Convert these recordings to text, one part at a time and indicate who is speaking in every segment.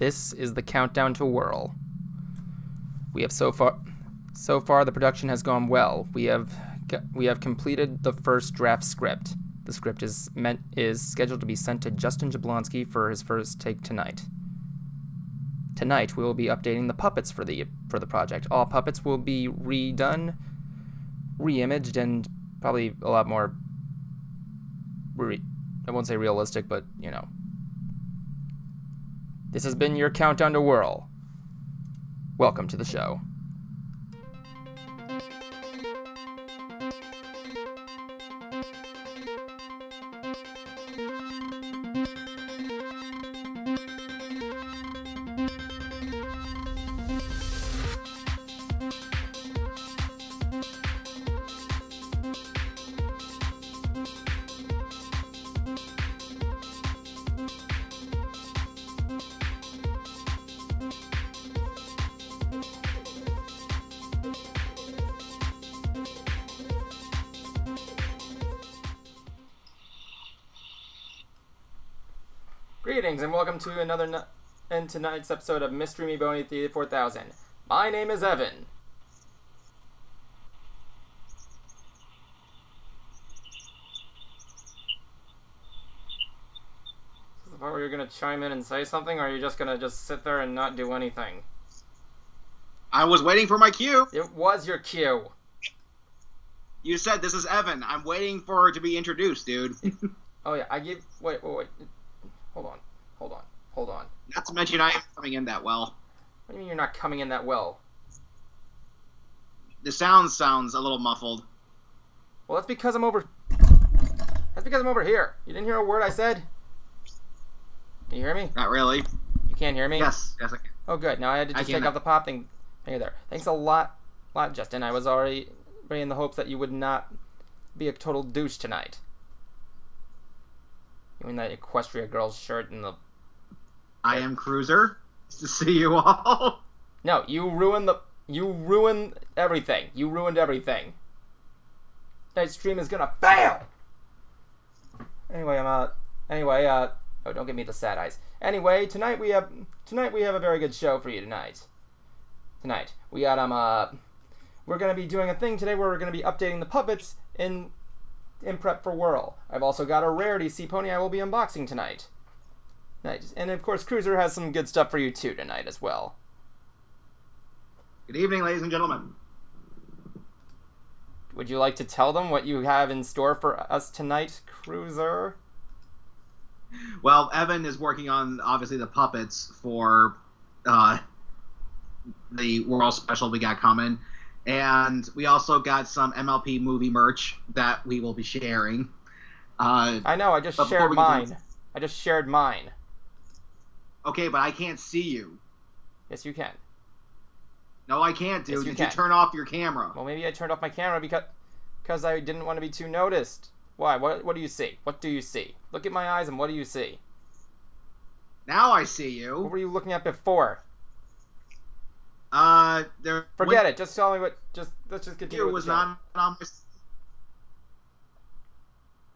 Speaker 1: This is the countdown to Whirl. We have so far the production has gone well. We have completed the first draft script. The script is scheduled to be sent to Justin Jablonski for his first take tonight. Tonight we will be updating the puppets for the project. All puppets will be redone, re-imaged, and probably a lot more I won't say realistic, but you know. This has been your countdown to Whirl. Welcome to the show. Greetings and welcome to tonight's episode of MySTREAMy Brony Theater 4000. My name is Evan. Is this the part where you're gonna chime in and say something, or are you just gonna sit there and not do anything?
Speaker 2: I was waiting for my cue.
Speaker 1: It was your cue.
Speaker 2: You said this is Evan. I'm waiting for her to be introduced, dude.
Speaker 1: Oh yeah, wait. Hold on.
Speaker 2: Not to mention I am coming in that well.
Speaker 1: What do you mean you're not coming in that well?
Speaker 2: The sound sounds a little muffled.
Speaker 1: Well, that's because I'm over here. You didn't hear a word I said? Can you hear me?
Speaker 2: Not really.
Speaker 1: You can't hear me?
Speaker 2: Yes, I can.
Speaker 1: Oh, good. Now I had to just take off the pop thing. Hey there. Thanks a lot, Justin. I was already in the hopes that you would not be a total douche tonight. You in that Equestria girl's shirt and the...
Speaker 2: I am Cruiser. Nice to see you all.
Speaker 1: No, you ruined everything. You ruined everything. Tonight's stream is gonna fail! Anyway, oh, don't give me the sad eyes. Anyway, tonight we have a very good show for you tonight. We got, we're gonna be doing a thing today where we're gonna be updating the puppets in prep for Whirl. I've also got a rarity sea pony I will be unboxing tonight. Nice. And of course, Cruiser has some good stuff for you too tonight as well.
Speaker 2: Good evening, ladies and gentlemen.
Speaker 1: Would you like to tell them what you have in store for us tonight, Cruiser?
Speaker 2: Well, Evan is working on, obviously, the puppets for the Whirl special we got coming. And we also got some MLP movie merch that we will be sharing.
Speaker 1: I know, I just shared mine. I just shared mine.
Speaker 2: Okay, but I can't see you.
Speaker 1: Yes, you can.
Speaker 2: No, I can't, dude.
Speaker 1: Yes,
Speaker 2: Did you turn off your camera?
Speaker 1: Well, maybe I turned off my camera because I didn't want to be too noticed. Why? What do you see? What do you see? Look at my eyes and what do you see?
Speaker 2: Now I see you.
Speaker 1: What were you looking at before?
Speaker 2: Forget
Speaker 1: it. Just tell me what. Let's just continue.
Speaker 2: It was not on my...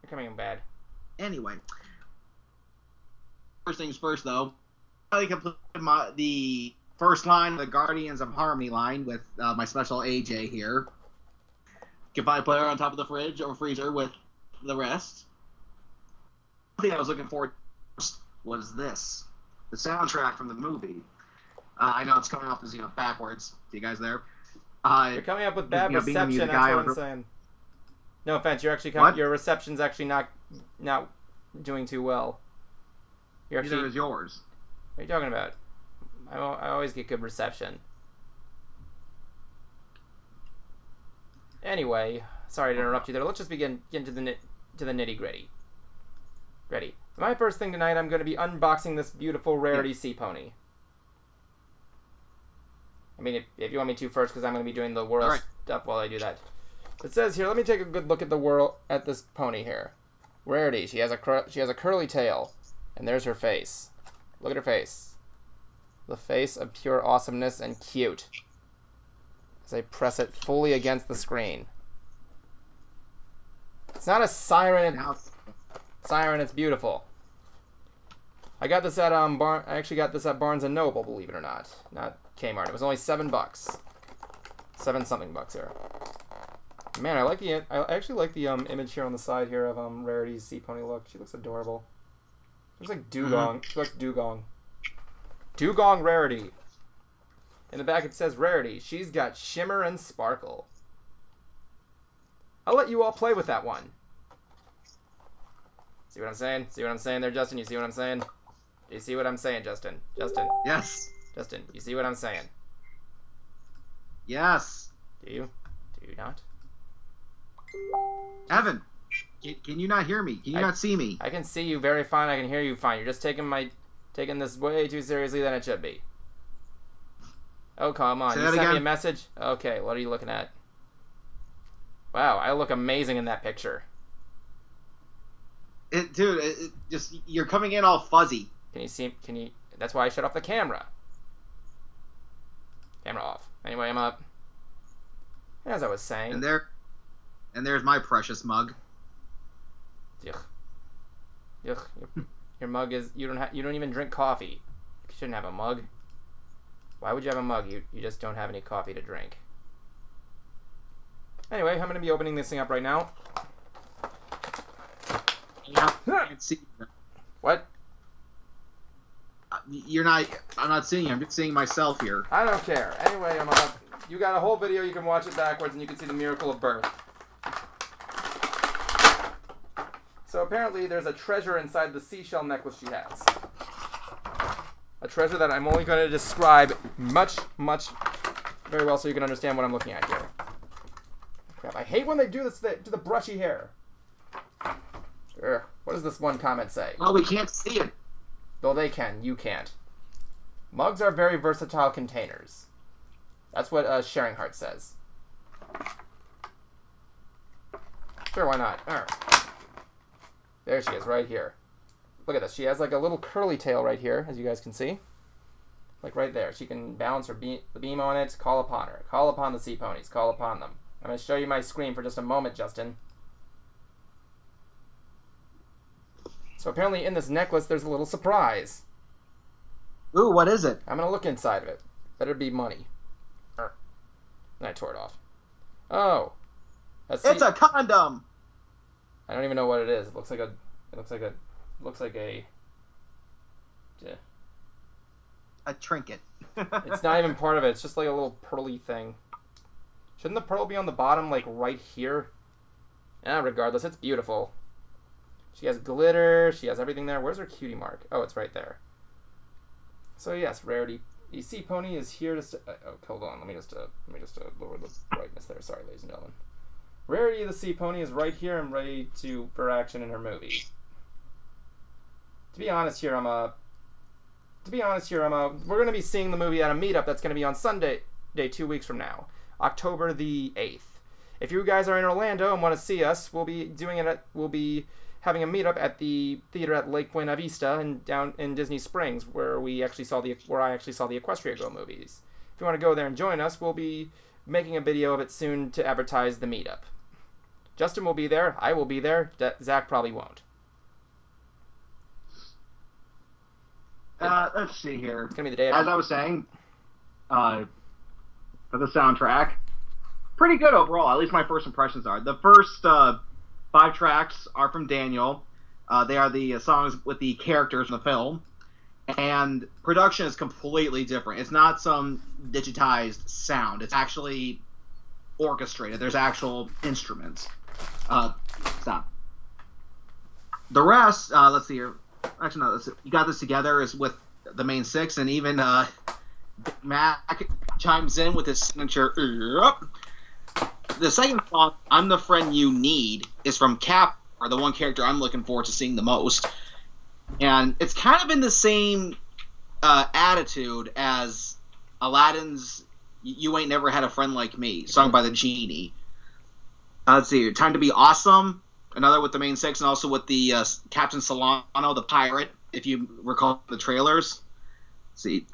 Speaker 1: You're coming in bad.
Speaker 2: Anyway, first things first, though. I completed the first line of the Guardians of Harmony line with my special AJ here. You can find a player on top of the fridge or freezer with the rest. The thing I was looking for was this, the soundtrack from the movie. I know it's coming off as backwards. See you guys there?
Speaker 1: You're coming up with bad reception. That's what I'm saying. No offense, you're actually your reception's actually not doing too well.
Speaker 2: Neither is yours.
Speaker 1: What are you talking about? I always get good reception. Anyway, sorry to interrupt you there. Let's just get into the nitty gritty. Ready? My first thing tonight, I'm going to be unboxing this beautiful rarity sea pony. I mean, if you want me to first, because I'm going to be doing the Whirl stuff while I do that. It says here, let me take a good look at at this pony here. Rarity. She has a curly tail, and there's her face. Look at her face. The face of pure awesomeness and cute. As I press it fully against the screen. It's not a siren. Siren, it's beautiful. I got this at I actually got this at Barnes and Noble, believe it or not Kmart. It was only $7. 7-something bucks here. Man, I actually like the image here on the side here of Rarity's sea pony look. She looks adorable. Looks like Dugong. She looks Dugong. Dugong Rarity. In the back it says Rarity. She's got shimmer and sparkle. I'll let you all play with that one. See what I'm saying? See what I'm saying there, Justin? You see what I'm saying? Do you see what I'm saying, Justin? Justin?
Speaker 2: Yes.
Speaker 1: Justin, you see what I'm saying?
Speaker 2: Yes.
Speaker 1: Do you? Do you not?
Speaker 2: Evan, can you not hear me? Can you not see me?
Speaker 1: I can see you very fine. I can hear you fine. You're just taking this way too seriously than it should be. Oh, come on. You sent me a message? Okay, what are you looking at? Wow, I look amazing in that picture.
Speaker 2: Dude, just you're coming in all fuzzy.
Speaker 1: Can you that's why I shut off the camera. Camera off. Anyway, I'm up. As I was saying.
Speaker 2: And there's my precious mug.
Speaker 1: Yuck. Yuck. Your mug is you don't even drink coffee. You shouldn't have a mug. Why would you have a mug? You just don't have any coffee to drink. Anyway, I'm going to be opening this thing up right now.
Speaker 2: Yeah, I can see you.
Speaker 1: What?
Speaker 2: I'm not seeing you. I'm just seeing myself here.
Speaker 1: I don't care. Anyway, you got a whole video. You can watch it backwards and you can see the miracle of birth. So apparently there's a treasure inside the seashell necklace she has. A treasure that I'm only going to describe much very well so you can understand what I'm looking at here. Crap, I hate when they do this to the brushy hair. Ugh, what does this one comment say?
Speaker 2: Well, we can't see it.
Speaker 1: Though they can, you can't. Mugs are very versatile containers. That's what Sharing Heart says. Sure, why not? There she is, right here. Look at this. She has like a little curly tail right here, as you guys can see. Like right there. She can balance her the beam on it. Call upon her. Call upon the sea ponies. Call upon them. I'm going to show you my screen for just a moment, Justin. So apparently in this necklace, there's a little surprise.
Speaker 2: Ooh, what is it?
Speaker 1: I'm going to look inside of it. Better be money. And I tore it off. Oh.
Speaker 2: It's a condom!
Speaker 1: I don't even know what it is. It looks like
Speaker 2: a trinket.
Speaker 1: It's not even part of it. It's just like a little pearly thing. Shouldn't the pearl be on the bottom, like right here? Yeah, regardless, it's beautiful. She has glitter. She has everything there. Where's her cutie mark? Oh, it's right there. So yes, Rarity. The sea pony is here to. Oh, hold on. Let me just lower the brightness there. Sorry, ladies and gentlemen. Rarity the sea pony is right here and ready for action in her movie. To be honest here, we're going to be seeing the movie at a meetup that's going to be on Sunday, 2 weeks from now, October the 8th. If you guys are in Orlando and want to see us, we'll be having a meetup at the theater at Lake Buena Vista and down in Disney Springs, where I actually saw the Equestria Go movies. If you want to go there and join us, we'll be making a video of it soon to advertise the meetup. Justin will be there. I will be there. Zach probably won't.
Speaker 2: Let's see here.
Speaker 1: It's gonna be the day
Speaker 2: As I was saying, for the soundtrack, pretty good overall. At least my first impressions are. The first 5 tracks are from Daniel. They are the songs with the characters in the film. And production is completely different. It's not some digitized sound. It's actually orchestrated. There's actual instruments. Stop. The rest, let's see here. Actually, no, You Got This Together is with the main 6, and even Mac chimes in with his signature. The second song, I'm the Friend You Need, is from Cap, or the one character I'm looking forward to seeing the most. And it's kind of in the same attitude as Aladdin's You Ain't Never Had a Friend Like Me, sung by the Genie. Let's see, Time to Be Awesome, another with the main 6, and also with the Captain Solano, the pirate, if you recall the trailers. Let's see.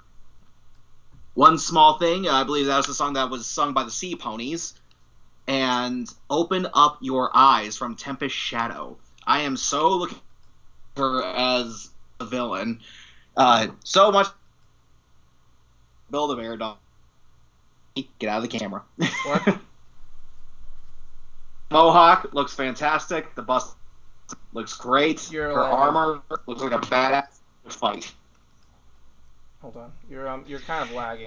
Speaker 2: One Small Thing, I believe that was the song that was sung by the Sea Ponies. And Open Up Your Eyes from Tempest Shadow. I am so looking for her as a villain. So much Build-A-Bear dog. Get out of the camera.
Speaker 1: What?
Speaker 2: Mohawk looks fantastic. The bust looks great.
Speaker 1: You're
Speaker 2: Her
Speaker 1: like-
Speaker 2: armor looks like a badass fight.
Speaker 1: Hold on. You're kind of lagging.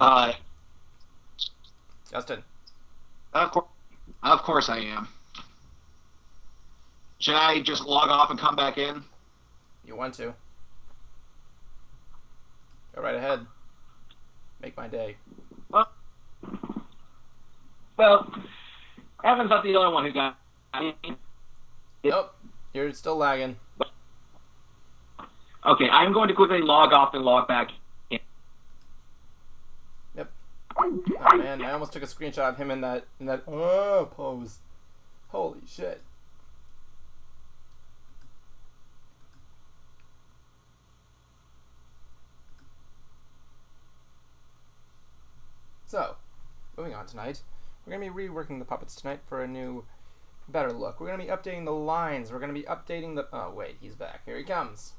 Speaker 1: Justin.
Speaker 2: Of course I am. Should I just log off and come back in?
Speaker 1: You want to. Go right ahead. Make my day.
Speaker 2: Well, Evan's not the only one who got.
Speaker 1: Nope. You're still lagging.
Speaker 2: Okay, I'm going to quickly log off and log back in.
Speaker 1: Yep. Oh man, I almost took a screenshot of him in that pose. Holy shit. So, moving on tonight, we're going to be reworking the puppets tonight for a new, better look. We're going to be updating the lines. We're going to be updating the... Oh, wait, he's back. Here he comes.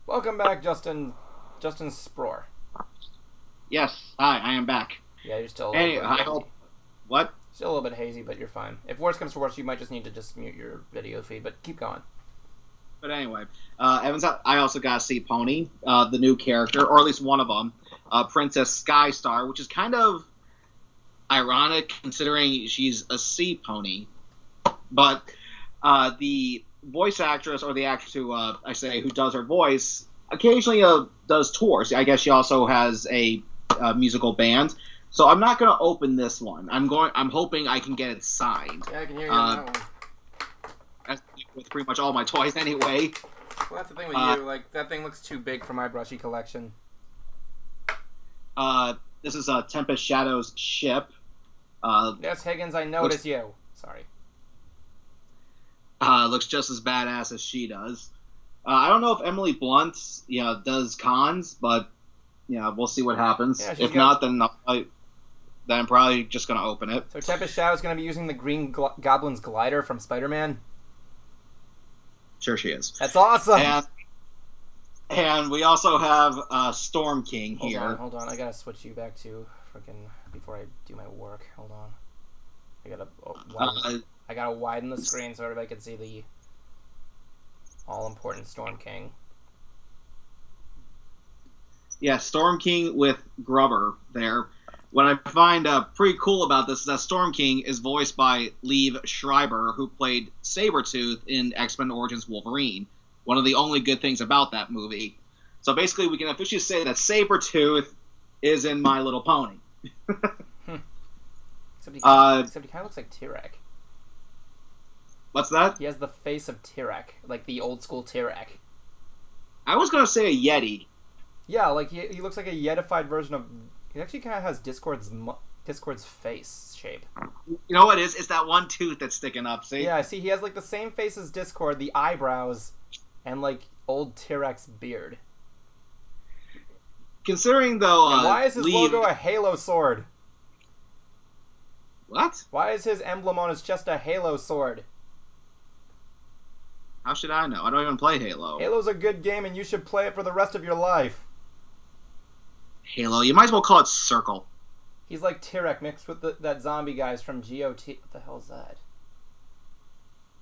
Speaker 1: Welcome back, Justin Sproor.
Speaker 2: Yes, hi, I am back.
Speaker 1: Yeah, you're still a
Speaker 2: Hey,
Speaker 1: little bit
Speaker 2: I
Speaker 1: hazy.
Speaker 2: hope... What?
Speaker 1: Still a little bit hazy, but you're fine. If worse comes to worse, you might just need to just mute your video feed, but keep going.
Speaker 2: But anyway, Evan's. I also got to see Pony, the new character, or at least one of them, Princess Skystar, which is kind of ironic considering she's a sea pony. But the voice actress, or the actress who who does her voice, occasionally does tours. I guess she also has a musical band. So I'm not going to open this one. I'm hoping I can get it signed.
Speaker 1: Yeah, I can hear you on that one.
Speaker 2: That's with pretty much all my toys anyway.
Speaker 1: Well, that's the thing with you. Like, that thing looks too big for my brushy collection.
Speaker 2: This is Tempest Shadow's ship.
Speaker 1: Yes, Higgins, I notice you. Sorry.
Speaker 2: Looks just as badass as she does. I don't know if Emily Blunt, does cons, but we'll see what happens.
Speaker 1: Yeah,
Speaker 2: if not, then I'm probably just gonna open it.
Speaker 1: So Tempest Shadow's gonna be using the Green Goblin's glider from Spider-Man.
Speaker 2: Sure, she is.
Speaker 1: That's awesome.
Speaker 2: And we also have Storm King here.
Speaker 1: Hold on. I gotta switch you back to freaking before I do my work. Hold on. I gotta widen the screen so everybody can see the all-important Storm King.
Speaker 2: Yeah, Storm King with Grubber there. What I find pretty cool about this is that Storm King is voiced by Liev Schreiber, who played Sabretooth in X-Men Origins Wolverine. One of the only good things about that movie. So basically, we can officially say that Sabretooth is in My Little Pony.
Speaker 1: Except he kind of looks like Tyrek.
Speaker 2: What's that?
Speaker 1: He has the face of Tyrek, like the old school Tyrek.
Speaker 2: I was going to say a Yeti.
Speaker 1: Yeah, like he looks like a yetified version of... He actually kind of has Discord's face shape.
Speaker 2: You know what it is? It's that one tooth that's sticking up, see?
Speaker 1: Yeah, see, he has like the same face as Discord, the eyebrows, and like old Tyrek's beard.
Speaker 2: Considering, though...
Speaker 1: and why is his logo a Halo sword?
Speaker 2: What?
Speaker 1: Why is his emblem on his chest a Halo sword?
Speaker 2: How should I know? I don't even play Halo.
Speaker 1: Halo's a good game, and you should play it for the rest of your life.
Speaker 2: Halo? You might as well call it Circle.
Speaker 1: He's like Tyrek mixed with that zombie guys from GOT. What the hell is that?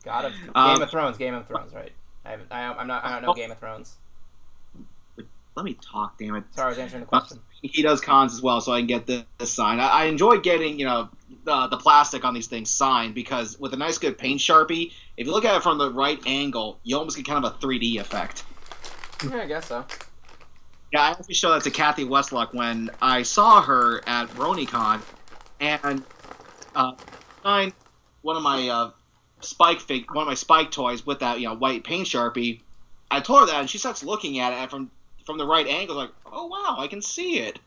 Speaker 1: Game of Thrones, right? I don't know Game of Thrones.
Speaker 2: Let me talk, damn it.
Speaker 1: Sorry, I was answering the question.
Speaker 2: He does cons as well, so I can get this signed. I enjoy getting, the plastic on these things signed, because with a nice good paint Sharpie, if you look at it from the right angle, you almost get kind of a 3D effect.
Speaker 1: Yeah, I guess so.
Speaker 2: Yeah, I actually showed that to Kathy Westlock when I saw her at BronyCon, and signed one of my Spike toys with that white paint Sharpie. I told her that, and she starts looking at it from the right angle, like, oh wow, I can see it.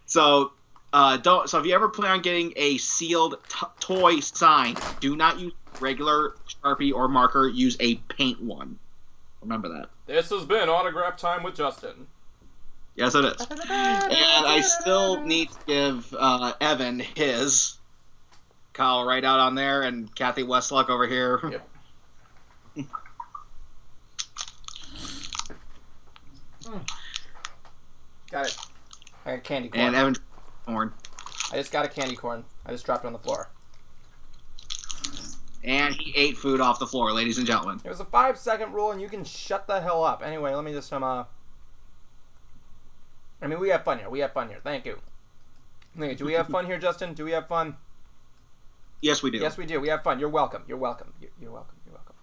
Speaker 2: So if you ever plan on getting a sealed toy signed, do not use regular Sharpie or marker. Use a paint one. Remember that.
Speaker 1: This has been Autograph Time with Justin.
Speaker 2: Yes, it is. And I still need to give Evan his. Kyle right out on there, and Kathy Westlock over here.
Speaker 1: Yep. Got it. I got candy corn.
Speaker 2: And Evan corn.
Speaker 1: I just got a candy corn. I just dropped it on the floor.
Speaker 2: And he ate food off the floor, ladies and gentlemen.
Speaker 1: It was a 5-second rule, and you can shut the hell up. Anyway, let me just I mean, we have fun here. We have fun here. Thank you. Do we have fun here, Justin? Do we have fun?
Speaker 2: Yes, we do.
Speaker 1: Yes, we do. We have fun. You're welcome. You're welcome. You're welcome. You're welcome.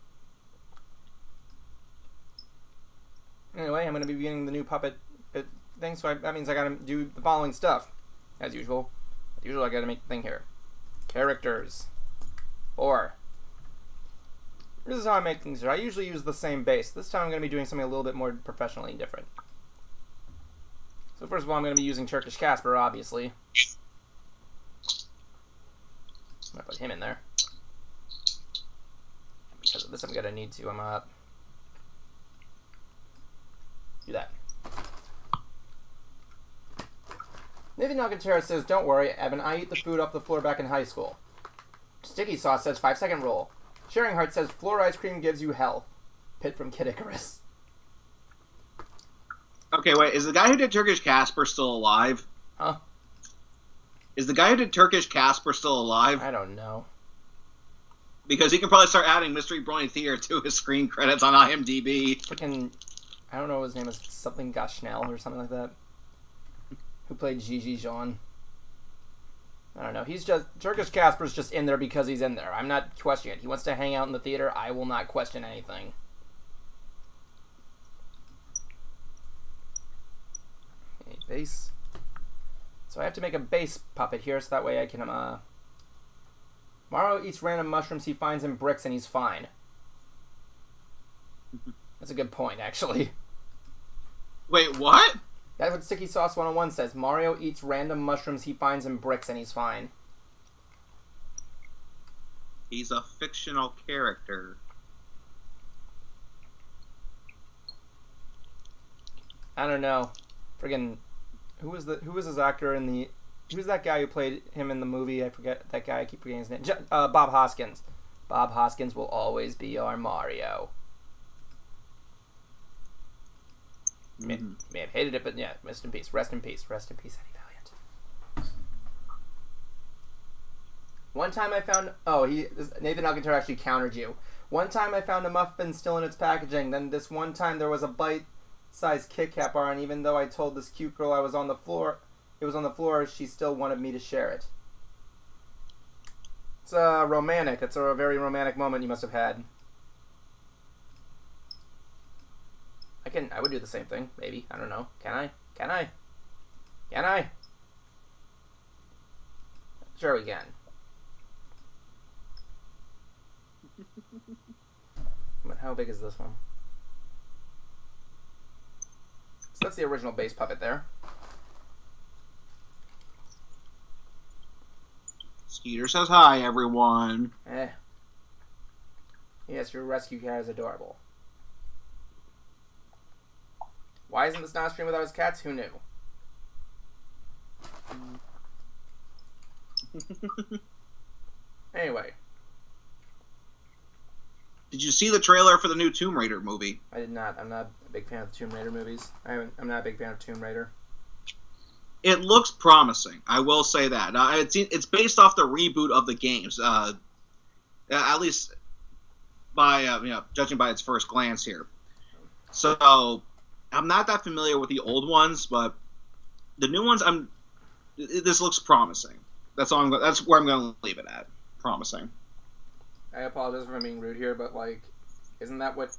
Speaker 1: Anyway, I'm going to be beginning the new puppet thing, so that means I got to do the following stuff. As usual. As usual, I got to make the thing here. Characters. 4. This is how I make things here. I usually use the same base. This time I'm going to be doing something a little bit more professionally different. So first of all, I'm going to be using Turkish Casper, obviously. I'm going to put him in there. Because of this, I'm going to need to do that. Nathan Alcantara says, don't worry, Evan, I eat the food off the floor back in high school. Sticky Sauce says, 5-second rule. Sharing Heart says, floor ice cream gives you health. Pit from Kid Icarus.
Speaker 2: Okay, wait, is the guy who did Turkish Casper still alive?
Speaker 1: Huh?
Speaker 2: Is the guy who did Turkish Casper still alive?
Speaker 1: I don't know.
Speaker 2: Because he can probably start adding Mystery Brony Theater to his screen credits on IMDb.
Speaker 1: Freaking, I don't know, his name is something Gashnell or something like that. Who played Gigi Jean. I don't know. He's just, Turkish Casper's just in there because he's in there. I'm not questioning it. He wants to hang out in the theater. I will not question anything. Okay, base. So I have to make a base puppet here so that way I can, Mario eats random mushrooms he finds in bricks and he's fine. That's a good point, actually.
Speaker 2: Wait, what?
Speaker 1: That's what Sticky Sauce 101 says. Mario eats random mushrooms he finds in bricks and he's fine.
Speaker 2: He's a fictional character.
Speaker 1: I don't know. Friggin' who was his actor in the who's that guy who played him in the movie? I forget that guy. I keep forgetting his name. Bob Hoskins. Bob Hoskins will always be our Mario. May have hated it, but yeah, rest in peace. Rest in peace. Rest in peace, Eddie Valiant. One time I found... Oh, Nathan Alcantara actually countered you. One time I found a muffin still in its packaging. Then this one time there was a bite-sized Kit Kat bar, and even though I told this cute girl it was on the floor, she still wanted me to share it. It's romantic. It's a very romantic moment you must have had. I would do the same thing, maybe. I don't know. Can I? Can I? Can I? Sure we can. But how big is this one? So that's the original base puppet there.
Speaker 2: Skeeter says hi, everyone.
Speaker 1: Yes, your rescue cat is adorable. Why isn't this not a stream without his cats? Who knew? Anyway.
Speaker 2: Did you see the trailer for the new Tomb Raider movie?
Speaker 1: I did not. I'm not a big fan of the Tomb Raider movies. I'm not a big fan of Tomb Raider.
Speaker 2: It looks promising. I will say that. It's based off the reboot of the games. At least by judging by its first glance here. So I'm not that familiar with the old ones, but the new ones, this looks promising. That's where I'm going to leave it at. Promising.
Speaker 1: I apologize for being rude here, but like, isn't that what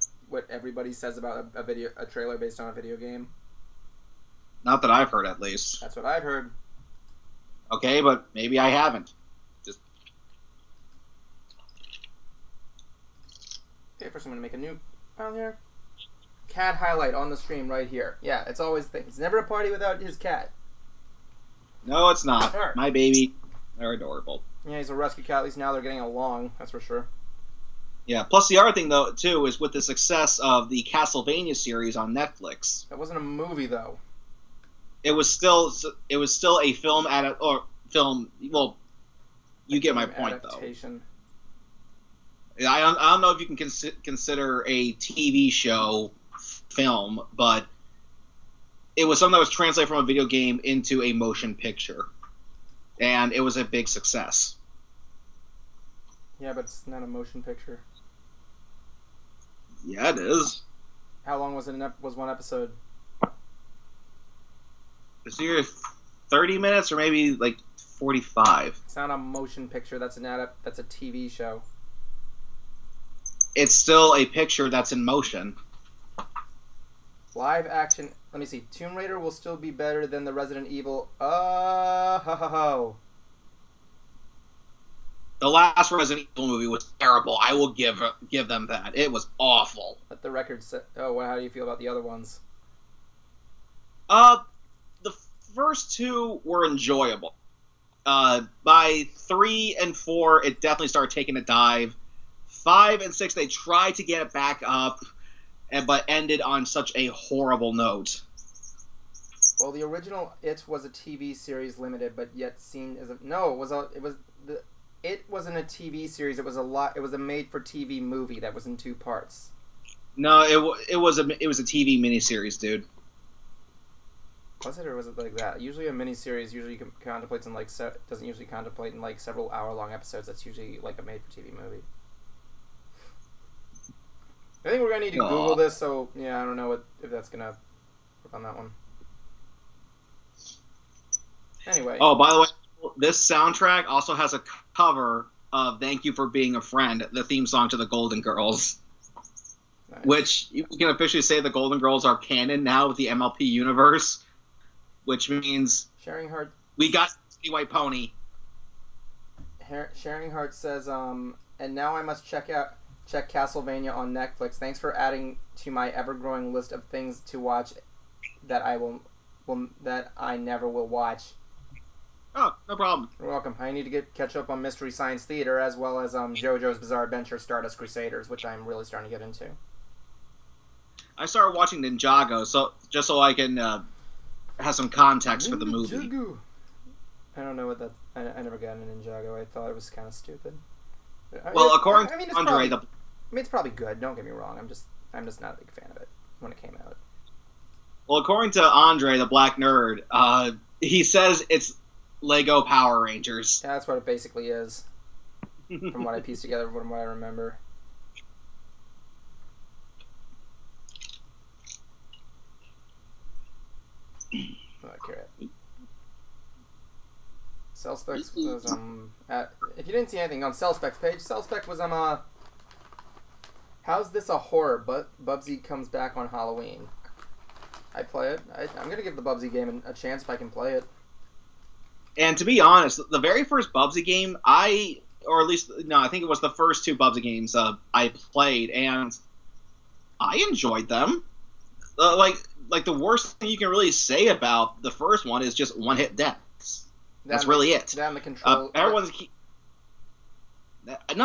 Speaker 1: everybody says about a trailer based on a video game?
Speaker 2: Not that I've heard, at least.
Speaker 1: That's what I've heard.
Speaker 2: Okay, but maybe I haven't.
Speaker 1: Okay, first I'm going to make a new file here. Cat highlight on the stream right here. Yeah, it's always things. It's never a party without his cat.
Speaker 2: No, it's not.
Speaker 1: Sure.
Speaker 2: My baby. They're adorable.
Speaker 1: Yeah, he's a rescue cat. At least now they're getting along. That's for sure.
Speaker 2: Yeah. Plus, the other thing though too is with the success of the Castlevania series on Netflix.
Speaker 1: That wasn't a movie though.
Speaker 2: It was still a film film. Well, you get my point
Speaker 1: adaptation.
Speaker 2: Though. I don't know if you can consider a TV show film, but it was something that was translated from a video game into a motion picture, and it was a big success.
Speaker 1: Yeah, but it's not a motion picture.
Speaker 2: Yeah, it is.
Speaker 1: How long was one episode?
Speaker 2: It's either 30 minutes or maybe like 45.
Speaker 1: It's not a motion picture. That's that's a TV show.
Speaker 2: It's still a picture that's in motion.
Speaker 1: Live action. Let me see. Tomb Raider will still be better than the Resident Evil. Oh.
Speaker 2: The last Resident Evil movie was terrible. I will give them that. It was awful.
Speaker 1: Let the record say. Oh, well, how do you feel about the other ones?
Speaker 2: The first two were enjoyable. By 3 and 4, it definitely started taking a dive. 5 and 6, they tried to get it back up, but ended on such a horrible note.
Speaker 1: Well, the original It was a TV series limited, but yet seen as a It wasn't a TV series. It was a made-for-TV movie that was in 2 parts.
Speaker 2: No, it was a TV miniseries, dude.
Speaker 1: Was it, or was it like that? Usually a miniseries contemplates in doesn't usually contemplate in like several hour-long episodes. That's usually like a made-for-TV movie. I think we're gonna need to Google this. So yeah, I don't know if that's gonna work on that one. Anyway.
Speaker 2: Oh, by the way, this soundtrack also has a cover of "Thank You for Being a Friend," the theme song to the Golden Girls. Nice. Which you can officially say the Golden Girls are canon now with the MLP universe, which means we got White Pony.
Speaker 1: Sharing Heart says, and now I must check Castlevania on Netflix. Thanks for adding to my ever-growing list of things to watch that I never will watch.
Speaker 2: Oh, no problem.
Speaker 1: You're welcome. I need to catch up on Mystery Science Theater as well as JoJo's Bizarre Adventure Stardust Crusaders, which I'm really starting to get into. I
Speaker 2: started watching Ninjago, so I can have some context for the movie.
Speaker 1: I don't know what that. I never got into Ninjago. I thought it was kind of stupid.
Speaker 2: According to Andre,
Speaker 1: it's probably good. Don't get me wrong. I'm just not a big fan of it when it came out.
Speaker 2: Well, according to Andre, the Black Nerd, he says it's Lego Power Rangers.
Speaker 1: Yeah, that's what it basically is. From what I pieced together, from what I remember. Cellspecs was if you didn't see anything on Cellspecs page, Cellspec was how's this a horror? But Bubsy comes back on Halloween. I play it. I'm gonna give the Bubsy game a chance if I can play it.
Speaker 2: And to be honest, the very first Bubsy game I think it was the first 2 Bubsy games I played, and I enjoyed them. Like the worst thing you can really say about the first one is just one-hit deaths. That's really it.
Speaker 1: Then the control.
Speaker 2: No,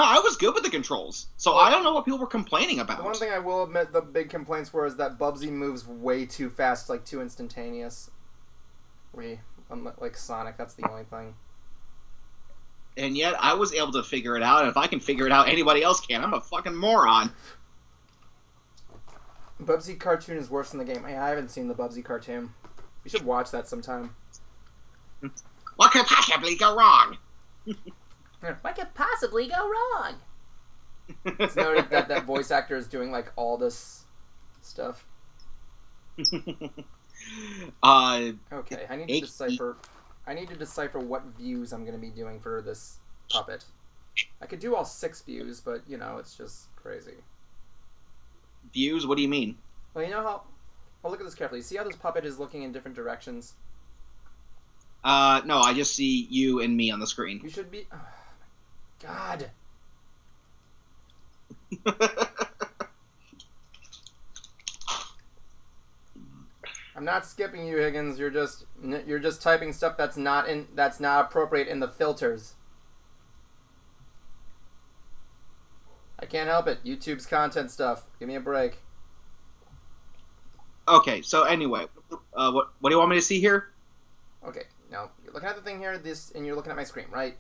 Speaker 2: I was good with the controls, so I don't know what people were complaining about.
Speaker 1: The one thing I will admit the big complaints were is that Bubsy moves way too fast, like too instantaneous. Like Sonic, that's the only thing.
Speaker 2: And yet, I was able to figure it out, and if I can figure it out, anybody else can. I'm a fucking moron.
Speaker 1: Bubsy cartoon is worse than the game. I haven't seen the Bubsy cartoon. We should watch that sometime.
Speaker 2: What could possibly go wrong?
Speaker 1: What could possibly go wrong? It's noted that voice actor is doing like all this stuff. Okay, I need to decipher what views I'm going to be doing for this puppet. I could do all 6 views, but you know, it's just crazy.
Speaker 2: Views? What do you mean?
Speaker 1: Well, you know how... Well, look at this carefully. See how this puppet is looking in different directions?
Speaker 2: No, I just see you and me on the screen.
Speaker 1: You should be... Oh, God. I'm not skipping you, Higgins. You're just typing stuff that's not appropriate in the filters. I can't help it. YouTube's content stuff. Give me a break.
Speaker 2: Okay, so anyway, what do you want me to see here?
Speaker 1: Okay, now you're looking at the thing here, and you're looking at my screen, right?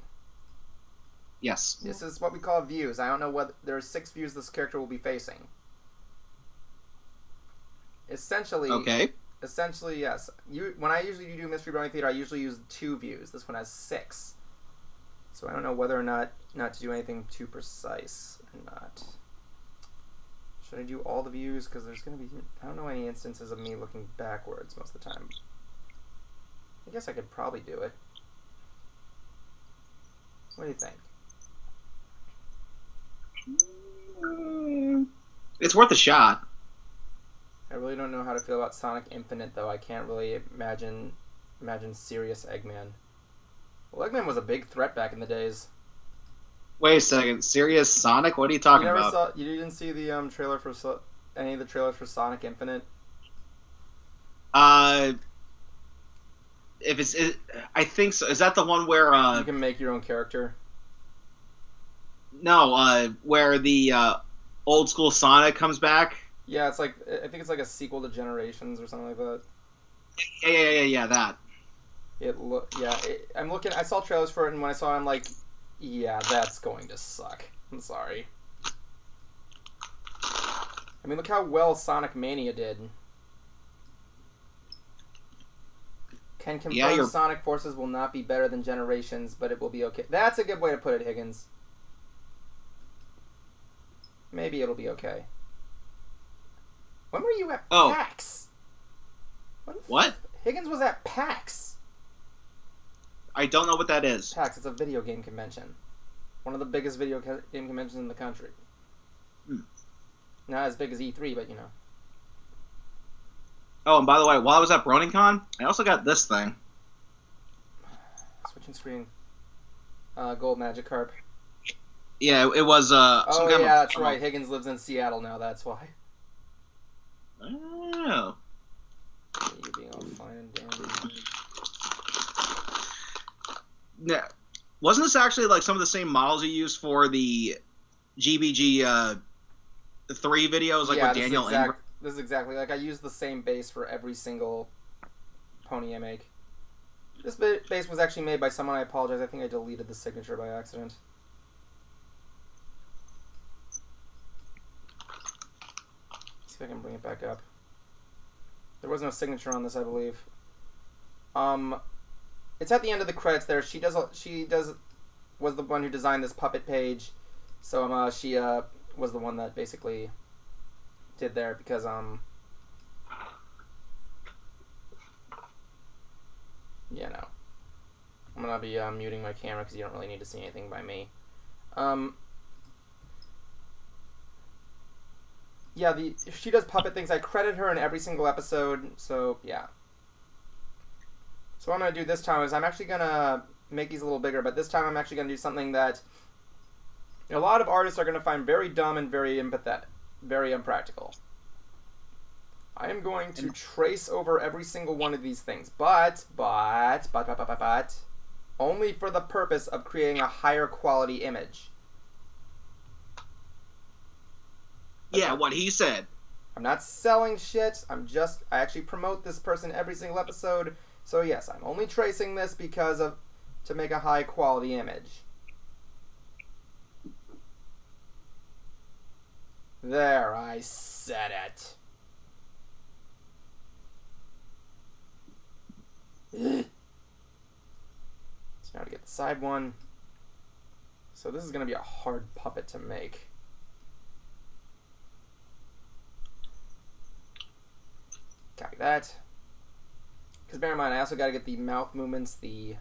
Speaker 2: Yes.
Speaker 1: This is what we call views. I don't know whether there are 6 views this character will be facing. Essentially,
Speaker 2: okay.
Speaker 1: Essentially, yes. When I usually do Mystery Brony Theater, I usually use 2 views. This one has 6. So I don't know whether or not to do anything too precise or not. Should I do all the views? Because there's going to be... I don't know any instances of me looking backwards most of the time. I guess I could probably do it. What do you think?
Speaker 2: It's worth a shot.
Speaker 1: I really don't know how to feel about Sonic Infinite, though. I can't really imagine serious Eggman. Well, Eggman was a big threat back in the days.
Speaker 2: Wait a second, serious Sonic? What are you talking about?
Speaker 1: You didn't see the trailer for any of the trailers for Sonic Infinite?
Speaker 2: I think so. Is that the one where
Speaker 1: you can make your own character?
Speaker 2: No, where the old school Sonic comes back.
Speaker 1: Yeah, it's like I think it's like a sequel to Generations or something like that.
Speaker 2: Yeah, that.
Speaker 1: I'm looking. I saw trailers for it, and when I saw it, I'm like, yeah, that's going to suck. I'm sorry. I mean, look how well Sonic Mania did. Can confirm Sonic Forces will not be better than Generations, but it will be okay. That's a good way to put it, Higgins. Maybe it'll be okay. When were you at PAX?
Speaker 2: What?
Speaker 1: Higgins was at PAX.
Speaker 2: I don't know what that is.
Speaker 1: PAX, it's a video game convention. One of the biggest video game conventions in the country. Not as big as E3, but you know.
Speaker 2: Oh, and by the way, while I was at BronyCon, I also got this thing.
Speaker 1: Switching screen. Gold Magikarp.
Speaker 2: Yeah, it was
Speaker 1: oh, yeah, that's right. Higgins lives in Seattle now, that's why.
Speaker 2: Oh.
Speaker 1: You being all fine and dandy.
Speaker 2: Yeah. Wasn't this actually like some of the same models you used for the GBG 3 videos, like with Daniel Ingram?
Speaker 1: This is exactly like I use the same base for every single pony I make. This base was actually made by someone. I apologize. I think I deleted the signature by accident. See if I can bring it back up. There was no signature on this, I believe. It's at the end of the credits there. She was the one who designed this puppet page. So she was the one that basically did there because yeah, no. I'm gonna be muting my camera because you don't really need to see anything by me. Yeah, she does puppet things. I credit her in every single episode, so yeah. So what I'm going to do this time is I'm actually going to make these a little bigger, but this time I'm actually going to do something that a lot of artists are going to find very dumb and very very impractical. I am going to trace over every single one of these things, but only for the purpose of creating a higher quality image.
Speaker 2: Yeah, what he said.
Speaker 1: I'm not selling shit. I actually promote this person every single episode. So yes, I'm only tracing this because to make a high quality image. There, I said it. So now to get the side one. So this is going to be a hard puppet to make. Copy that. Because bear in mind, I also got to get the mouth movements, like,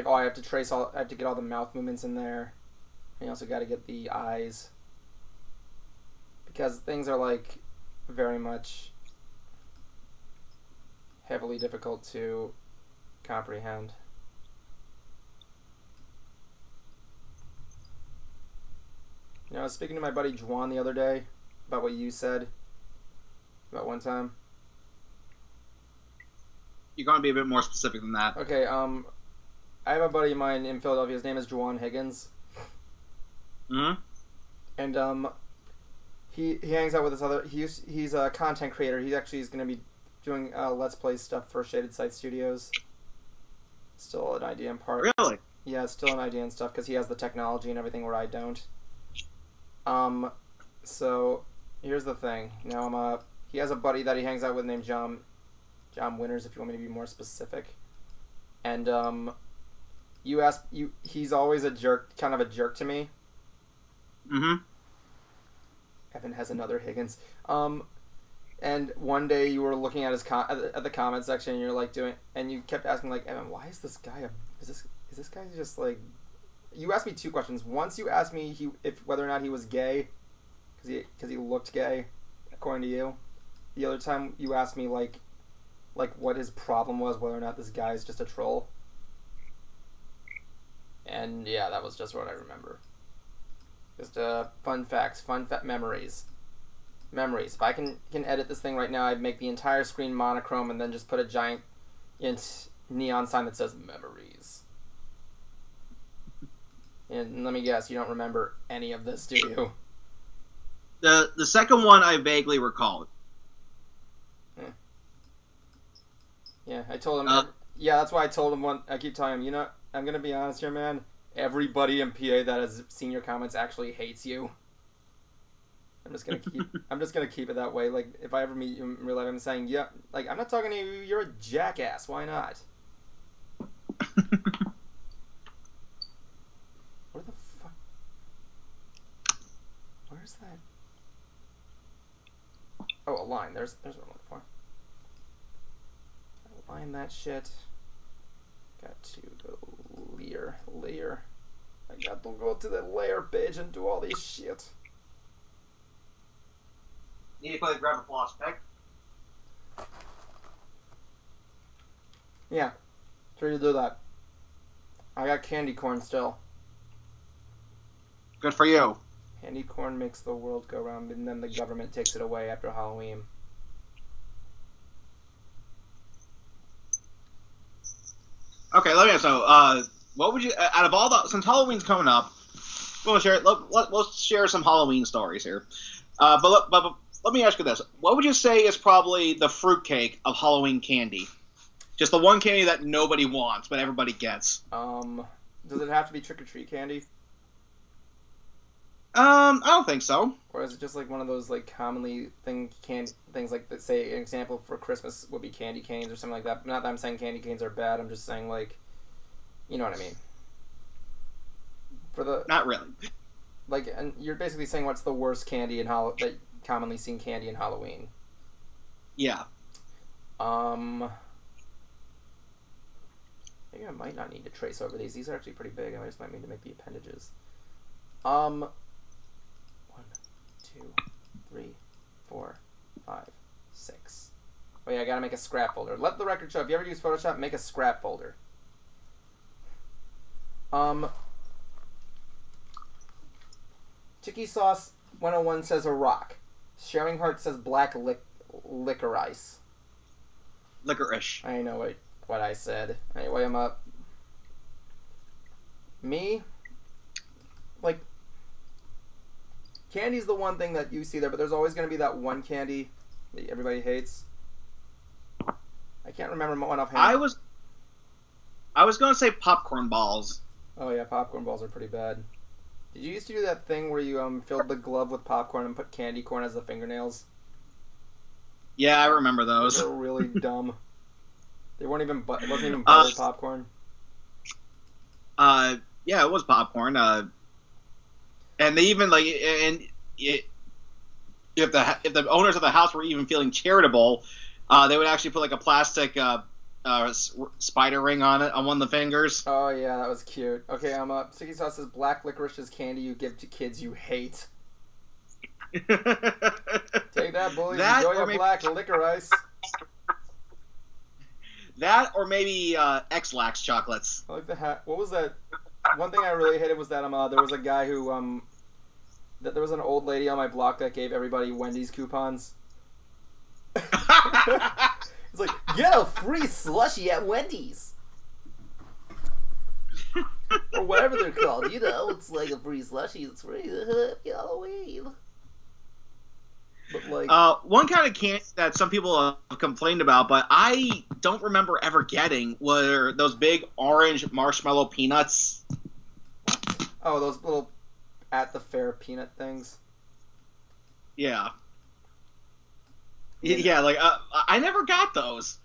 Speaker 1: I have to get all the mouth movements in there. And you also got to get the eyes. Because things are, like, very much heavily difficult to comprehend. You know, I was speaking to my buddy Juan the other day about what you said about one time.
Speaker 2: You're going to be a bit more specific than that.
Speaker 1: Okay, I have a buddy of mine in Philadelphia. His name is Juwan Higgins.
Speaker 2: Mm-hmm.
Speaker 1: And he hangs out with this other... He's a content creator. He actually is going to be doing Let's Play stuff for Shaded Sight Studios. Still an idea in part.
Speaker 2: Really?
Speaker 1: Yeah, it's still an idea and stuff because he has the technology and everything where I don't. So, here's the thing. Now he has a buddy that he hangs out with named John Winters, if you want me to be more specific. And he's always a jerk, kind of a jerk to me.
Speaker 2: Mm-hmm.
Speaker 1: Evan has another Higgins. And one day you were looking at his at the comment section, and you're like and you kept asking like, Evan, why is this guy is this guy just like? You asked me two questions. Once you asked me whether or not he was gay, because he looked gay, according to you. The other time you asked me like what his problem was, whether or not this guy is just a troll. And yeah, that was just what I remember. Just fun facts, memories. Memories. If I can edit this thing right now, I'd make the entire screen monochrome and then just put a giant neon sign that says memories. And let me guess, you don't remember any of this, do you?
Speaker 2: The second one I vaguely recalled.
Speaker 1: Yeah, I told him. Yeah, that's why I told him. I keep telling him, you know, I'm gonna be honest here, man. Everybody in PA that has seen your comments actually hates you. I'm just gonna keep it that way. Like, if I ever meet you in real life, I'm saying, yeah, like, I'm not talking to you. You're a jackass. Why not? Where the fuck? Where's that? Oh, a line. There's what I'm looking for. Line that shit. Got to go layer. I got to go to the layer page and do all this shit.
Speaker 2: Need to go grab a floss pick?
Speaker 1: Yeah. Sure you do that. I got candy corn still.
Speaker 2: Good for you.
Speaker 1: Candy corn makes the world go round, and then the government takes it away after Halloween.
Speaker 2: Okay, let me ask. So, what would you, out of all the, since Halloween's coming up, let's share some Halloween stories here. But let me ask you this: what would you say is probably the fruitcake of Halloween candy? Just the one candy that nobody wants, but everybody gets.
Speaker 1: Does it have to be trick-or-treat candy?
Speaker 2: I don't think so.
Speaker 1: Or is it just like one of those like commonly things like that? Say an example for Christmas would be candy canes or something like that. Not that I'm saying candy canes are bad. I'm just saying like, you know what I mean.
Speaker 2: Not really.
Speaker 1: Like, and you're basically saying what's the worst candy that commonly seen candy in Halloween.
Speaker 2: Yeah.
Speaker 1: Maybe I might not need to trace over these. These are actually pretty big. I just might need to make the appendages. 1, 2, 3, 4, 5, 6. Oh yeah, I gotta make a scrap folder. Let the record show. If you ever use Photoshop, make a scrap folder. Chicky Sauce 101 says a rock. Sharing Heart says black licorice.
Speaker 2: Licorice.
Speaker 1: I know what I said. Anyway, I'm up. Me? Like, candy's the one thing that you see there, but there's always going to be that one candy that everybody hates. I can't remember one offhand.
Speaker 2: I was going to say popcorn balls.
Speaker 1: Oh yeah, popcorn balls are pretty bad. Did you used to do that thing where you filled the glove with popcorn and put candy corn as the fingernails?
Speaker 2: Yeah, I remember those.
Speaker 1: They were really dumb. They weren't even. It wasn't even buttered popcorn.
Speaker 2: Yeah, it was popcorn. And they even if the owners of the house were even feeling charitable, they would actually put like a plastic spider ring on it on one of the fingers.
Speaker 1: Oh yeah, that was cute. Okay, I'm up. Sticky Sauce says black licorice is candy you give to kids you hate. Take that, boys. Enjoy your black licorice.
Speaker 2: That or maybe X-Lax chocolates.
Speaker 1: I like the hat. What was that? One thing I really hated was that there was a guy who that there was an old lady on my block that gave everybody Wendy's coupons. It's like, get a free slushie at Wendy's. Or whatever they're called, you know, it's like a free slushie, it's free, happy Halloween. But like,
Speaker 2: one kind of candy that some people have complained about, but I don't remember ever getting, were those big orange marshmallow peanuts.
Speaker 1: Oh, those little at the fair peanut things.
Speaker 2: Yeah. Yeah, like, I never got those.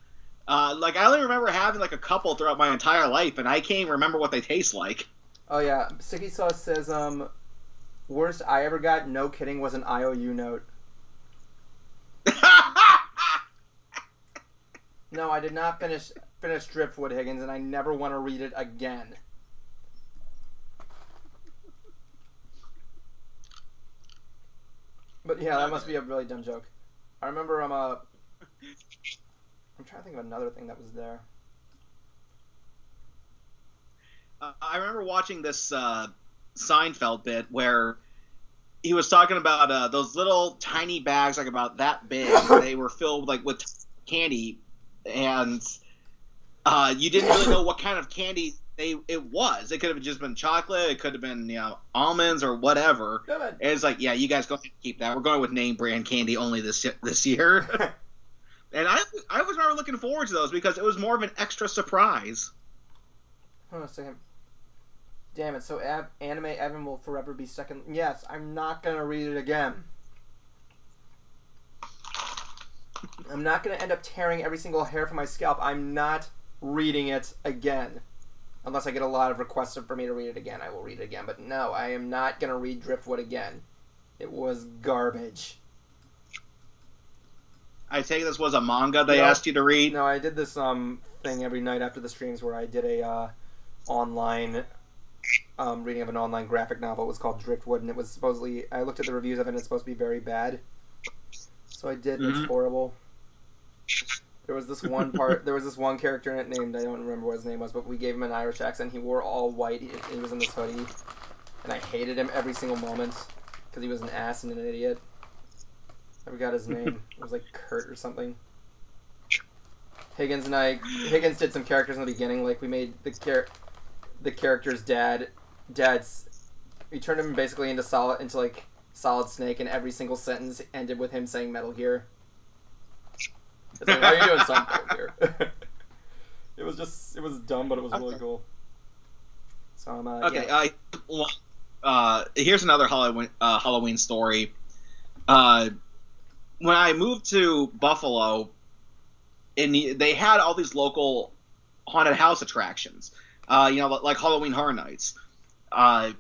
Speaker 2: Like, I only remember having, like, a couple throughout my entire life, and I can't even remember what they taste like.
Speaker 1: Oh, yeah. Sticky Sauce says, worst I ever got, no kidding, was an IOU note. No, I did not finish Driftwood, Higgins, and I never want to read it again. But yeah, that must be a really dumb joke. I remember I'm trying to think of another thing that was there.
Speaker 2: I remember watching this Seinfeld bit where he was talking about those little tiny bags, like about that big. They were filled like with candy, and you didn't really know what kind of candy it was. It could have just been chocolate. It could have been, you know, almonds or whatever. And it's like, yeah, you guys go ahead and keep that. We're going with name brand candy only this year. And I was never looking forward to those because it was more of an extra surprise.
Speaker 1: Hold on a second. Damn it, so Anime Evan will forever be second. Yes, I'm not going to read it again. I'm not going to end up tearing every single hair from my scalp. I'm not reading it again. Unless I get a lot of requests for me to read it again, I will read it again. But no, I am not going to read Driftwood again. It was garbage.
Speaker 2: I take this was a manga they asked you to read?
Speaker 1: No, I did this thing every night after the streams where I did a online reading of an online graphic novel. It was called Driftwood, and it was supposedly... I looked at the reviews of it, and it's supposed to be very bad. So I did, and it's horrible. There was this one character in it named, I don't remember what his name was, but we gave him an Irish accent. He wore all white. He was in this hoodie. And I hated him every single moment because he was an ass and an idiot. I forgot his name. It was like Kurt or something. Higgins did some characters in the beginning. Like, we made the character's we turned him basically into Solid Snake, and every single sentence ended with him saying Metal Gear. It's like, how are you doing, son? Metal Gear. It was dumb, but it was really cool. So
Speaker 2: okay,
Speaker 1: yeah.
Speaker 2: Here's another Halloween story. When I moved to Buffalo, they had all these local haunted house attractions, like Halloween Horror Nights. And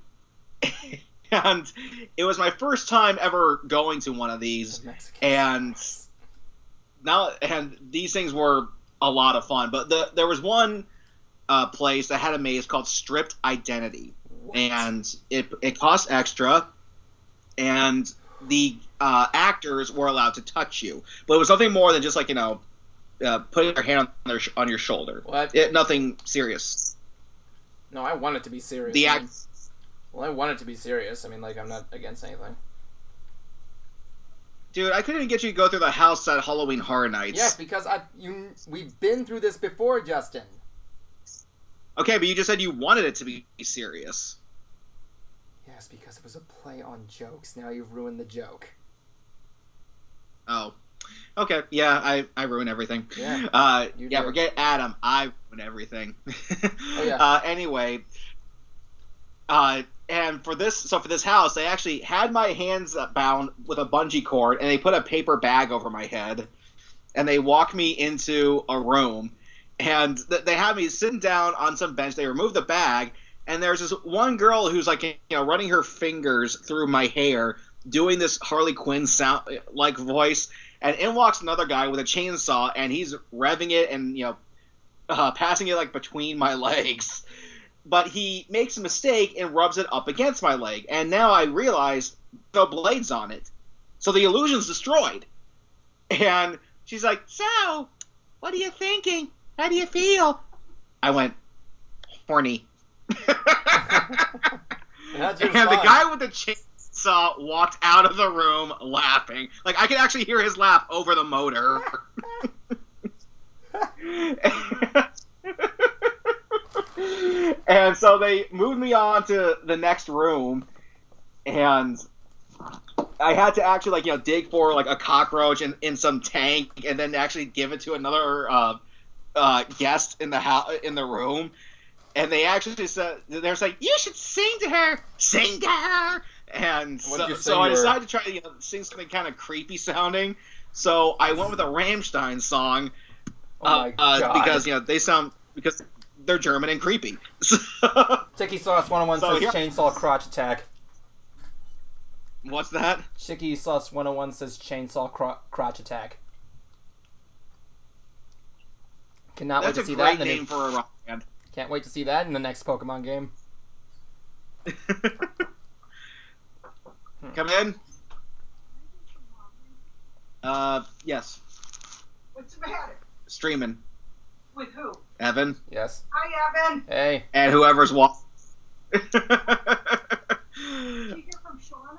Speaker 2: it was my first time ever going to one of these, and these things were a lot of fun. But there was one place that had a maze called Stripped Identity, and it cost extra, and the actors were allowed to touch you, but it was nothing more than just like putting your hand on your shoulder. Nothing serious.
Speaker 1: No, I want it to be serious. I want it to be serious. I mean, like, I'm not against anything.
Speaker 2: Dude, I couldn't even get you to go through the house at Halloween Horror Nights.
Speaker 1: Yes, because we've been through this before, Justin.
Speaker 2: Okay, but you just said you wanted it to be serious.
Speaker 1: Yes, because it was a play on jokes. Now you've ruined the joke.
Speaker 2: Oh. Okay, yeah, I ruin everything.
Speaker 1: Yeah,
Speaker 2: forget Adam. I ruin everything.
Speaker 1: Oh, yeah.
Speaker 2: Anyway, and for this house, they actually had my hands bound with a bungee cord, and they put a paper bag over my head, and they walked me into a room, and they had me sitting down on some bench. They removed the bag, and there's this one girl who's like, running her fingers through my hair, doing this Harley Quinn sound like voice, and in walks another guy with a chainsaw, and he's revving it and passing it like between my legs. But he makes a mistake and rubs it up against my leg, and now I realize no blades on it, so the illusion's destroyed. And she's like, "So, what are you thinking? How do you feel?" I went, "Horny." And the guy with the chainsaw walked out of the room laughing. Like, I could actually hear his laugh over the motor. And so they moved me on to the next room, and I had to actually dig for like a cockroach in some tank, and then actually give it to another guest in the room. And they actually said, they're like, "You should sing to her, sing to her." And
Speaker 1: What did you
Speaker 2: so I
Speaker 1: sing
Speaker 2: decided to try to sing something kind of creepy sounding. So I went with a Rammstein song.
Speaker 1: Oh my God.
Speaker 2: Because because they're German and creepy.
Speaker 1: Chicky Sauce 101
Speaker 2: So
Speaker 1: says
Speaker 2: here-
Speaker 1: chainsaw crotch attack.
Speaker 2: What's that?
Speaker 1: Chicky Sauce 101 says chainsaw crotch attack. Cannot wait
Speaker 2: That's
Speaker 1: to
Speaker 2: a
Speaker 1: see that
Speaker 2: great
Speaker 1: in the
Speaker 2: name for a rock band.
Speaker 1: Can't wait to see that in the next Pokemon game.
Speaker 2: Come in. Yes.
Speaker 3: What's the matter?
Speaker 2: Streaming.
Speaker 3: With who?
Speaker 2: Evan.
Speaker 1: Yes.
Speaker 3: Hi, Evan.
Speaker 1: Hey.
Speaker 2: And whoever's watching.
Speaker 3: Did you hear from Shauna?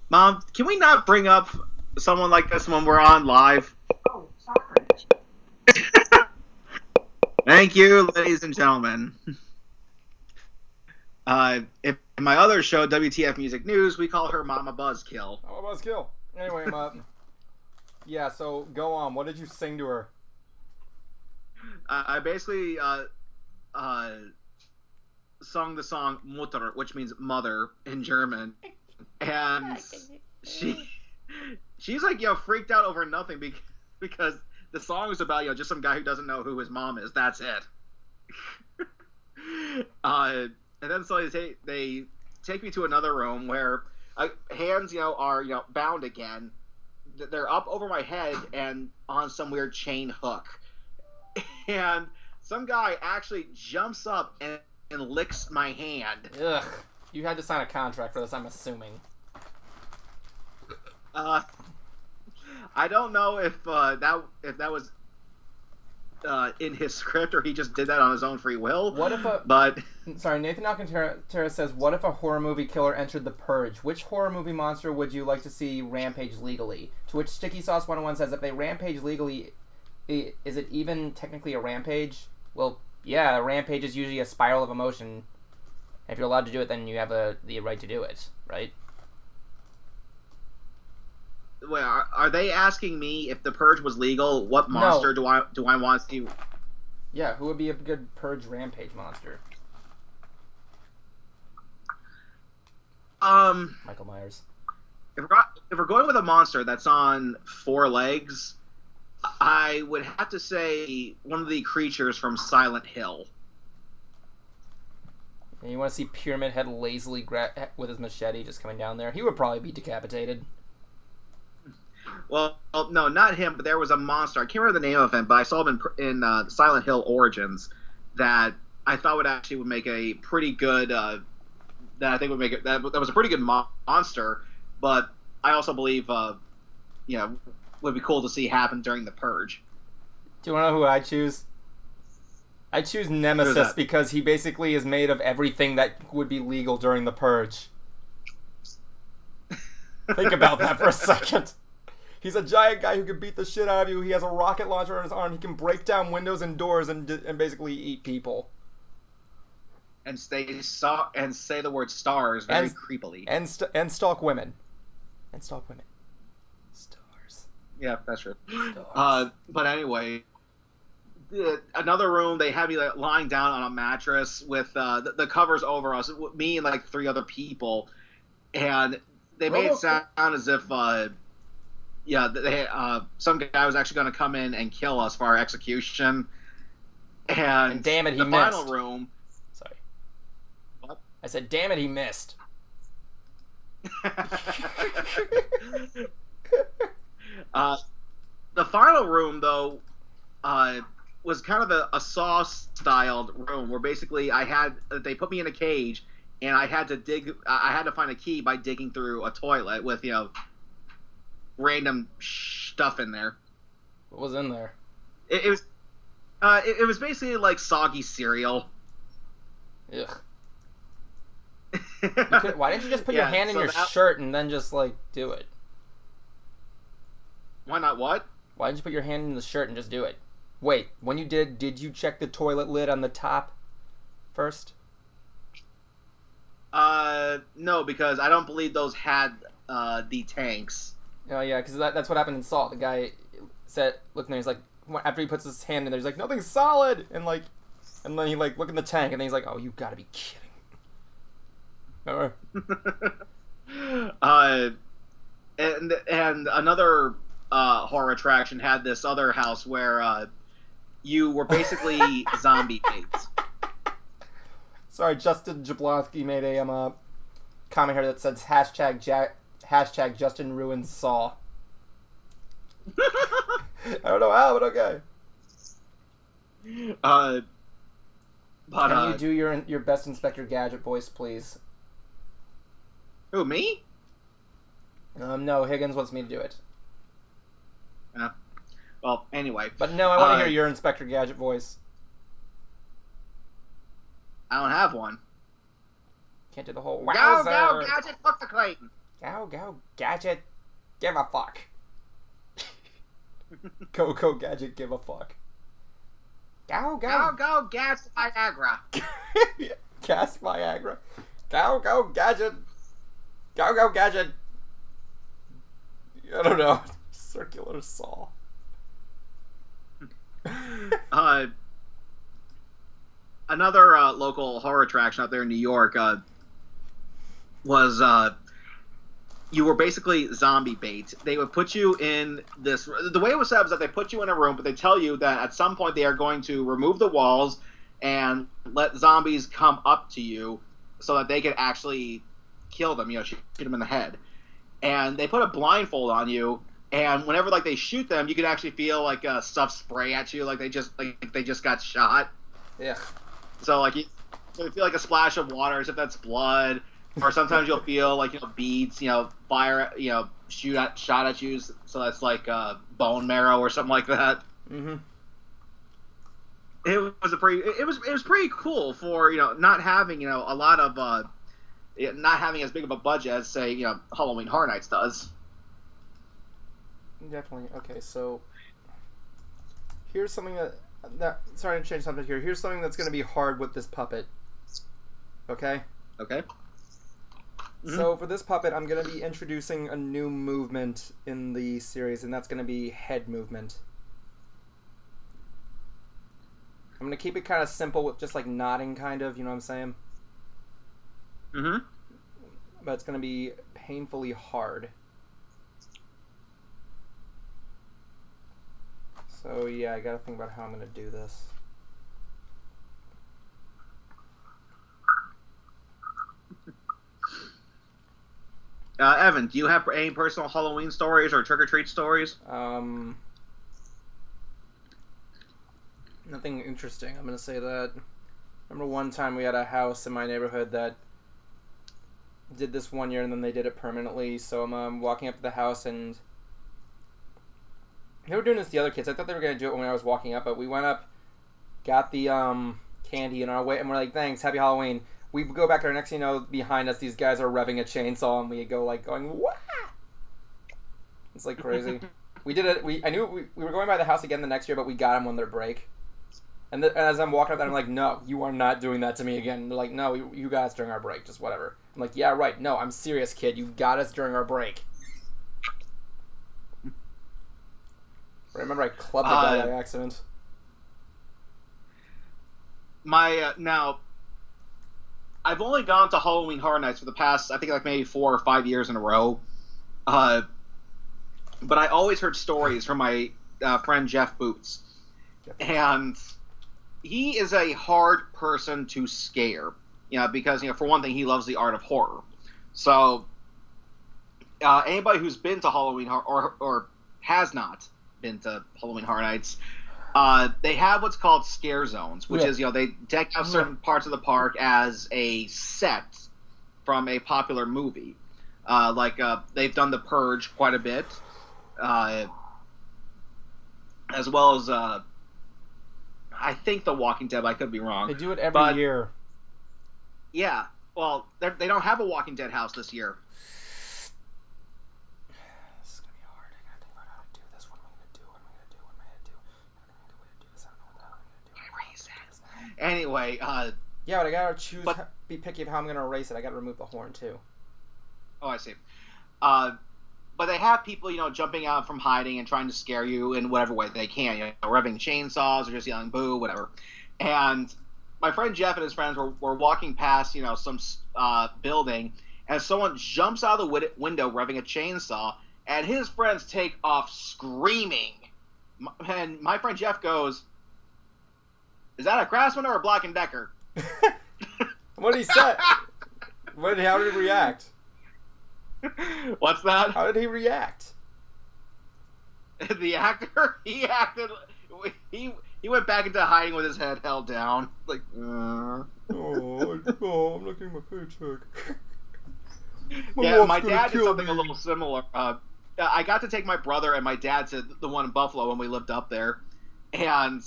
Speaker 2: Mom, can we not bring up someone like this when we're on live?
Speaker 3: Oh, sorry.
Speaker 2: Thank you, ladies and gentlemen. In my other show, WTF Music News, we call her Mama Buzzkill.
Speaker 1: Oh, buzzkill. Anyway, yeah, so go on. What did you sing to her?
Speaker 2: I basically sung the song Mutter, which means mother in German, and she's like, freaked out over nothing because the song is about, just some guy who doesn't know who his mom is. That's it. And then so they take me to another room where hands, are, bound again. They're up over my head and on some weird chain hook. And some guy actually jumps up and licks my hand.
Speaker 1: Ugh. You had to sign a contract for this, I'm assuming.
Speaker 2: I don't know if that was in his script or he just did that on his own free will.
Speaker 1: What if
Speaker 2: But
Speaker 1: sorry, Nathan Alcantara says, what if a horror movie killer entered The Purge? Which horror movie monster would you like to see rampage legally? To which Sticky Sauce 101 says, if they rampage legally, is it even technically a rampage? Well, yeah, a rampage is usually a spiral of emotion. If you're allowed to do it, then you have the right to do it, right?
Speaker 2: wait, are they asking me if the Purge was legal? What monster do I want to see?
Speaker 1: Yeah, who would be a good Purge rampage monster? Michael Myers.
Speaker 2: If we're going with a monster that's on 4 legs, I would have to say one of the creatures from Silent Hill.
Speaker 1: And you want to see Pyramid Head lazily with his machete just coming down there? He would probably be decapitated.
Speaker 2: Well, no, not him, but there was a monster. I can't remember the name of him, but I saw him in Silent Hill Origins that I thought would make a pretty good. That was a pretty good monster. But I also believe, would be cool to see happen during the Purge.
Speaker 1: Do you want to know who I choose? I choose Nemesis because he basically is made of everything that would be legal during the Purge. Think about that for a second. He's a giant guy who can beat the shit out of you. He has a rocket launcher on his arm. He can break down windows and doors and basically eat people.
Speaker 2: And say the word stars very creepily.
Speaker 1: And stalk women. And stalk women. Stars.
Speaker 2: Yeah, that's true.
Speaker 1: Stars.
Speaker 2: But anyway, another room, they have me lying down on a mattress with the covers over us, me and like 3 other people, and they made it sound as if some guy was actually going to come in and kill us for our execution. And
Speaker 1: damn it, he missed.
Speaker 2: The final room.
Speaker 1: Sorry.
Speaker 2: What?
Speaker 1: I said, damn it, he missed.
Speaker 2: The final room, though, was kind of a Saw-styled room where basically they put me in a cage and I had to find a key by digging through a toilet with random stuff in there.
Speaker 1: What was in there?
Speaker 2: It was basically like soggy cereal.
Speaker 1: Ugh. Why didn't you just put your hand in your shirt and then just do it?
Speaker 2: Why not? What?
Speaker 1: Why didn't you put your hand in the shirt and just do it? Wait, when you did you check the toilet lid on the top first?
Speaker 2: No, because I don't believe those had the tanks.
Speaker 1: Oh yeah, because that's what happened in Salt. The guy looked there, he's like, after he puts his hand in there, he's like, nothing's solid, and then he looked in the tank, and then he's like, oh, you gotta be kidding. Alright.
Speaker 2: And another horror attraction had this other house where you were basically zombie mates.
Speaker 1: Sorry, Justin Jablonski made a comment here that says hashtag Justin ruins Saw. I don't know how, but okay. Can you do your best Inspector Gadget voice, please?
Speaker 2: Who, me?
Speaker 1: No, Higgins wants me to do it.
Speaker 2: Well, anyway.
Speaker 1: But no, I want to hear your Inspector Gadget voice.
Speaker 2: I don't have one.
Speaker 1: Can't do the whole
Speaker 2: Go, Gadget, fuck the Clayton.
Speaker 1: Go, Gadget, give a fuck. Go, Gadget, give a fuck. Go,
Speaker 2: gas Viagra.
Speaker 1: Gas Viagra. Go, Gadget. Go, Gadget. I don't know. Circular Saw.
Speaker 2: Another local horror attraction out there in New York was you were basically zombie bait. They would put you in this... The way it was set up is that they put you in a room, but they tell you that at some point they are going to remove the walls and let zombies come up to you so that they could actually kill them, shoot them in the head. And they put a blindfold on you, and whenever they shoot them, you could actually feel stuff spray at you, like they just got shot.
Speaker 1: Yeah.
Speaker 2: So you feel like a splash of water as if that's blood, or sometimes you'll feel beads, fire, shot at you. So that's bone marrow or something like that.
Speaker 1: Mm-hmm.
Speaker 2: It was pretty cool for not having a lot of not having as big of a budget as say Halloween Horror Nights does.
Speaker 1: Definitely. Okay, so here's something that sorry to change something here. Here's something that's going to be hard with this puppet. Okay?
Speaker 2: Okay. Mm-hmm.
Speaker 1: So for this puppet, I'm going to be introducing a new movement in the series, and that's going to be head movement. I'm going to keep it kind of simple with just nodding kind of, you know what I'm saying?
Speaker 2: Mm-hmm.
Speaker 1: But it's going to be painfully hard. So yeah, I gotta think about how I'm gonna do this.
Speaker 2: Evan, do you have any personal Halloween stories or trick-or-treat stories?
Speaker 1: Nothing interesting, I'm gonna say that. Remember one time we had a house in my neighborhood that did this one year and then they did it permanently, so I'm walking up to the house and they were doing this to the other kids. I thought they were going to do it when I was walking up, but we went up, got the candy in our way, and we're like, thanks, happy Halloween. We go back there, next thing you know, behind us, these guys are revving a chainsaw, and we go, going, wah! It's crazy. We did it, I knew we were going by the house again the next year, but we got them on their break. And as I'm walking up there, I'm like, no, you are not doing that to me again. And they're like, no, you got us during our break, just whatever. I'm like, yeah, right, no, I'm serious, kid, you got us during our break. I remember I clubbed the guy by accident.
Speaker 2: Now, I've only gone to Halloween Horror Nights for the past, I think, maybe 4 or 5 years in a row. But I always heard stories from my friend Jeff Boots. And he is a hard person to scare. Because, for one thing, he loves the art of horror. So, anybody who's been to Halloween or has not been to Halloween Horror Nights, they have what's called scare zones, which is, they deck out certain parts of the park as a set from a popular movie. They've done The Purge quite a bit, as well as, I think The Walking Dead, I could be wrong.
Speaker 1: They do it every year.
Speaker 2: Yeah, well, they don't have a Walking Dead house this year. Anyway,
Speaker 1: yeah, but I gotta be picky of how I'm gonna erase it. I gotta remove the horn too.
Speaker 2: Oh, I see. But they have people, jumping out from hiding and trying to scare you in whatever way they can. Revving chainsaws or just yelling boo, whatever. And my friend Jeff and his friends were walking past, some building, and someone jumps out of the window revving a chainsaw, and his friends take off screaming. And my friend Jeff goes, "Is that a Craftsman or a Black & Decker?"
Speaker 1: What did he say? How did he react?
Speaker 2: What's that?
Speaker 1: How did he react?
Speaker 2: The actor, he went back into hiding with his head held down, like. Oh,
Speaker 1: I'm not getting my paycheck.
Speaker 2: My dad did something a little similar. I got to take my brother and my dad to the one in Buffalo when we lived up there, and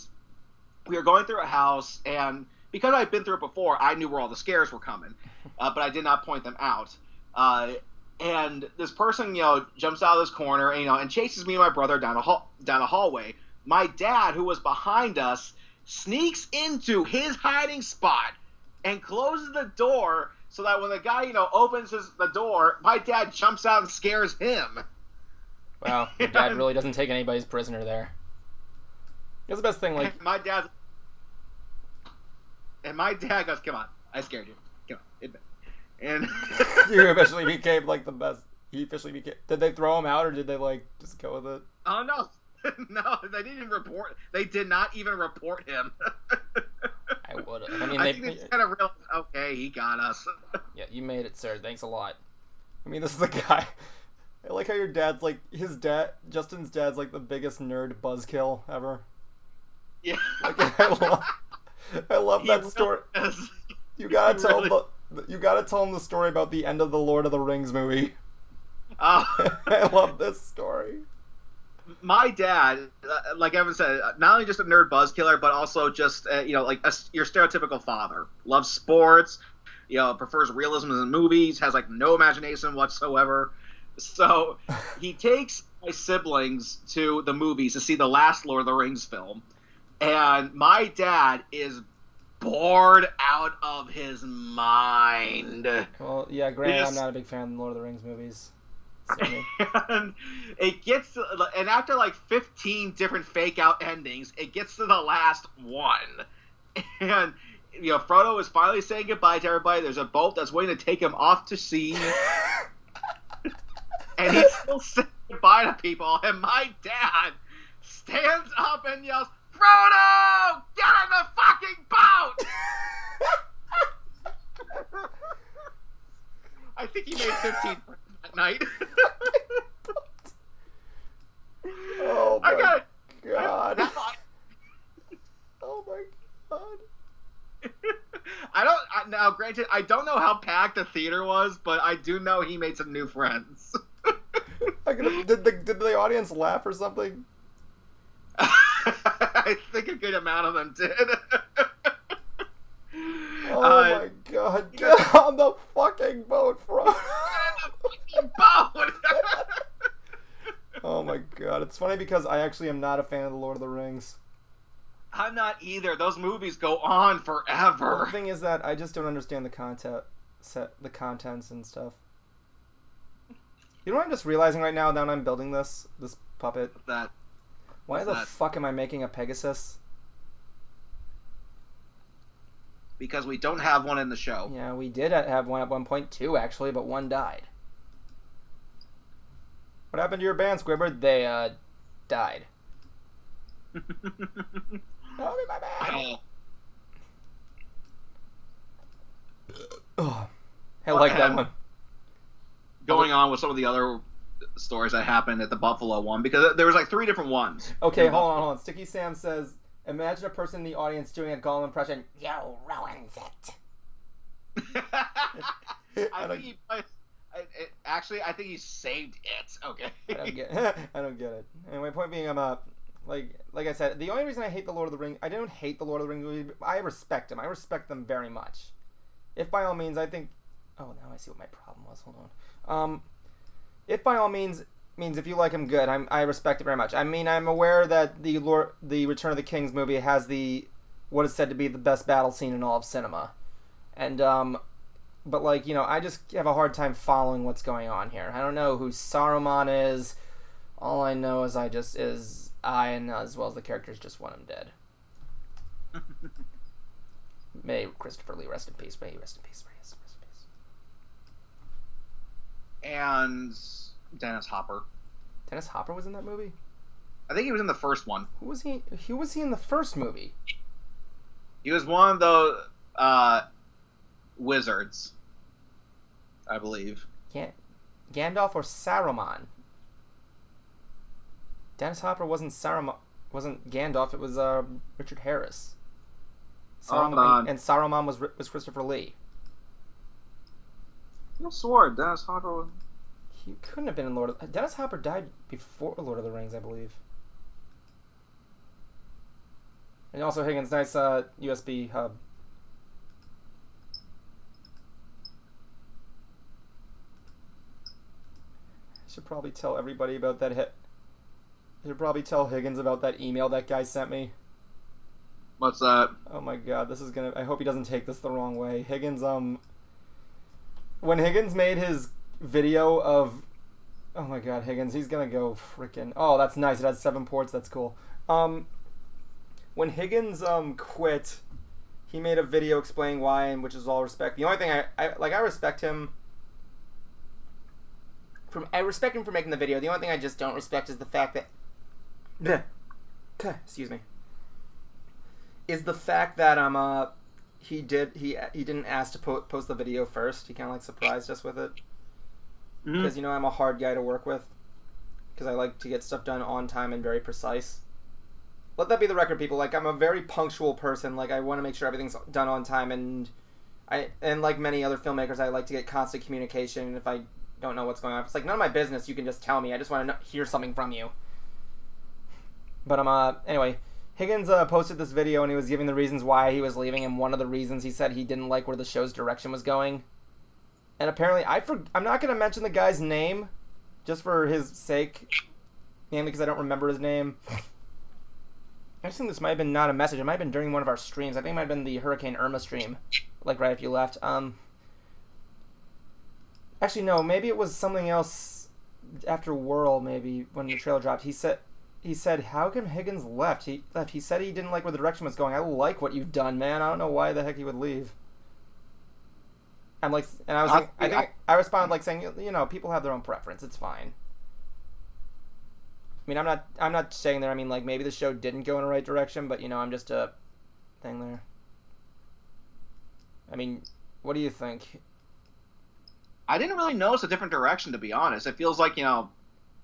Speaker 2: we were going through a house, and because I'd been through it before, I knew where all the scares were coming, but I did not point them out. And this person, jumps out of this corner, and chases me and my brother down a hallway. My dad, who was behind us, sneaks into his hiding spot and closes the door so that when the guy, opens the door, my dad jumps out and scares him.
Speaker 1: Wow, your dad really doesn't take anybody's prisoner there. That's the best thing, like...
Speaker 2: My dad goes, "Come on, I scared you. Come on." And
Speaker 1: you eventually became, like, the best. He officially became... Did they throw him out, or did they, like, just go with it?
Speaker 2: Oh, no. No, they didn't even report... They did not even report him.
Speaker 1: I would've. I mean,
Speaker 2: I think they just kind of realized, okay, he got us.
Speaker 1: Yeah, you made it, sir. Thanks a lot. I mean, this is the guy... I like how your dad's, like... Justin's dad's, like, the biggest nerd buzzkill ever.
Speaker 2: Yeah.
Speaker 1: Like, I love that story. You gotta tell him the story about the end of the Lord of the Rings movie. I love this story.
Speaker 2: My dad, like Evan said, not only just a nerd buzz killer, but also just your stereotypical father. Loves sports, prefers realism in movies, has like no imagination whatsoever. So he takes my siblings to the movies to see the last Lord of the Rings film, and my dad is bored out of his mind.
Speaker 1: Well, yeah, granted, I'm not a big fan of the Lord of the Rings movies.
Speaker 2: And it gets to, and after like 15 different fake out endings, it gets to the last one, and Frodo is finally saying goodbye to everybody. There's a boat that's waiting to take him off to sea, and he's still saying goodbye to people. And my dad stands up and yells, "Frodo, get in the fucking boat!" I think he made 15 that night.
Speaker 1: Oh my god. Oh my god.
Speaker 2: Now granted, I don't know how packed the theater was, but I do know he made some new friends.
Speaker 1: Did the audience laugh or something?
Speaker 2: I think a good amount of them did.
Speaker 1: Oh my god, get on the fucking boat, Frodo!
Speaker 2: Get on the fucking boat!
Speaker 1: Oh my god, it's funny because I actually am not a fan of the Lord of the Rings.
Speaker 2: I'm not either. Those movies go on forever.
Speaker 1: The thing is that I just don't understand the contents and stuff. You know what I'm just realizing right now that I'm building this puppet? Why the fuck am I making a Pegasus?
Speaker 2: Because we don't have one in the show.
Speaker 1: Yeah, we did have one at one point too, actually, but one died. What happened to your band, Squidward? They, died. Oh, my band! Oh, I like that one.
Speaker 2: Going on with some of the other stories that happened at the Buffalo one, because there was like 3 different ones.
Speaker 1: Okay, hold on. Sticky Sam says, imagine a person in the audience doing a Gollum impression. Yo, ruins it.
Speaker 2: I think he saved it. Okay.
Speaker 1: I don't get it. Anyway, point being, like I said, the only reason I hate the Lord of the Rings, I don't hate the Lord of the Rings movies, but I respect them. I respect them very much. If by all means, I think, oh, now I see what my problem was. Hold on. If by all means if you like him, good. I respect it very much. I mean, I'm aware that the Return of the Kings movie has what is said to be the best battle scene in all of cinema, and but like I just have a hard time following what's going on here. I don't know who Saruman is. All I know is and as well as the characters just want him dead. May Christopher Lee rest in peace. May he rest in peace. May he rest in peace.
Speaker 2: And Dennis Hopper.
Speaker 1: Dennis Hopper was in that movie?
Speaker 2: I think he was in the first one.
Speaker 1: Who was he in the first movie?
Speaker 2: He was one of those wizards, I believe.
Speaker 1: Gandalf or Saruman? Dennis Hopper wasn't Gandalf. It was Richard Harris. Saruman, and Saruman was Christopher Lee.
Speaker 2: I swore Dennis Hopper was...
Speaker 1: He couldn't have been in Lord of... Dennis Hopper died before Lord of the Rings, I believe. And also Higgins, nice USB hub. I should probably tell everybody about that I should probably tell Higgins about that email that guy sent me.
Speaker 2: What's that?
Speaker 1: Oh my god, this is gonna... I hope he doesn't take this the wrong way. Higgins, when Higgins made his video of... Oh my god, Higgins, he's gonna go freaking... Oh, that's nice. It has 7 ports. That's cool. When Higgins quit, he made a video explaining why, and which is all respect. The only thing I respect him... I respect him for making the video. The only thing I just don't respect is the fact that... Excuse me. Is the fact that he didn't ask to post the video first. He kind of like surprised us with it. Because you know I'm a hard guy to work with. Because I like to get stuff done on time and very precise. Let that be the record, people. Like, I'm a very punctual person. Like, I want to make sure everything's done on time, and like many other filmmakers, I like to get constant communication. If I don't know what's going on, if it's like none of my business, you can just tell me. I just want to hear something from you. But anyway, Higgins posted this video, and he was giving the reasons why he was leaving, and one of the reasons he said he didn't like where the show's direction was going. And apparently, I'm not going to mention the guy's name, just for his sake, mainly because I don't remember his name. I just think this might have been not a message. It might have been during one of our streams. I think it might have been the Hurricane Irma stream, like right after you left. Actually, no, maybe it was something else after Whirl, maybe, when the trailer dropped. He said, how come Higgins left? He said he didn't like where the direction was going. I like what you've done, man. I don't know why the heck he would leave. I'm like, and I was like, I responded like saying, you know, people have their own preference. It's fine. I mean, I'm not saying there. I mean, like, maybe the show didn't go in the right direction, but you know, I'm just a thing there. I mean, what do you think?
Speaker 2: I didn't really notice a different direction, to be honest. It feels like, you know,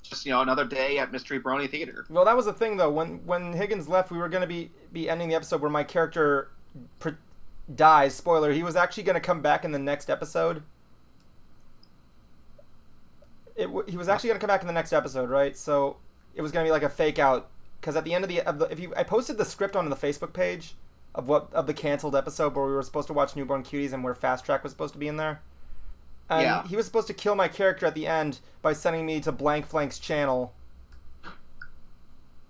Speaker 2: just, you know, another day at Mystery Brony Theater.
Speaker 1: Well, that was the thing, though. When Higgins left, we were going to be ending the episode where my character dies. Spoiler, he was actually going to come back in the next episode. He was actually going to come back in the next episode, right? So it was going to be like a fake out, because at the end I posted the script onto the Facebook page of the canceled episode where we were supposed to watch Newborn Cuties and where Fast Track was supposed to be in there. And yeah. He was supposed to kill my character at the end by sending me to Blank Flank's channel.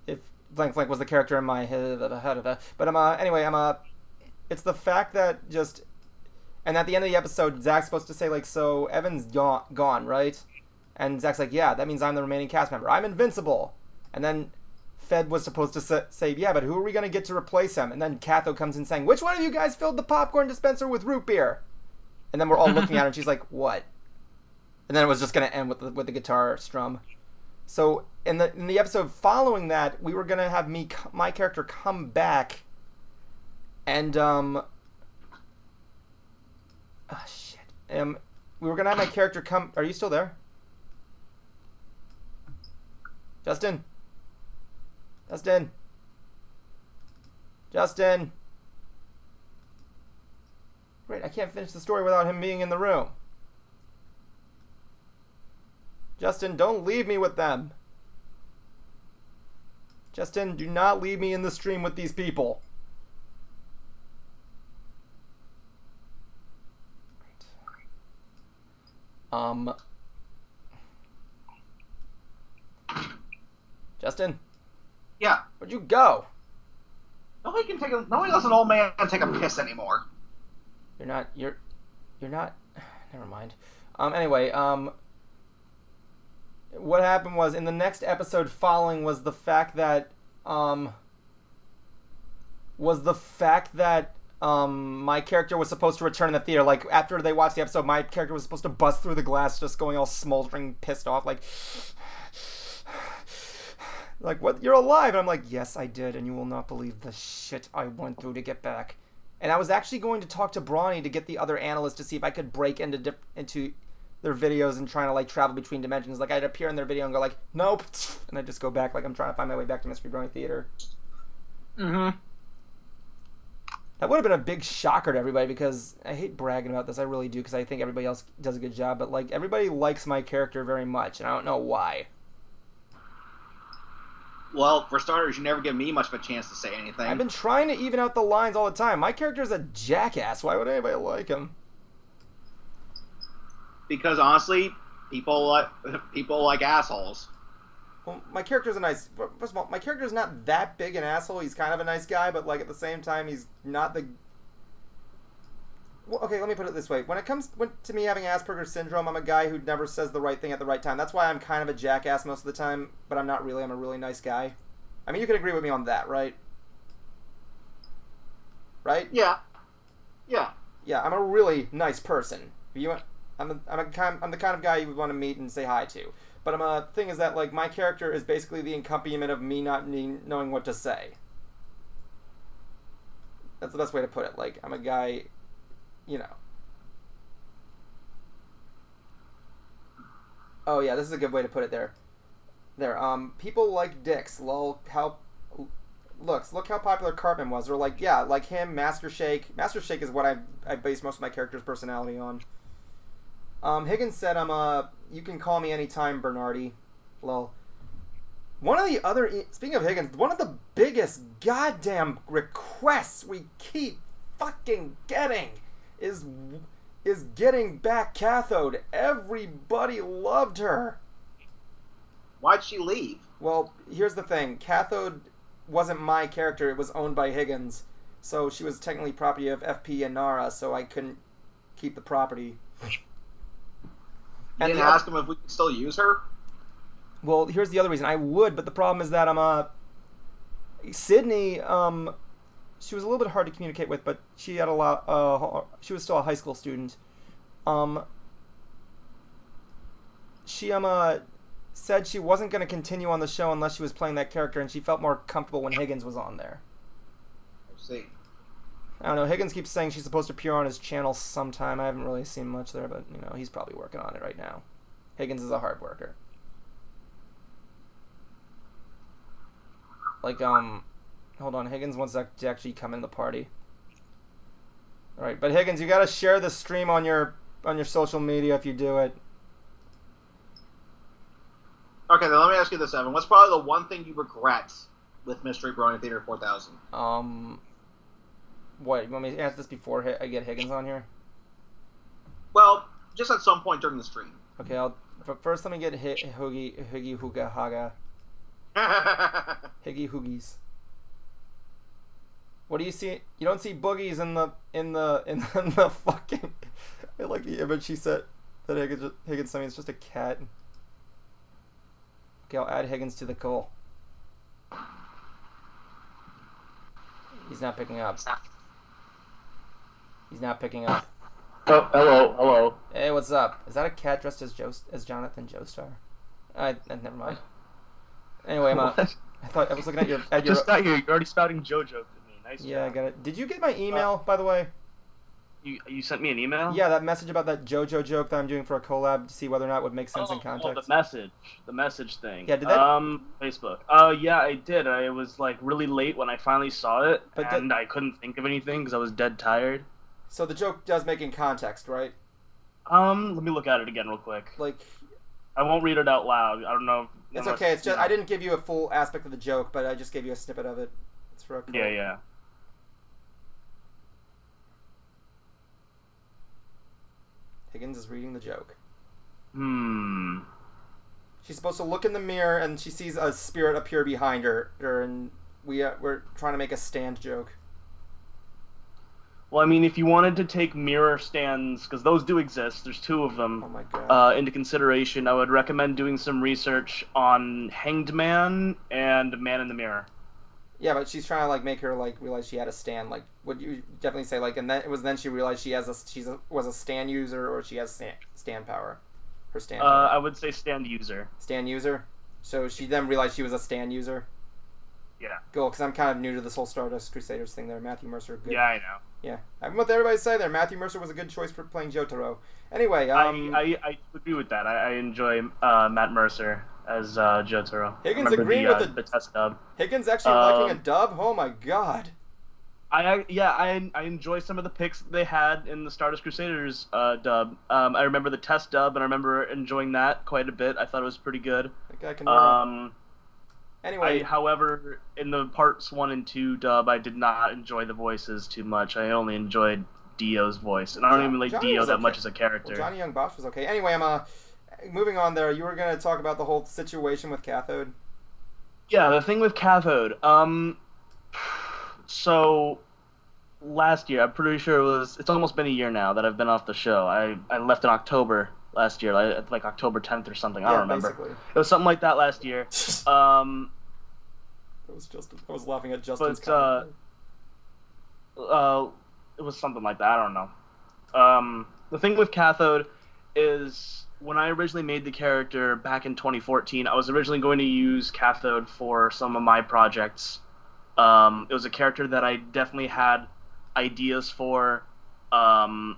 Speaker 1: If Blank Flank was the character in my head. But anyway, it's the fact that just... And at the end of the episode, Zach's supposed to say, like, so Evan's gone, right? And Zach's like, yeah, that means I'm the remaining cast member. I'm invincible. And then Fed was supposed to say, yeah, but who are we going to get to replace him? And then Katho comes in saying, which one of you guys filled the popcorn dispenser with root beer? And then we're all looking at her, and she's like, what? And then it was just going to end with the guitar strum. So in the episode following that, we were going to have my character come back and shit. We were going to have my character come... Are you still there? Justin? Great, I can't finish the story without him being in the room. Justin, don't leave me with them. Justin, do not leave me in the stream with these people. Justin?
Speaker 2: Yeah.
Speaker 1: Where'd you go?
Speaker 2: Nobody lets an old man take a piss anymore.
Speaker 1: You're not, never mind. Anyway, what happened was, in the next episode following was the fact that, my character was supposed to return in the theater. Like, after they watched the episode, my character was supposed to bust through the glass, just going all smoldering, pissed off, like, what? You're alive? And I'm like, yes, I did, and you will not believe the shit I went through to get back. And I was actually going to talk to Brony to get the other analysts to see if I could break into their videos and trying to, like, travel between dimensions. Like, I'd appear in their video and go, like, nope, and I'd just go back, like I'm trying to find my way back to Mystery Brony Theater.
Speaker 2: Mm-hmm.
Speaker 1: That would have been a big shocker to everybody, because I hate bragging about this. I really do, because I think everybody else does a good job. But, like, everybody likes my character very much, and I don't know why.
Speaker 2: Well, for starters, you never give me much of a chance to say anything.
Speaker 1: I've been trying to even out the lines all the time. My character's a jackass. Why would anybody like him?
Speaker 2: Because, honestly, people like assholes.
Speaker 1: Well, my character's a nice... First of all, my character's not that big an asshole. He's kind of a nice guy, but, like, at the same time, he's not the... Well, okay, let me put it this way. When it comes to me having Asperger's syndrome, I'm a guy who never says the right thing at the right time. That's why I'm kind of a jackass most of the time, but I'm not really. I'm a really nice guy. I mean, you can agree with me on that, right? Right?
Speaker 2: Yeah. Yeah.
Speaker 1: Yeah, I'm a really nice person. I'm the kind of guy you would want to meet and say hi to. But thing is that, like, my character is basically the accompaniment of me not knowing what to say. That's the best way to put it. Like, I'm a guy, you know. Oh yeah, this is a good way to put it there. People like dicks. Lol, look how popular Cartman was. Or like, yeah, like him, Master Shake. Master Shake is what I base most of my character's personality on. Higgins said, you can call me anytime, Bernardi. Lol. One of the other, speaking of Higgins, one of the biggest goddamn requests we keep fucking getting is getting back Cathode. Everybody loved her.
Speaker 2: Why'd she leave?
Speaker 1: Well, here's the thing. Cathode wasn't my character. It was owned by Higgins. So she was technically property of FP and Nara, so I couldn't keep the property.
Speaker 2: You didn't ask him if we could still use her?
Speaker 1: Well, here's the other reason. I would, but the problem is that Sydney, she was a little bit hard to communicate with, but she had a lot, she was still a high school student. She, said she wasn't going to continue on the show unless she was playing that character, and she felt more comfortable when Higgins was on there.
Speaker 2: I see.
Speaker 1: I don't know, Higgins keeps saying she's supposed to appear on his channel sometime. I haven't really seen much there, but, you know, he's probably working on it right now. Higgins is a hard worker. Like, hold on, Higgins wants to actually come in the party. Alright, but Higgins, you gotta share the stream on your social media if you do it.
Speaker 2: Okay, then let me ask you this, Evan. What's probably the one thing you regret with Mystery Brony Theater 4000?
Speaker 1: What, you want me to answer this before I get Higgins on here?
Speaker 2: Well, just at some point during the stream.
Speaker 1: Okay, but first let me get Hoogie Hooga Haga. Higgy Hoogies. What do you see? You don't see boogies in the fucking. I like the image he said that Higgins sent me. It's just a cat. Okay, I'll add Higgins to the call. He's not picking up. He's not picking up.
Speaker 4: Oh, hello.
Speaker 1: Hey, what's up? Is that a cat dressed as Jonathan Joestar? Never mind. Anyway, I thought I was looking at your.
Speaker 4: I just got here. You're already spouting JoJo to me. Nice.
Speaker 1: Yeah,
Speaker 4: job.
Speaker 1: I got it. Did you get my email, by the way?
Speaker 4: You sent me an email?
Speaker 1: Yeah, that message about that JoJo joke that I'm doing for a collab to see whether or not it would make sense in context.
Speaker 4: The message thing.
Speaker 1: Yeah, did that?
Speaker 4: Facebook. Yeah, I did. I was like really late when I finally saw it, and I couldn't think of anything because I was dead tired.
Speaker 1: So the joke does make in context, right?
Speaker 4: Let me look at it again real quick.
Speaker 1: Like,
Speaker 4: I won't read it out loud. I don't know.
Speaker 1: It's okay. It's just I didn't give you a full aspect of the joke, but I just gave you a snippet of it. It's for a collab.
Speaker 4: Yeah.
Speaker 1: Higgins is reading the joke. She's supposed to look in the mirror and she sees a spirit appear behind her, and we're trying to make a stand joke.
Speaker 4: Well, I mean, if you wanted to take mirror stands, because those do exist, there's 2 of them,
Speaker 1: oh my God.
Speaker 4: Into consideration, I would recommend doing some research on Hanged Man and Man in the Mirror.
Speaker 1: Yeah, but she's trying to like make her like realize she had a stan. Like, would you definitely say like, and then it was then she realized was a stan user or she has stan power, her stan. Power.
Speaker 4: I would say stand user.
Speaker 1: Stan user. So she then realized she was a stan user.
Speaker 4: Yeah.
Speaker 1: Cool, because I'm kind of new to this whole Stardust Crusaders thing there. Matthew Mercer, good.
Speaker 4: Yeah, I know.
Speaker 1: Yeah, I'm with everybody say there. Matthew Mercer was a good choice for playing Jotaro. Anyway,
Speaker 4: I agree with that. I enjoy Matt Mercer as Jotaro.
Speaker 1: Higgins agreeing with
Speaker 4: the test dub.
Speaker 1: Higgins actually liking a dub. Oh my god.
Speaker 4: I enjoy some of the picks they had in the Stardust Crusaders dub. I remember the test dub, and I remember enjoying that quite a bit. I thought it was pretty good.
Speaker 1: That guy can Anyway,
Speaker 4: however, in the parts 1 and 2 dub, I did not enjoy the voices too much. I only enjoyed Dio's voice, and I don't even like Dio that much as a character.
Speaker 1: Well, Johnny Young Bosch was okay. Anyway, I'm moving on there. You were going to talk about the whole situation with Cathode.
Speaker 4: Yeah, the thing with Cathode. So last year, I'm pretty sure it's almost been a year now that I've been off the show. I left in October last year, like October 10th or something. I don't remember.
Speaker 1: Basically.
Speaker 4: It was something like that last year.
Speaker 1: I was laughing at Justin's
Speaker 4: comment. It was something like that. I don't know. The thing with Cathode is when I originally made the character back in 2014, I was originally going to use Cathode for some of my projects. It was a character that I definitely had ideas for. I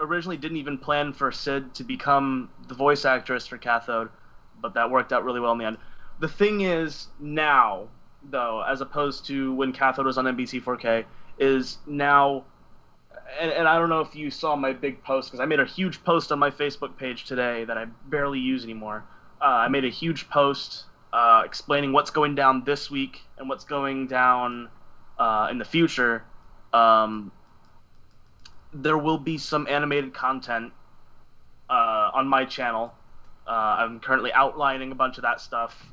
Speaker 4: originally didn't even plan for Sid to become the voice actress for Cathode, but that worked out really well in the end. The thing is now, though, as opposed to when Cathode was on NBC 4K, is now, and I don't know if you saw my big post, because I made a huge post on my Facebook page today that I barely use anymore. I made a huge post explaining what's going down this week and what's going down in the future. There will be some animated content on my channel. I'm currently outlining a bunch of that stuff.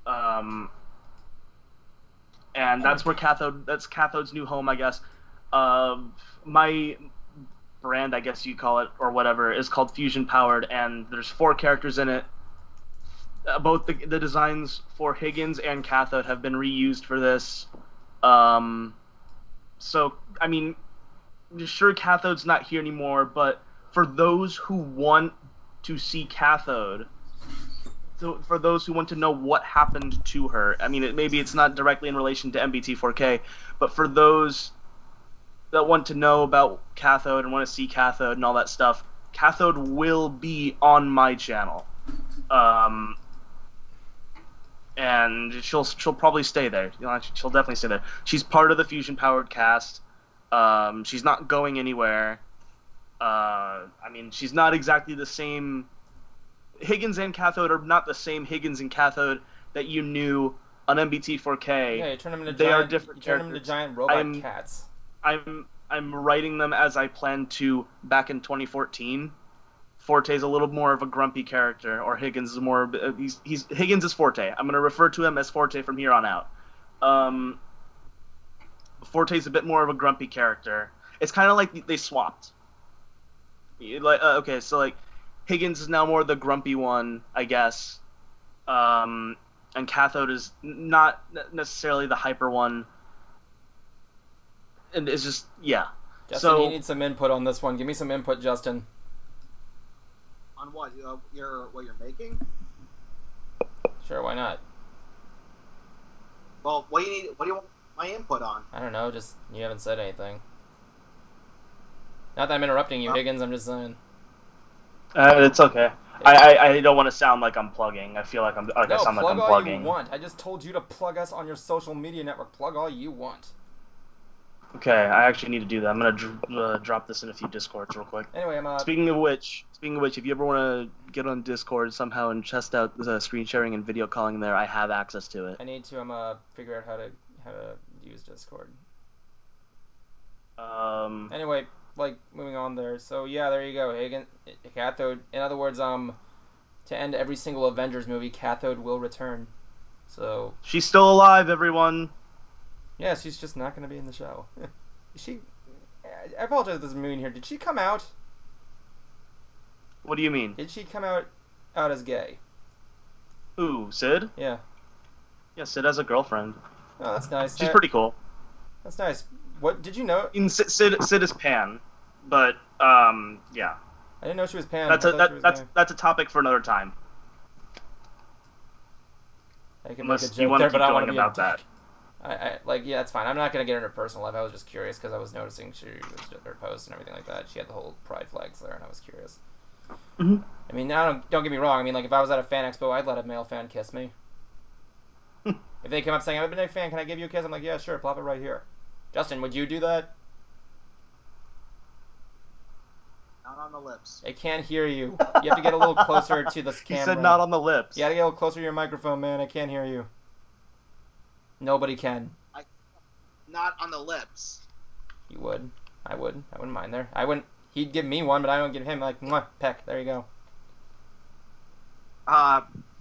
Speaker 4: And that's where that's Cathode's new home, I guess. My brand, I guess you call it, or whatever, is called Fusion Powered, and there's 4 characters in it. Both the designs for Higgins and Cathode have been reused for this. So, I mean, sure, Cathode's not here anymore, but for those who want to see Cathode, so for those who want to know what happened to her, I mean, maybe it's not directly in relation to MBT 4K, but for those that want to know about Cathode and want to see Cathode and all that stuff, Cathode will be on my channel. And she'll probably stay there. You know, she'll definitely stay there. She's part of the Fusion Powered cast. She's not going anywhere. I mean, she's not exactly the same. Higgins and Cathode are not the same Higgins and Cathode that you knew on MBT 4K.
Speaker 1: Yeah, you turn them into
Speaker 4: different characters.
Speaker 1: Turn them into giant robot cats.
Speaker 4: I'm writing them as I planned to back in 2014. Forte's a little more of a grumpy character, or Higgins is more. Higgins is Forte. I'm going to refer to him as Forte from here on out. Forte's a bit more of a grumpy character. It's kind of like they swapped. Okay, so like Higgins is now more the grumpy one, I guess, and Cathode is not necessarily the hyper one. And it's just
Speaker 1: Justin, you need some input on this one. Give me some input, Justin.
Speaker 2: On what? What you're making?
Speaker 1: Sure, why not?
Speaker 2: Well, what do you want my input on?
Speaker 1: I don't know. Just you haven't said anything. Not that I'm interrupting you, Higgins. I'm just saying.
Speaker 4: It's okay. I don't want to sound like I'm plugging. I feel like I sound like I'm plugging.
Speaker 1: Plug all you want. I just told you to plug us on your social media network. Plug all you want.
Speaker 4: Okay, I actually need to do that. I'm gonna drop this in a few Discords real quick.
Speaker 1: Anyway, I'm
Speaker 4: Speaking of which, if you ever want to get on Discord somehow and test out the screen sharing and video calling there, I have access to it.
Speaker 1: I need to figure out how to use Discord. Anyway, like moving on there. So yeah, there you go. Higgins, Cathode. In other words, to end every single Avengers movie, Cathode will return. So
Speaker 4: she's still alive, everyone.
Speaker 1: Yeah, she's just not going to be in the show. I apologize if this is mean here. Did she come out?
Speaker 4: What do you mean?
Speaker 1: Did she come out as gay?
Speaker 4: Ooh, Sid?
Speaker 1: Yeah.
Speaker 4: Yeah, Sid has a girlfriend.
Speaker 1: Oh, that's nice.
Speaker 4: She's pretty cool.
Speaker 1: That's nice. What did you know?
Speaker 4: Sid is Pan, but yeah.
Speaker 1: I didn't know she was Pan.
Speaker 4: That's a topic for another time.
Speaker 1: I can
Speaker 4: Unless
Speaker 1: make a
Speaker 4: you
Speaker 1: joke
Speaker 4: want
Speaker 1: there,
Speaker 4: to keep
Speaker 1: but I
Speaker 4: going
Speaker 1: want to be
Speaker 4: about
Speaker 1: a
Speaker 4: that.
Speaker 1: yeah, it's fine. I'm not gonna get into her personal life. I was just curious because I was noticing her posts and everything like that. She had the whole pride flags there, and I was curious.
Speaker 4: Mm-hmm.
Speaker 1: I mean, now don't get me wrong. I mean, like if I was at a fan expo, I'd let a male fan kiss me. If they come up saying, "I've been a fan, can I give you a kiss?" I'm like, "Yeah, sure. Plop it right here." Justin, would you do that?
Speaker 2: Not on the lips.
Speaker 1: I can't hear you. You have to get a little closer to this camera.
Speaker 4: He said not on the lips.
Speaker 1: You gotta get a little closer to your microphone, man. I can't hear you. Nobody can.
Speaker 2: Not on the lips.
Speaker 1: You would. I would. I wouldn't mind there. I wouldn't. He'd give me one, but I don't give him like mwah, peck. There you go.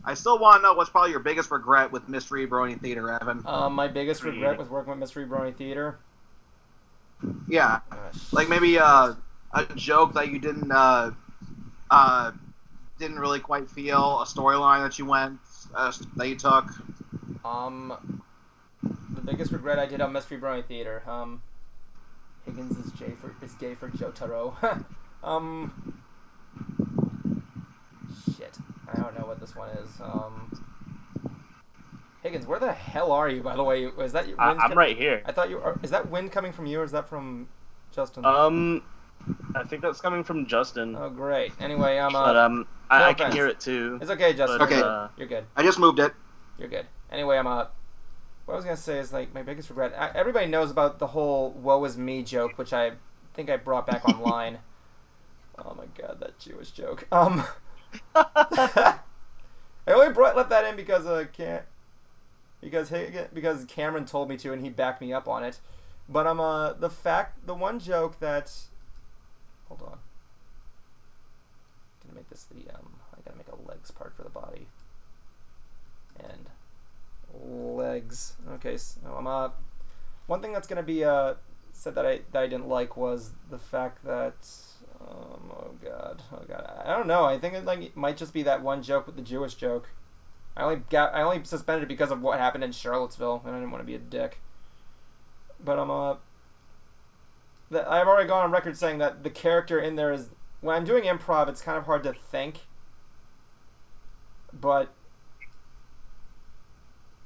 Speaker 2: I still want to know what's probably your biggest regret with Mystery Brony Theater, Evan.
Speaker 1: My biggest regret with working with Mystery Brony Theater.
Speaker 2: Yeah,
Speaker 1: Gosh.
Speaker 2: like maybe a joke that you didn't really quite feel, a storyline that you took.
Speaker 1: The biggest regret I did on Mystery Brony Theater. Higgins is gay for Jotaro. Shit. I don't know what this one is. Higgins, where the hell are you, by the way? Is that your wind?
Speaker 4: I'm right here.
Speaker 1: I thought you were... Is that wind coming from you, or is that from Justin?
Speaker 4: I think that's coming from Justin.
Speaker 1: Oh, great. Anyway,
Speaker 4: but I can hear it too.
Speaker 1: It's okay, Justin.
Speaker 2: Okay.
Speaker 1: You're good.
Speaker 2: I just moved it.
Speaker 1: You're good. Anyway, what I was going to say is, like, my biggest regret... everybody knows about the whole woe is me joke, which I think I brought back online. Oh, my God, that Jewish joke. I only left that in because because Cameron told me to, and he backed me up on it. But the one joke that... Hold on. I'm going to make this I got to make a legs part for the body. And... legs. Okay, so one thing that's gonna be said that I didn't like was the fact that oh god, I don't know. I think it might just be that one joke with the Jewish joke. I only suspended it because of what happened in Charlottesville, and I didn't want to be a dick. But I've already gone on record saying that the character in there is, when I'm doing improv, it's kind of hard to think, but.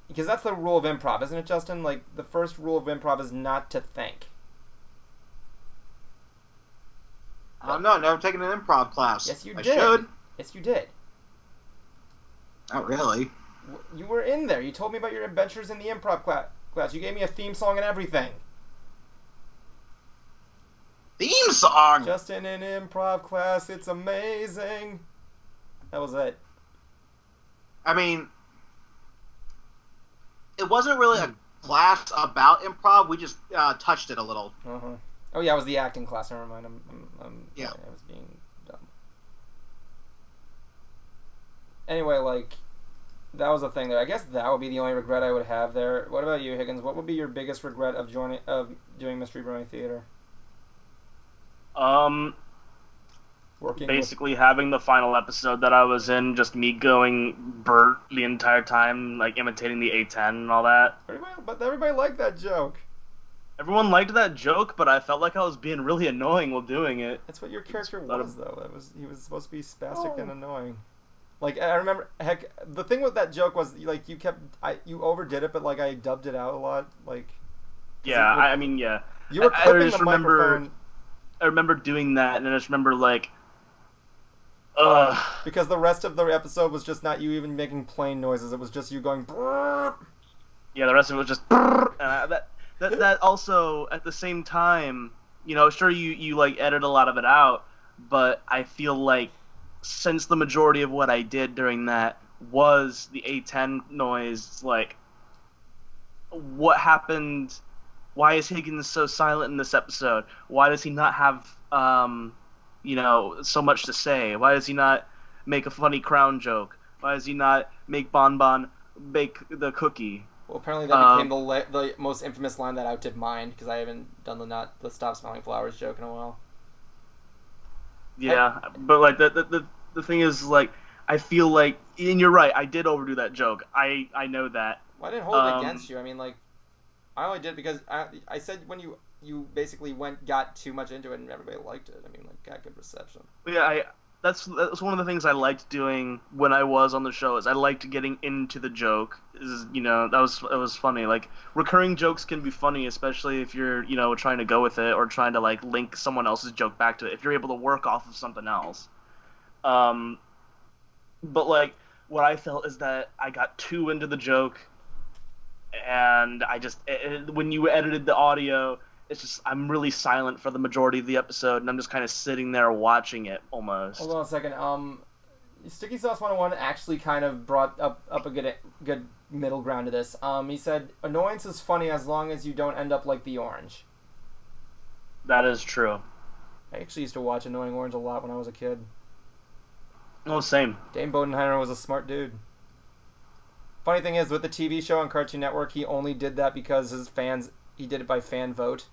Speaker 1: Because that's the rule of improv, isn't it, Justin? Like, the first rule of improv is not to think.
Speaker 2: I'm not. Never taken an improv class.
Speaker 1: Yes, you
Speaker 2: I
Speaker 1: did.
Speaker 2: should.
Speaker 1: Yes, you did.
Speaker 2: Not really.
Speaker 1: You were in there. You told me about your adventures in the improv class. You gave me a theme song and everything.
Speaker 2: Theme song?
Speaker 1: Justin in improv class, it's amazing. That was it.
Speaker 2: I mean... It wasn't really a class about improv. We just touched it a little.
Speaker 1: Uh-huh. Oh yeah, it was the acting class. Never mind.
Speaker 2: Yeah.
Speaker 1: I was being dumb. Anyway, like, that was the thing there. I guess that would be the only regret I would have there. What about you, Higgins? What would be your biggest regret of doing Mystery Brony Theater?
Speaker 4: Basically having the final episode that I was in, just me going Bert the entire time, like imitating the A10 and all that.
Speaker 1: But everybody liked that joke.
Speaker 4: Everyone liked that joke, but I felt like I was being really annoying while doing it.
Speaker 1: That's what your character was, though. He was supposed to be spastic and annoying. Like, I remember, heck, the thing with that joke was, like, you overdid it, but, like, I dubbed it out a lot, like...
Speaker 4: Yeah, I mean, yeah.
Speaker 1: You were clipping the microphone.
Speaker 4: I remember doing that, and I just remember, like...
Speaker 1: Because the rest of the episode was just not you even making plain noises. It was just you going... Brrr.
Speaker 4: Yeah, the rest of it was just... And that also, at the same time, you know, sure, you like, edit a lot of it out, but I feel like since the majority of what I did during that was the A10 noise, like, what happened? Why is Higgins so silent in this episode? Why does he not have, you know, so much to say? Why does he not make a funny crown joke? Why does he not make Bon bake the cookie?
Speaker 1: Well, apparently that became the most infamous line that outdid mine, because I haven't done the stop smelling flowers joke in a while.
Speaker 4: Yeah, but like the thing is, like, I feel like, and you're right, I did overdo that joke. I know that.
Speaker 1: Well, I didn't hold it against you. I mean, like, I only did because I said when you basically got too much into it and everybody liked it. I mean, like, got good reception.
Speaker 4: Yeah, that's one of the things I liked doing when I was on the show. Is I liked getting into the joke. That was funny. Like, recurring jokes can be funny, especially if you're trying to go with it or trying to like link someone else's joke back to it. If you're able to work off of something else. But like what I felt is that I got too into the joke, and I just when you edited the audio. It's just I'm really silent for the majority of the episode, and I'm just kind of sitting there watching it almost.
Speaker 1: Hold on a second. Sticky Sauce 101 actually kind of brought up a good middle ground to this. He said annoyance is funny as long as you don't end up like the orange.
Speaker 4: That is true.
Speaker 1: I actually used to watch Annoying Orange a lot when I was a kid.
Speaker 4: Oh, same.
Speaker 1: Dane Bodenheimer was a smart dude. Funny thing is, with the TV show on Cartoon Network, he only did that because his fans. He did it by fan vote,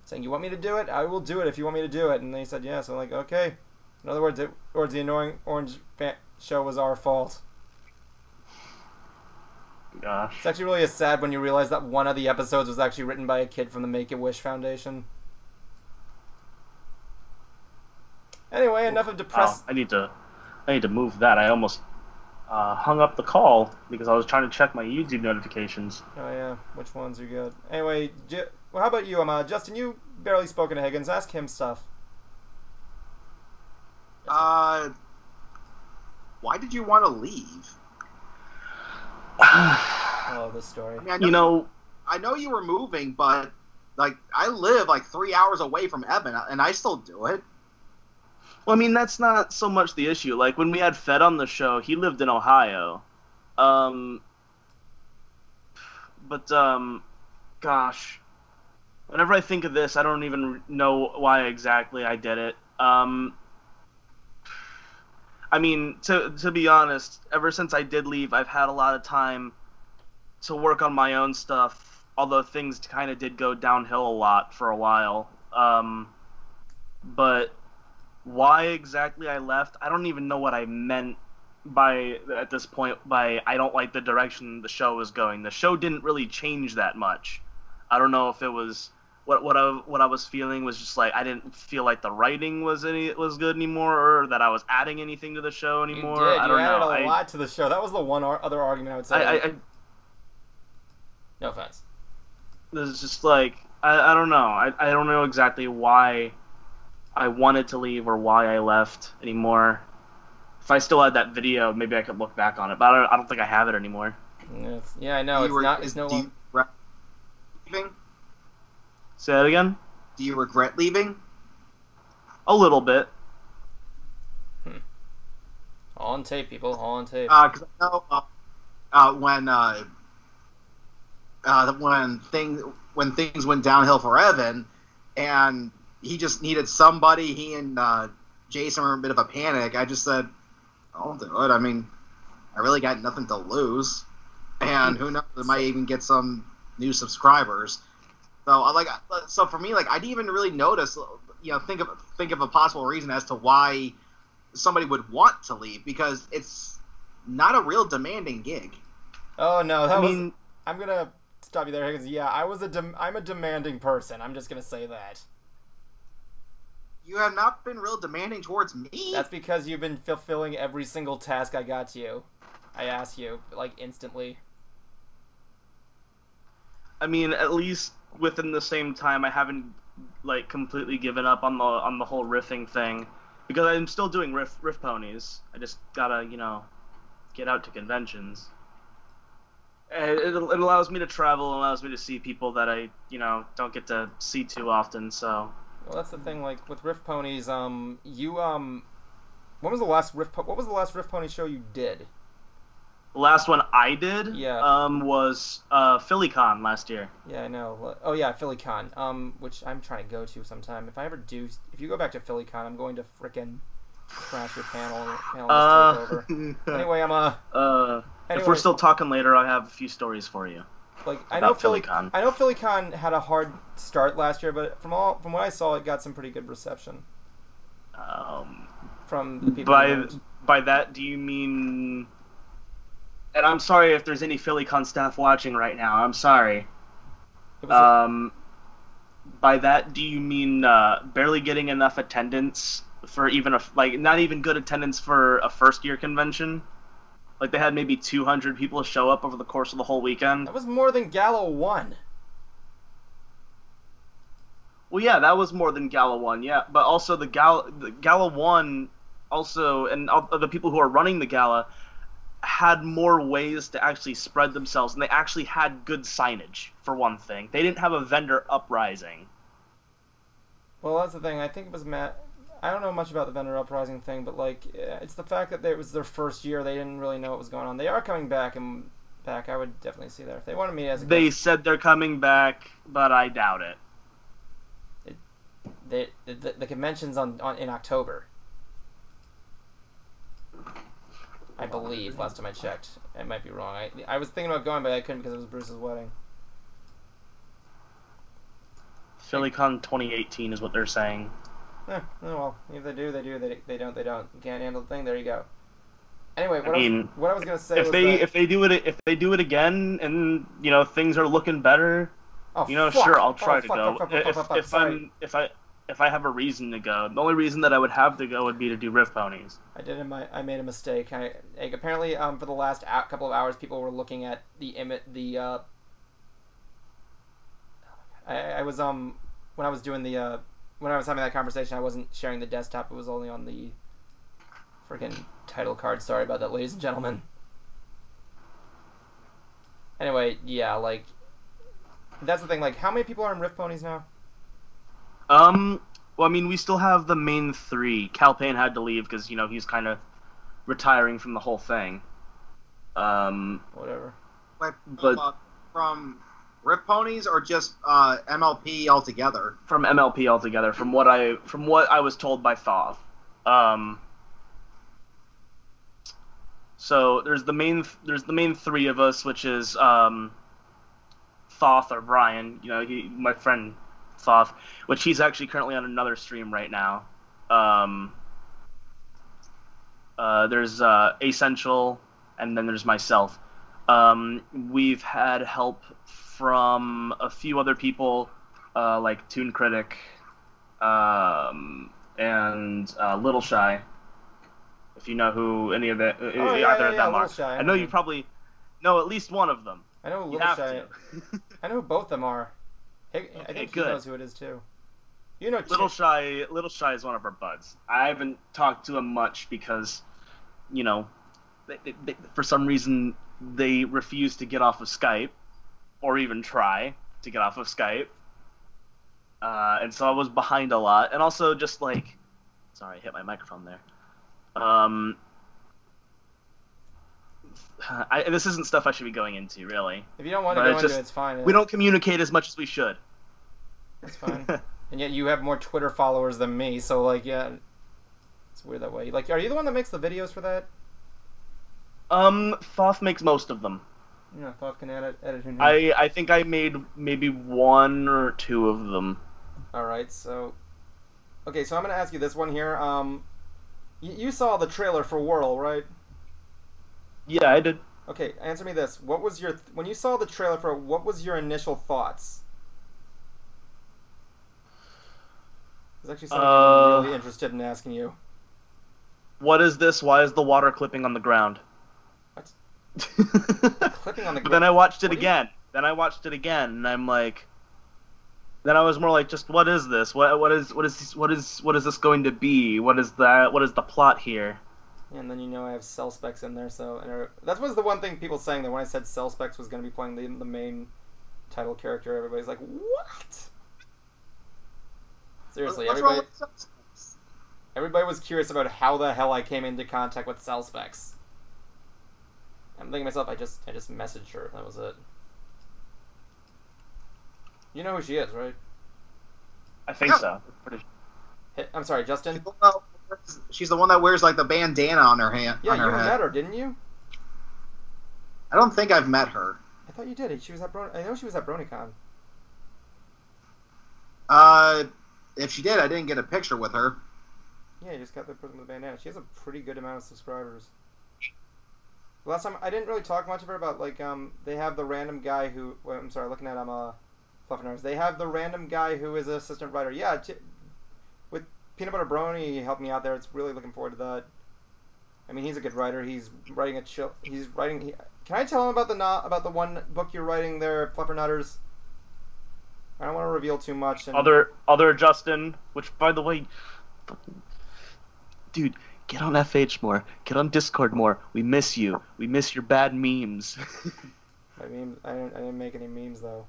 Speaker 1: saying, "You want me to do it? I will do it if you want me to do it." And they said yes. Yeah. So I'm like, okay. In other words, the Annoying Orange show was our fault.
Speaker 4: Gosh.
Speaker 1: It's actually really sad when you realize that one of the episodes was actually written by a kid from the Make-A-Wish Foundation. Anyway, enough of depressed.
Speaker 4: Oh, I need to move that. I almost hung up the call because I was trying to check my YouTube notifications.
Speaker 1: Oh yeah, which ones are good? Anyway, well, how about you, Justin? You barely spoken to Higgins. Ask him stuff.
Speaker 2: Why did you want to leave?
Speaker 1: Oh, this story.
Speaker 2: I mean, I know you were moving, but like I live like 3 hours away from Evan, and I still do it.
Speaker 4: Well, I mean, that's not so much the issue. Like, when we had Fed on the show, he lived in Ohio. Gosh. Whenever I think of this, I don't even know why exactly I did it. I mean, to be honest, ever since I did leave, I've had a lot of time to work on my own stuff, although things kind of did go downhill a lot for a while. But why exactly I left, I don't even know what I meant at this point by I don't like the direction the show was going. The show didn't really change that much. I don't know if it was what I was feeling was just like I didn't feel like the writing was good anymore, or that I was adding anything to the show anymore.
Speaker 1: You did.
Speaker 4: I don't
Speaker 1: you
Speaker 4: know.
Speaker 1: added a lot to the show. That was the one other argument I would say. No offense.
Speaker 4: It's just like I don't know. I don't know exactly why I wanted to leave or why I left anymore. If I still had that video, maybe I could look back on it, but I don't think I have it anymore.
Speaker 1: Yeah, I know. It's no longer.
Speaker 2: Leaving?
Speaker 4: Say that again?
Speaker 2: Do you regret leaving?
Speaker 4: A little bit.
Speaker 1: All on tape, people. All on tape.
Speaker 2: Because I know when things went downhill for Evan, and he just needed somebody. He and Jason were in a bit of a panic. I just said, "I'll do it." I mean, I really got nothing to lose, and who knows? I might even get some new subscribers. So for me, like, I didn't even really notice. Think of a possible reason as to why somebody would want to leave, because it's not a real demanding gig.
Speaker 1: Oh no, I'm gonna stop you there, Higgins. Yeah, I'm a demanding person. I'm just gonna say that.
Speaker 2: You have not been real demanding towards me.
Speaker 1: That's because you've been fulfilling every single task I got you. I asked you, like, instantly.
Speaker 4: I mean, at least within the same time, I haven't like completely given up on the whole riffing thing, because I'm still doing riff ponies. I just gotta get out to conventions. It allows me to travel, it allows me to see people that I don't get to see too often. So.
Speaker 1: Well, that's the thing. Like with riff ponies, when was the last what was the last riff pony show you did?
Speaker 4: The last one I did,
Speaker 1: yeah,
Speaker 4: was PhillyCon last year.
Speaker 1: Yeah, I know. Oh yeah, PhillyCon, which I'm trying to go to sometime. If you go back to PhillyCon, I'm going to frickin' crash your panel take over. Anyway,
Speaker 4: if we're still talking later, I have a few stories for you.
Speaker 1: Like I know PhillyCon had a hard start last year, but from what I saw, it got some pretty good reception. From the people.
Speaker 4: By that, do you mean And I'm sorry if there's any PhillyCon staff watching right now. I'm sorry.
Speaker 1: It was
Speaker 4: By that, do you mean barely getting enough attendance for even not even good attendance for a first-year convention? Like they had maybe 200 people show up over the course of the whole weekend.
Speaker 1: that was more than Gala 1.
Speaker 4: Well, yeah, that was more than Gala 1, yeah. But also the Gala 1 also, and the people who are running the Gala had more ways to actually spread themselves, and they actually had good signage, for one thing. They didn't have a vendor uprising.
Speaker 1: Well, that's the thing. I think it was I don't know much about the vendor uprising thing, but like, it's the fact that it was their first year. They didn't really know what was going on. They are coming back, and I would definitely see that if they wanted me as a
Speaker 4: They
Speaker 1: guest.
Speaker 4: said they're coming back, but I doubt it.
Speaker 1: The convention's in October, I believe. Last time I checked, I might be wrong. I was thinking about going, but I couldn't because it was Bruce's wedding.
Speaker 4: PhillyCon 2018 is what they're saying.
Speaker 1: Oh well, if they do, they do. They don't, they don't. You can't handle the thing. There you go. Anyway, what I was gonna say
Speaker 4: if they do it again, and you know things are looking better,
Speaker 1: oh,
Speaker 4: you know,
Speaker 1: fuck.
Speaker 4: sure, I'll try
Speaker 1: Oh,
Speaker 4: to
Speaker 1: fuck,
Speaker 4: go.
Speaker 1: fuck, fuck, fuck, fuck, fuck,
Speaker 4: If I have a reason to go, the only reason that I would have to go would be to do Rift Ponies.
Speaker 1: I made a mistake. Apparently, for the last couple of hours, people were looking at I was when I was doing when I was having that conversation, I wasn't sharing the desktop. It was only on the freaking title card. Sorry about that, ladies and gentlemen. Anyway, yeah, like that's the thing. Like, how many people are in Rift Ponies now?
Speaker 4: Well, I mean, we still have the main three. Cal Payne had to leave because, you know, he's kind of retiring from the whole thing.
Speaker 1: Whatever.
Speaker 2: Like,
Speaker 4: But-
Speaker 2: from Rip Ponies or just MLP altogether?
Speaker 4: From MLP altogether, from what I was told by Thoth. So there's the main three of us, which is Thoth or Brian, you know, my friend Thoth, which he's actually currently on another stream right now. There's Essential, and then there's myself. We've had help from a few other people, like Toon Critic, and Little Shy. If you know who any of the either of them are,
Speaker 1: Shy,
Speaker 4: I know you probably know at least one of them.
Speaker 1: I know
Speaker 4: You
Speaker 1: Little
Speaker 4: have
Speaker 1: Shy.
Speaker 4: to.
Speaker 1: I know who both of them are. I think he
Speaker 4: good.
Speaker 1: knows who it is too. You know,
Speaker 4: Little Shy is one of our buds. I haven't talked to him much because, you know, they, for some reason they refuse to get off of Skype, or even try to get off of Skype. And so I was behind a lot, and also just like, sorry, I hit my microphone there. This isn't stuff I should be going into, really.
Speaker 1: if you don't want to
Speaker 4: But
Speaker 1: go into it, it's fine.
Speaker 4: We don't communicate as much as we should.
Speaker 1: It's fine. And yet you have more Twitter followers than me, so like, yeah, it's weird that way. Like, are you the one that makes the videos for that?
Speaker 4: Thoth makes most of them.
Speaker 1: No, Thoth can edit who knows.
Speaker 4: I think I made maybe one or two of them.
Speaker 1: Alright, so... Okay, so I'm going to ask you this one here. You saw the trailer for Whirl, right?
Speaker 4: Yeah, I did.
Speaker 1: Okay, answer me this. What was your... when you saw the trailer for it, what was your initial thoughts? It's actually something I'm really interested in asking you.
Speaker 4: What is this? Why is the water clipping on the ground?
Speaker 1: What? Clipping on the
Speaker 4: But then I
Speaker 1: ground?
Speaker 4: watched it
Speaker 1: What do you-
Speaker 4: again. And I'm like... Then I was more like, just what is this? What is this going to be? What is that? What is the plot here?
Speaker 1: And then you know I have Cell Specs in there, so... And that was the one thing people saying, that when I said Cell Specs was going to be playing the main title character, everybody's like, what? Seriously,
Speaker 2: What's wrong with
Speaker 1: everybody was curious about how the hell I came into contact with Cell Specs. I'm thinking to myself, I just messaged her, that was it. You know who she is, right?
Speaker 4: I think
Speaker 2: Yeah.
Speaker 4: so.
Speaker 1: Hey, I'm sorry, Justin?
Speaker 2: She's the one that wears like the bandana on her hand.
Speaker 1: Yeah,
Speaker 2: on her
Speaker 1: you
Speaker 2: head.
Speaker 1: met her, didn't you?
Speaker 2: I don't think I've met her.
Speaker 1: I thought you did. She was at I know she was at BronyCon.
Speaker 2: If she did, I didn't get a picture with her.
Speaker 1: Yeah, you just got the person with the bandana. She has a pretty good amount of subscribers. Last time I didn't really talk much about like they have the random guy who I'm sorry, looking at Fluffinars. They have the random guy who is an assistant writer. Yeah, with Peanut Butter Brony helped me out there. It's really looking forward to that. I mean, he's a good writer. He's writing can I tell him about the one book you're writing there, Fluffernutters? I don't want to reveal too much. And...
Speaker 4: Other Justin, which by the way, dude, get on FH more. Get on Discord more. We miss you. We miss your bad memes.
Speaker 1: My memes. I didn't make any memes though.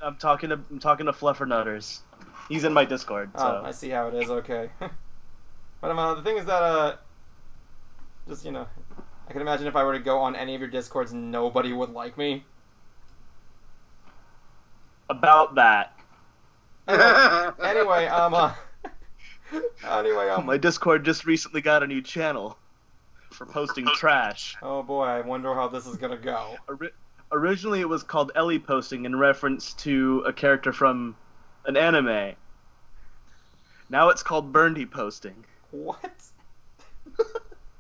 Speaker 4: I'm talking to Fluffernutters. He's in my Discord. So.
Speaker 1: Oh, I see how it is. Okay. But the thing is that just I can imagine if I were to go on any of your Discords, nobody would like me.
Speaker 4: About that.
Speaker 1: Anyway,
Speaker 4: my Discord just recently got a new channel for posting trash.
Speaker 1: Oh boy, I wonder how this is gonna go.
Speaker 4: Originally, it was called Ellie Posting in reference to a character from an anime. Now it's called Burndy Posting.
Speaker 1: What?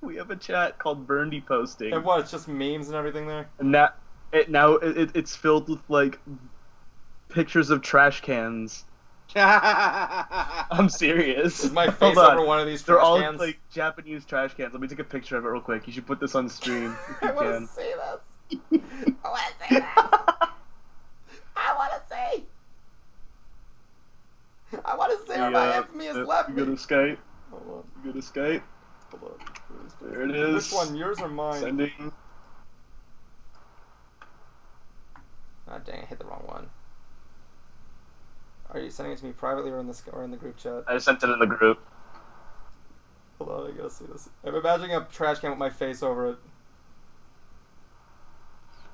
Speaker 4: We have a chat called Burndy Posting.
Speaker 1: And what? It's just memes and everything there.
Speaker 4: And it's filled with like pictures of trash cans. I'm serious.
Speaker 1: Is my face over one of these trash cans?
Speaker 4: They're all like Japanese trash cans. Let me take a picture of it real quick. You should put this on stream if you
Speaker 1: I want
Speaker 4: can.
Speaker 1: to see this. I want to see this. I want to see. I want to see where my infamy has left me.
Speaker 4: You go to Skype.
Speaker 1: Hold on.
Speaker 4: You go to Skype.
Speaker 1: Hold on.
Speaker 4: There it is.
Speaker 1: Which one? Yours or mine?
Speaker 4: Sending.
Speaker 1: Ah, dang! I hit the wrong one. Are you sending it to me privately or in the group chat?
Speaker 4: I sent it in the group.
Speaker 1: Hold on, I gotta see this. I'm imagining a trash can with my face over it.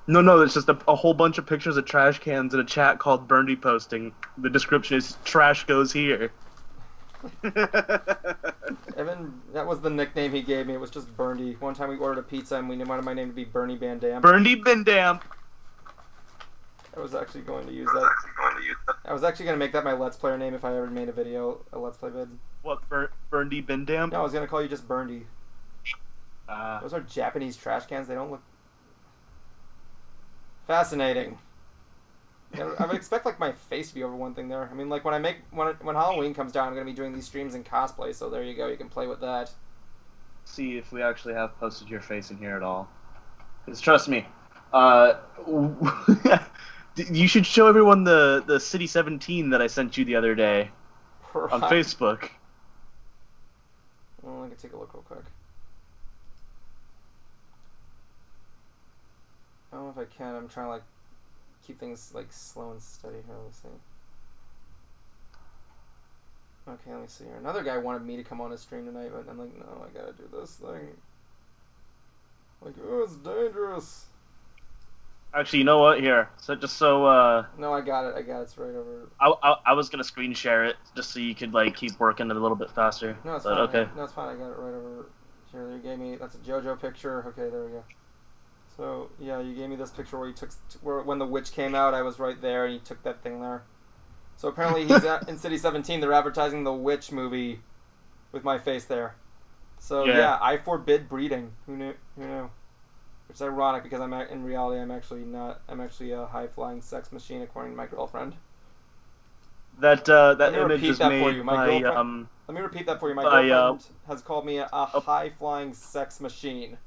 Speaker 4: No, it's just a whole bunch of pictures of trash cans in a chat called Burndy Posting. The description is "Trash goes here."
Speaker 1: Evan, that was the nickname he gave me. It was just Burndy. One time we ordered a pizza and we wanted my name to be Bernie Bandam.
Speaker 4: Burndy Bandam.
Speaker 1: I was actually going to use that. I was actually going to make that my Let's Player name if I ever made a Let's Play vid.
Speaker 4: What, Burndy Bandam?
Speaker 1: No, I was going to call you just Burndy. Those are Japanese trash cans. They don't look... Fascinating. Yeah, I would expect like my face to be over one thing there. I mean, like when Halloween comes down, I'm going to be doing these streams in cosplay, so there you go. You can play with that.
Speaker 4: See if we actually have posted your face in here at all. Because trust me, you should show everyone the City 17 that I sent you the other day on Facebook.
Speaker 1: Well, I can take a look real quick. I don't know if I can. I'm trying to like keep things like slow and steady here. Let me see. Okay, let me see here. Another guy wanted me to come on his stream tonight, but I'm like, no, I gotta do this thing. Like, oh, it's dangerous.
Speaker 4: Actually, you know what? Here,
Speaker 1: No, I got it. It's right over.
Speaker 4: I was gonna screen share it just so you could like keep working it a little bit faster.
Speaker 1: No, it's
Speaker 4: but,
Speaker 1: fine.
Speaker 4: Okay.
Speaker 1: No, it's fine. I got it right over here. You gave me that's a JoJo picture. Okay, there we go. So yeah, you gave me this picture where you took when the witch came out. I was right there, and you took that thing there. So apparently he's in City 17. They're advertising the Witch movie with my face there. So yeah, I forbid breeding. Who knew? Which is ironic because in reality I'm actually not. I'm actually a high flying sex machine according to my girlfriend.
Speaker 4: That image is made by
Speaker 1: Let me repeat that for you. My girlfriend has called me a high flying sex machine.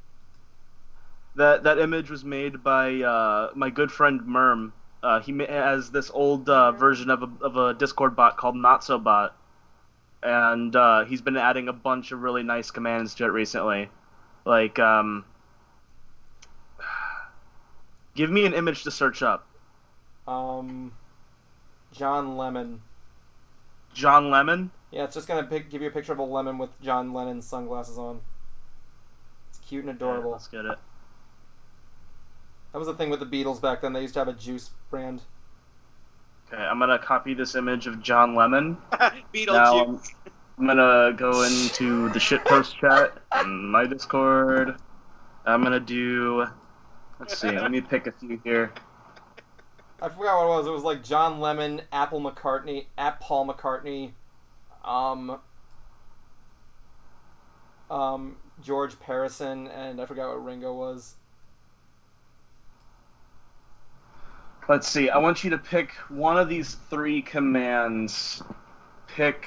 Speaker 4: That image was made by my good friend Merm. He has this old version of a Discord bot called NotSoBot, and he's been adding a bunch of really nice commands to it recently. Like, give me an image to search up.
Speaker 1: John Lemon.
Speaker 4: John Lemon?
Speaker 1: Yeah, it's just gonna give you a picture of a lemon with John Lennon's sunglasses on. It's cute and adorable.
Speaker 4: Yeah, let's get it.
Speaker 1: That was the thing with the Beatles back then. They used to have a juice brand.
Speaker 4: Okay, I'm gonna copy this image of John Lemon.
Speaker 2: Beetlejuice.
Speaker 4: I'm gonna go into the shitpost chat and my Discord. I'm gonna do. Let's see. Let me pick a few here.
Speaker 1: I forgot what it was. It was like John Lemon, Paul McCartney, George Parison, and I forgot what Ringo was.
Speaker 4: Let's see. I want you to pick one of these 3 commands. Pick.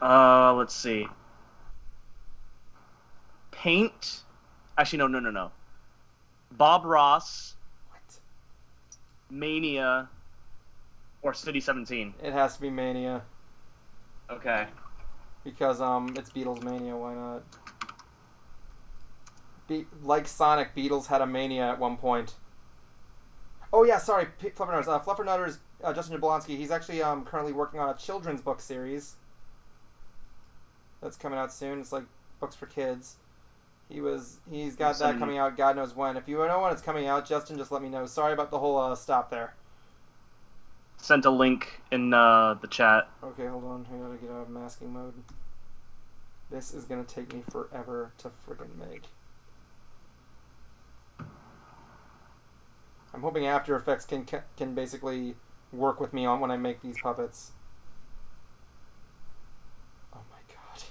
Speaker 4: Let's see. Paint. Actually, no. Bob Ross.
Speaker 1: What?
Speaker 4: Mania. Or City 17.
Speaker 1: It has to be Mania.
Speaker 4: Okay.
Speaker 1: Because, it's Beatles Mania, why not? Like Sonic, Beatles had a Mania at one point. Oh yeah, sorry, Fluffernutters. Fluffernutters, Justin Jablonski, he's actually currently working on a children's book series. That's coming out soon. It's like books for kids. He's got that coming out God knows when. If you know when it's coming out, Justin, just let me know. Sorry about the whole stop there.
Speaker 4: Sent a link in the chat.
Speaker 1: Okay, hold on. I gotta get out of masking mode. This is gonna take me forever to friggin' make. I'm hoping After Effects can basically work with me on when I make these puppets. Oh my god.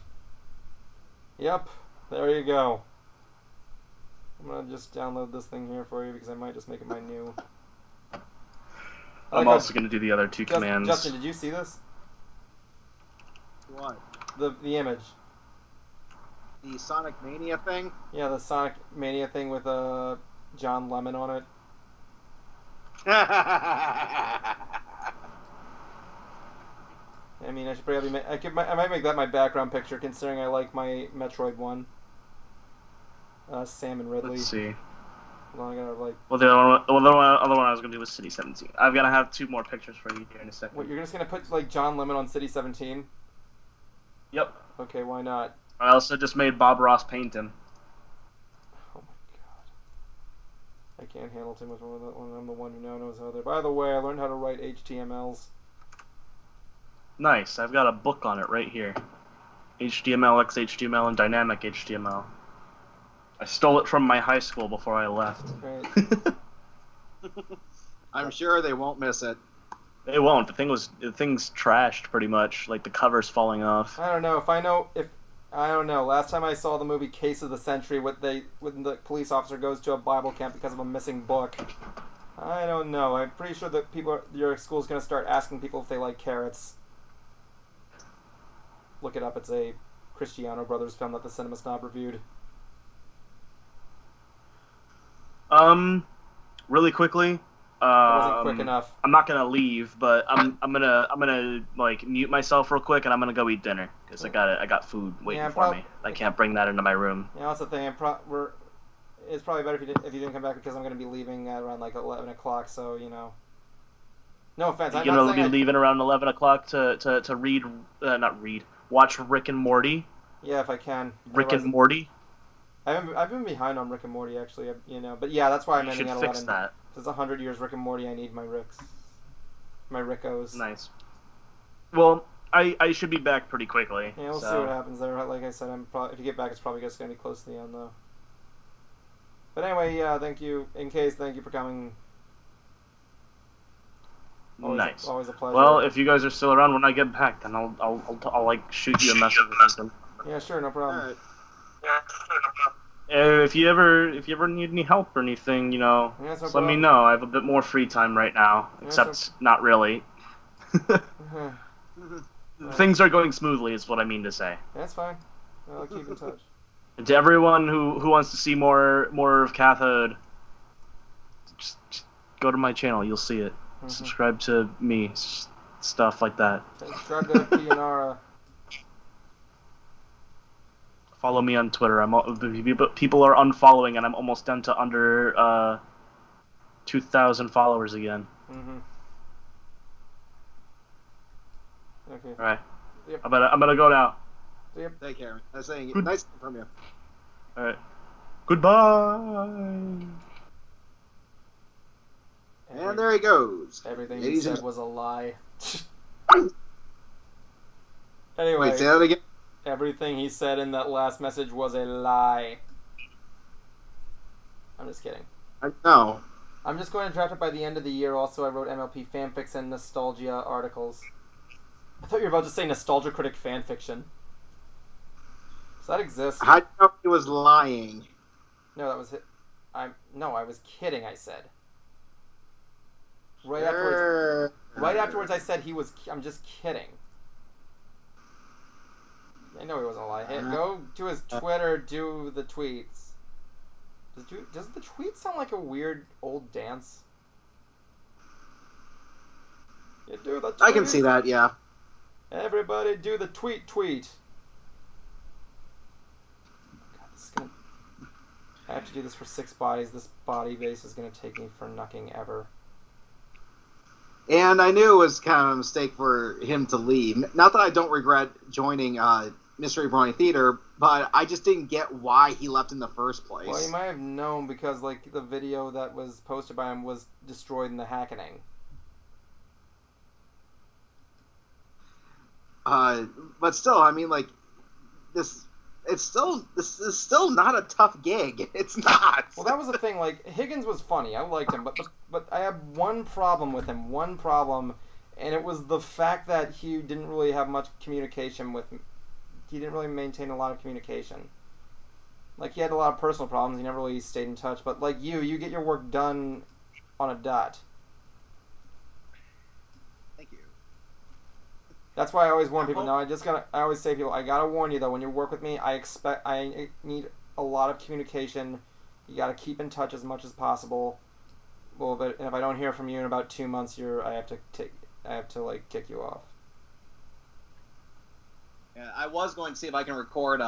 Speaker 1: Yep, there you go. I'm gonna just download this thing here for you because I might just make it my new.
Speaker 4: I'm also gonna do the other 2 commands.
Speaker 1: Justin, did you see this?
Speaker 2: What?
Speaker 1: The image.
Speaker 2: The Sonic Mania thing?
Speaker 1: Yeah, the Sonic Mania thing with John Lemon on it.
Speaker 2: I
Speaker 1: I mean, I should probably I might make that my background picture, considering I like my Metroid one. Sam and Ridley.
Speaker 4: Let's see.
Speaker 1: Hold on, I gotta like.
Speaker 4: Well, the other one I was gonna do was City 17. I've gotta have 2 more pictures for you here in a second.
Speaker 1: What, you're just gonna put like John Lemon on City 17?
Speaker 4: Yep.
Speaker 1: Okay, why not?
Speaker 4: I also just made Bob Ross paint him.
Speaker 1: Oh my god. I can't handle too much more of that one. I'm the one who now knows how to. By the way, I learned how to write HTMLs.
Speaker 4: Nice. I've got a book on it right here. HTML, XHTML, and Dynamic HTML. I stole it from my high school before I left.
Speaker 1: Right.
Speaker 2: I'm sure they won't miss it.
Speaker 4: They won't. The thing's trashed pretty much. Like the cover's falling off.
Speaker 1: I don't know I don't know. Last time I saw the movie Case of the Century, when the police officer goes to a Bible camp because of a missing book. I don't know. I'm pretty sure that your school's gonna start asking people if they like carrots. Look it up. It's a Cristiano Brothers film that the Cinema Snob reviewed.
Speaker 4: Really quickly.
Speaker 1: It wasn't quick enough.
Speaker 4: I'm not gonna leave, but I'm gonna like mute myself real quick, and I'm gonna go eat dinner because I got food waiting for me. I can't bring that into my room.
Speaker 1: Yeah, that's the thing. It's probably better if you didn't come back because I'm gonna be leaving at around like 11 o'clock. So you know. No offense.
Speaker 4: You're gonna be leaving around 11 o'clock to watch Rick and Morty.
Speaker 1: Yeah, if I can.
Speaker 4: Rick and Morty.
Speaker 1: I've been behind on Rick and Morty actually, you know, but yeah, that's why I'm ending at 11.
Speaker 4: You should fix that.
Speaker 1: If it's 100 years Rick and Morty, I need my Ricks, my Rickos.
Speaker 4: Nice. Well, I should be back pretty quickly.
Speaker 1: Yeah, we'll see what happens there. Like I said, if you get back, it's probably just gonna be close to the end though. But anyway, yeah, thank you. Thank you for coming.
Speaker 4: Nice.
Speaker 1: Always a pleasure.
Speaker 4: Well, if you guys are still around when I get back, then I'll like shoot you a message or something.
Speaker 1: Yeah, sure, no problem.
Speaker 2: Alright.
Speaker 4: If you ever need any help or anything, you know, just let me know. I have a bit more free time right now, except not really. Things are going smoothly, is what I mean to say.
Speaker 1: That's fine. I'll keep in touch.
Speaker 4: And to everyone who wants to see more of Cathode, just go to my channel. You'll see it. Subscribe to me, stuff like that.
Speaker 1: Subscribe to Pionara.
Speaker 4: Follow me on Twitter. People are unfollowing, and I'm almost down to under 2,000 followers again.
Speaker 1: Okay.
Speaker 4: All right.
Speaker 1: Yep.
Speaker 4: I'm gonna go now.
Speaker 1: Yep.
Speaker 2: Take care. Nice to hear from you.
Speaker 4: All right. Goodbye.
Speaker 2: And there he goes.
Speaker 1: Everything he said was a lie. Anyway.
Speaker 2: Wait, say that again?
Speaker 1: Everything he said in that last message was a lie. I'm just kidding.
Speaker 2: I know.
Speaker 1: I'm just going to draft it by the end of the year. Also, I wrote MLP fanfics and nostalgia articles. I thought you were about to say nostalgia critic fanfiction. Does that exist?
Speaker 2: How do you know he was lying?
Speaker 1: No, that was it. I was kidding. I said. Right afterwards, I said he was. I'm just kidding. I know he wasn't lying. Hey, go to his Twitter. Do the tweets. Does the tweet sound like a weird old dance? You do the tweet.
Speaker 2: I can see that. Yeah.
Speaker 1: Everybody, do the tweet. God, this is gonna... I have to do this for 6 bodies. This body base is going to take me for nothing ever.
Speaker 2: And I knew it was kind of a mistake for him to leave. Not that I don't regret joining Mystery Brony Theater, but I just didn't get why he left in the first place.
Speaker 1: Well, you might have known because, like, the video that was posted by him was destroyed in the hackening.
Speaker 2: But still, I mean, like, this is still not a tough gig. It's not.
Speaker 1: Well, that was the thing. Like, Higgins was funny. I liked him, but I have one problem with him. One problem, and it was the fact that he didn't really have much communication with. He didn't really maintain a lot of communication. Like, he had a lot of personal problems. He never really stayed in touch. But like you get your work done on a dot.
Speaker 2: Thank you.
Speaker 1: That's why I always warn people. Now, I always say to people, I gotta warn you though. When you work with me, I need a lot of communication. You gotta keep in touch as much as possible. Well, but if I don't hear from you in about 2 months, I have to like kick you off.
Speaker 2: Yeah, I was going to see if I can record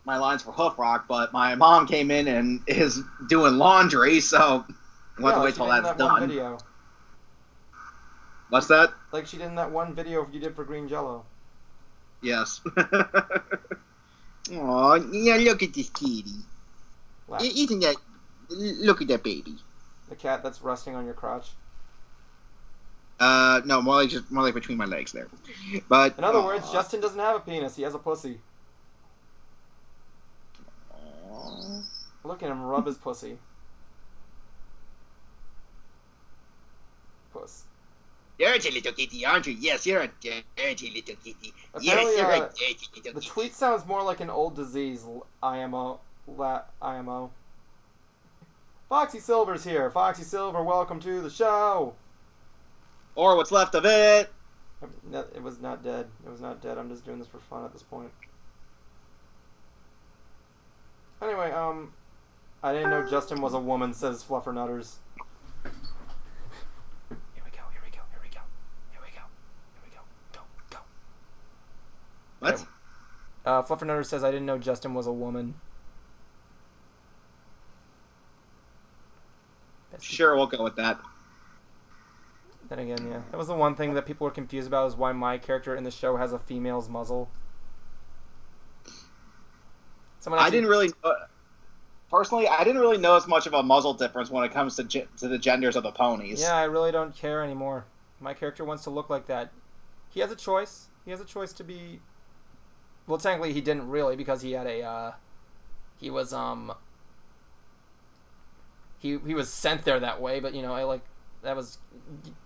Speaker 2: my lines for Hoof Rock, but my mom came in and is doing laundry, so we'll have to wait till that's done.
Speaker 1: Video.
Speaker 2: What's that?
Speaker 1: Like she did in that one video you did for Green Jello.
Speaker 2: Yes. Aw, yeah, look at this kitty. Isn't that... Look at that baby.
Speaker 1: The cat that's resting on your crotch?
Speaker 2: No, more like between my legs there. But
Speaker 1: in other words, Justin doesn't have a penis, he has a pussy. Look at him rub his pussy. Puss.
Speaker 2: You're a little kitty, aren't you? Yes, you're a dirty little kitty.
Speaker 1: Apparently,
Speaker 2: Yes, you're a dirty little
Speaker 1: the
Speaker 2: kitty.
Speaker 1: tweet sounds more like an old disease. IMO. Foxy Silver's here. Foxy Silver, welcome to the show.
Speaker 2: Or what's left of it.
Speaker 1: It was not dead. It was not dead. I'm just doing this for fun at this point. Anyway, I didn't know Justin was a woman, says Fluffernutters. Here we go. Go.
Speaker 2: What?
Speaker 1: Fluffernutters says, I didn't know Justin was a woman.
Speaker 2: Sure, we'll go with that.
Speaker 1: Then again, yeah. That was the one thing that people were confused about, is why my character in the show has a female's muzzle.
Speaker 2: I didn't really... personally, I didn't really notice much of a muzzle difference when it comes to the genders of the ponies.
Speaker 1: Yeah, I really don't care anymore. My character wants to look like that. He has a choice. He has a choice to be... Well, technically he didn't really, because he had a, he was sent there that way, but, you know, that was...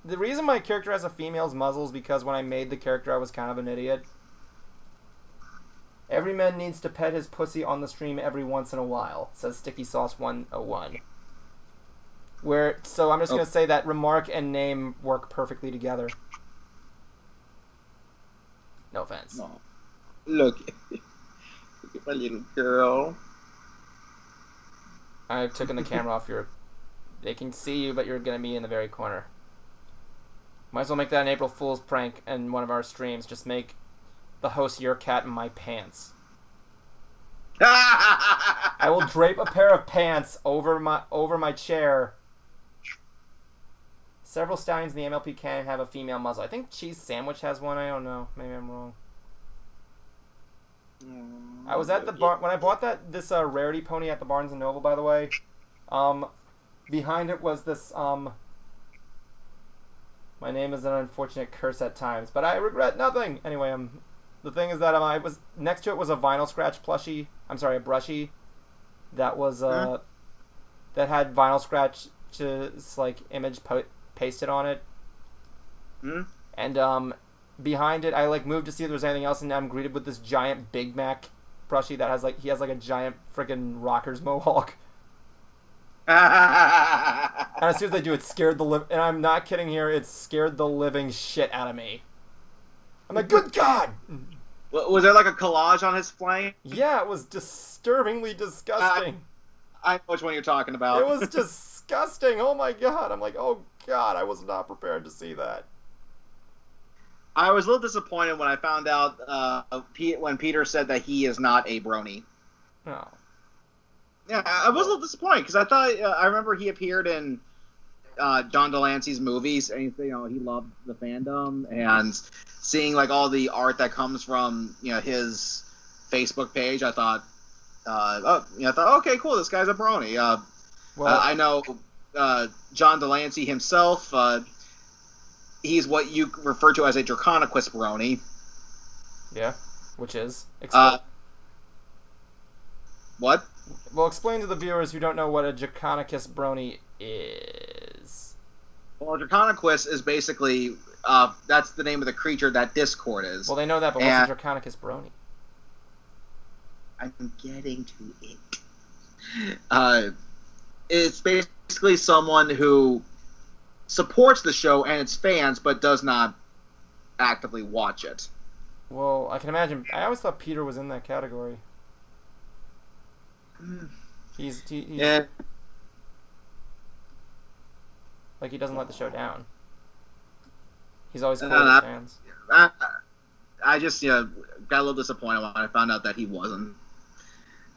Speaker 1: The reason my character has a female's muzzle is because when I made the character, I was kind of an idiot. Every man needs to pet his pussy on the stream every once in a while, says Sticky Sauce 101. So I'm just going to say that remark and name work perfectly together. No offense.
Speaker 2: No. Look at my little girl.
Speaker 1: I've taken the camera off They can see you, but you're going to be in the very corner. Might as well make that an April Fool's prank in one of our streams. Just make the host your cat in my pants. I will drape a pair of pants over my chair. Several stallions in the MLP can have a female muzzle. I think Cheese Sandwich has one. I don't know. Maybe I'm wrong. I was at the bar when I bought this rarity pony at the Barnes & Noble, by the way. Behind it was this, my name is an unfortunate curse at times, but I regret nothing. Anyway, the thing is that I was next to it was a vinyl scratch plushie. I'm sorry, a brushie that was that had vinyl scratch just like image pasted on it. And behind it, I moved to see if there was anything else, and now I'm greeted with this giant Big Mac brushy that has like he has like a giant freaking rockers mohawk. And as soon as they do, it scared the and I'm not kidding here, it scared the living shit out of me. I'm like, good God!
Speaker 2: Was there like a collage on his flame?
Speaker 1: Yeah, it was disturbingly disgusting.
Speaker 2: I know which one you're talking about.
Speaker 1: It was disgusting. Oh my God! I'm like, oh God! I was not prepared to see that.
Speaker 2: I was a little disappointed when I found out when Peter said that he is not a Brony.
Speaker 1: Oh.
Speaker 2: Yeah, I was a little disappointed because I thought I remember he appeared in John Delancey's movies, and he loved the fandom, and seeing like all the art that comes from his Facebook page, I thought, okay, cool, this guy's a Brony. I know John Delancey himself. He's what you refer to as a Draconequus Brony.
Speaker 1: Yeah, which is
Speaker 2: what?
Speaker 1: Well, explain to the viewers who don't know what a Draconequus Brony is.
Speaker 2: Well, Draconequus is basically that's the name of the creature that Discord is.
Speaker 1: Well, they know that, but what's a Draconequus Brony?
Speaker 2: I'm getting to it. It's basically someone who supports the show and its fans, but does not actively watch it.
Speaker 1: Well, I can imagine. I always thought Peter was in that category. He's
Speaker 2: yeah.
Speaker 1: Like, he doesn't let the show down. He's always cool with his fans.
Speaker 2: I just got a little disappointed when I found out that he wasn't.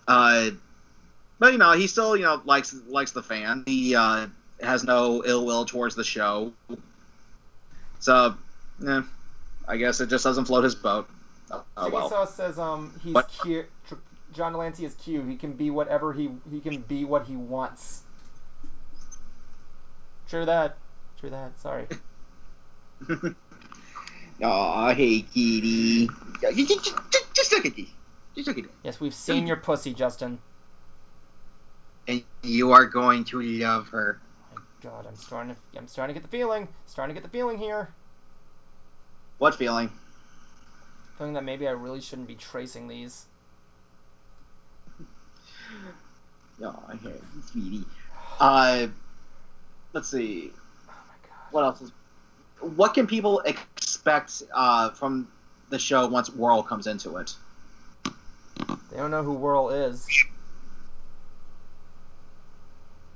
Speaker 2: But he still likes the fan. He has no ill will towards the show. So, I guess it just doesn't float his boat. Oh well.
Speaker 1: Sauce says he's cute. John Delancey is cute. He can be whatever he can be what he wants. True that. Sorry.
Speaker 2: Aw, hey, kitty. Just look at me. Just look at me.
Speaker 1: Yes, we've seen your pussy, Justin.
Speaker 2: And you are going to love her.
Speaker 1: Oh my God, I'm starting to get the feeling. Starting to get the feeling here.
Speaker 2: What feeling?
Speaker 1: Feeling that maybe I really shouldn't be tracing these.
Speaker 2: Oh, hey, sweetie. Let's see.
Speaker 1: Oh my God.
Speaker 2: What else what can people expect from the show once Whirl comes into it?
Speaker 1: They don't know who Whirl is.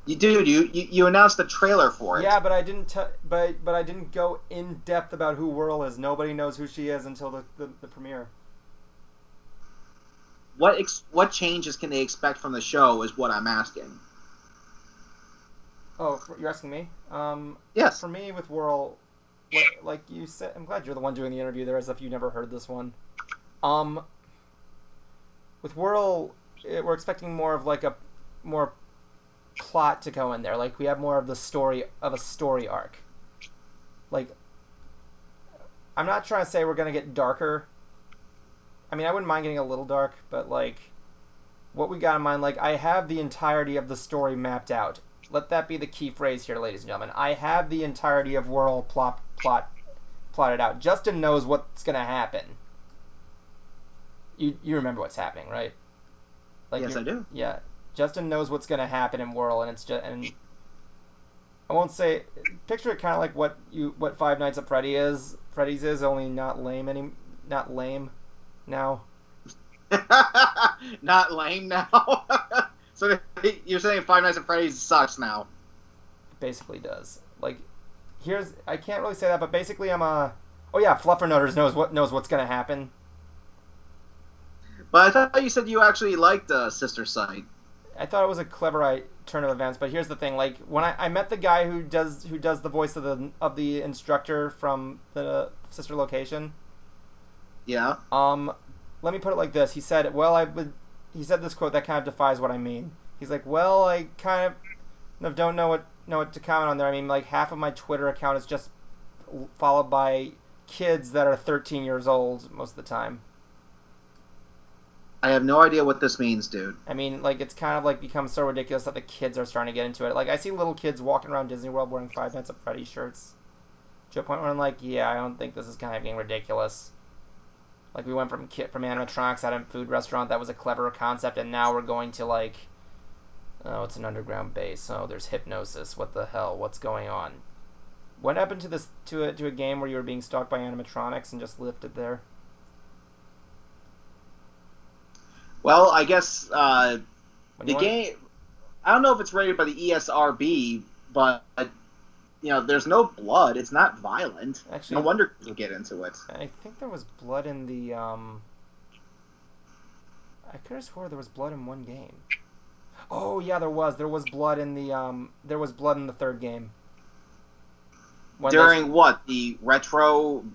Speaker 2: You announced the trailer for it.
Speaker 1: Yeah, but I didn't. But I didn't go in depth about who Whirl is. Nobody knows who she is until the premiere.
Speaker 2: What changes can they expect from the show is what I'm asking.
Speaker 1: Oh, you're asking me?
Speaker 2: Yes.
Speaker 1: For me, with Whirl, like you said, I'm glad you're the one doing the interview there, as if you never heard this one. With Whirl, we're expecting more of like more plot to go in there. Like, we have more of a story arc. Like, I'm not trying to say we're gonna get darker. I mean, I wouldn't mind getting a little dark, but like, what we got in mind, like, I have the entirety of the story mapped out. Let that be the key phrase here, ladies and gentlemen. I have the entirety of Whirl plotted out. Justin knows what's gonna happen. You remember what's happening, right? Like,
Speaker 2: yes, I do.
Speaker 1: Yeah, Justin knows what's gonna happen in Whirl, and it's just, and I won't say. Picture it kind of like what Five Nights at Freddy's is, only not lame now.
Speaker 2: Not lame now. So you're saying Five Nights at Freddy's sucks now?
Speaker 1: It basically does. Like, I can't really say that, but basically oh yeah, Fluffernutters knows what's gonna happen.
Speaker 2: But I thought you said you actually liked Sister Sight.
Speaker 1: I thought it was a clever turn of events, but here's the thing: like, when I met the guy who does the voice of the instructor from the sister location.
Speaker 2: Yeah.
Speaker 1: Let me put it like this. He said, he said this quote that kind of defies what I mean. He's like, well, I kind of don't know what to comment on there. I mean, like, half of my Twitter account is just followed by kids that are 13 years old most of the time.
Speaker 2: I have no idea what this means, dude.
Speaker 1: I mean, like, it's kind of like become so ridiculous that the kids are starting to get into it. Like, I see little kids walking around Disney World wearing Five Nights at Freddy's shirts to a point where I'm like, yeah, I don't think this is kind of getting ridiculous. Like we went from animatronics at a food restaurant that was a clever concept, and now we're going to like, oh, it's an underground base. Oh, there's hypnosis. What the hell? What's going on? What happened to this to a game where you were being stalked by animatronics and just left it there?
Speaker 2: Well, I guess the
Speaker 1: When
Speaker 2: game. I don't know if it's rated by the ESRB, but there's no blood. It's not violent.
Speaker 1: Actually,
Speaker 2: no wonder people get into it.
Speaker 1: I think there was blood in the I could have swore there was blood in one game. Oh yeah, there was. There was blood in the there was blood in the third game.
Speaker 2: During what? The retro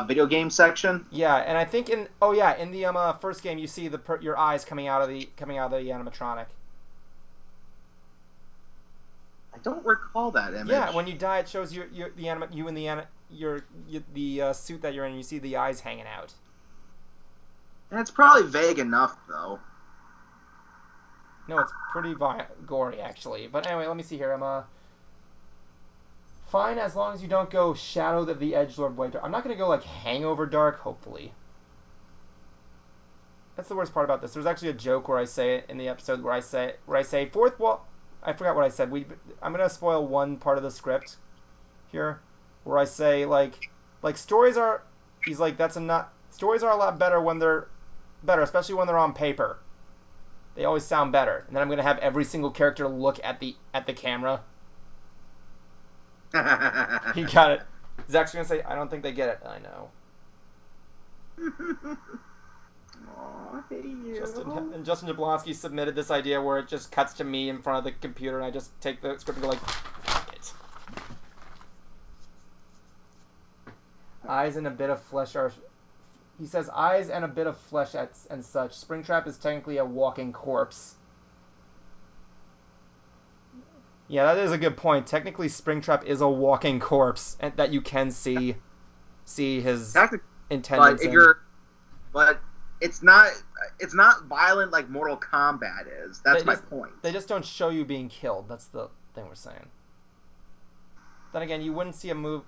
Speaker 2: video game section?
Speaker 1: Yeah, and I think in the first game you see your eyes coming out of the animatronic.
Speaker 2: I don't recall that image.
Speaker 1: Yeah, when you die, it shows you in the suit that you're in. You see the eyes hanging out.
Speaker 2: It's probably vague enough, though.
Speaker 1: No, it's pretty gory actually. But anyway, let me see here. I'm fine as long as you don't go Shadow of the Edgelord White Dark. I'm not gonna go like Hangover Dark. Hopefully, that's the worst part about this. There's actually a joke where I say it in the episode where I say fourth wall. I forgot what I said. I'm gonna spoil one part of the script here, where I say like stories are. He's like stories are a lot better when they're better, especially when they're on paper. They always sound better. And then I'm gonna have every single character look at the camera. He got it. He's actually gonna say, "I don't think they get it." I know.
Speaker 2: Aw, hey you.
Speaker 1: Justin Jablonski submitted this idea where it just cuts to me in front of the computer, and I just take the script and go like, "Fuck it." Eyes and a bit of flesh are. He says eyes and a bit of flesh and such. Springtrap is technically a walking corpse. Yeah, that is a good point. Technically, Springtrap is a walking corpse, and that you can see his intended.
Speaker 2: But it's not violent like Mortal Kombat is. That's my point.
Speaker 1: They just don't show you being killed. That's the thing we're saying. Then again, you wouldn't see a move.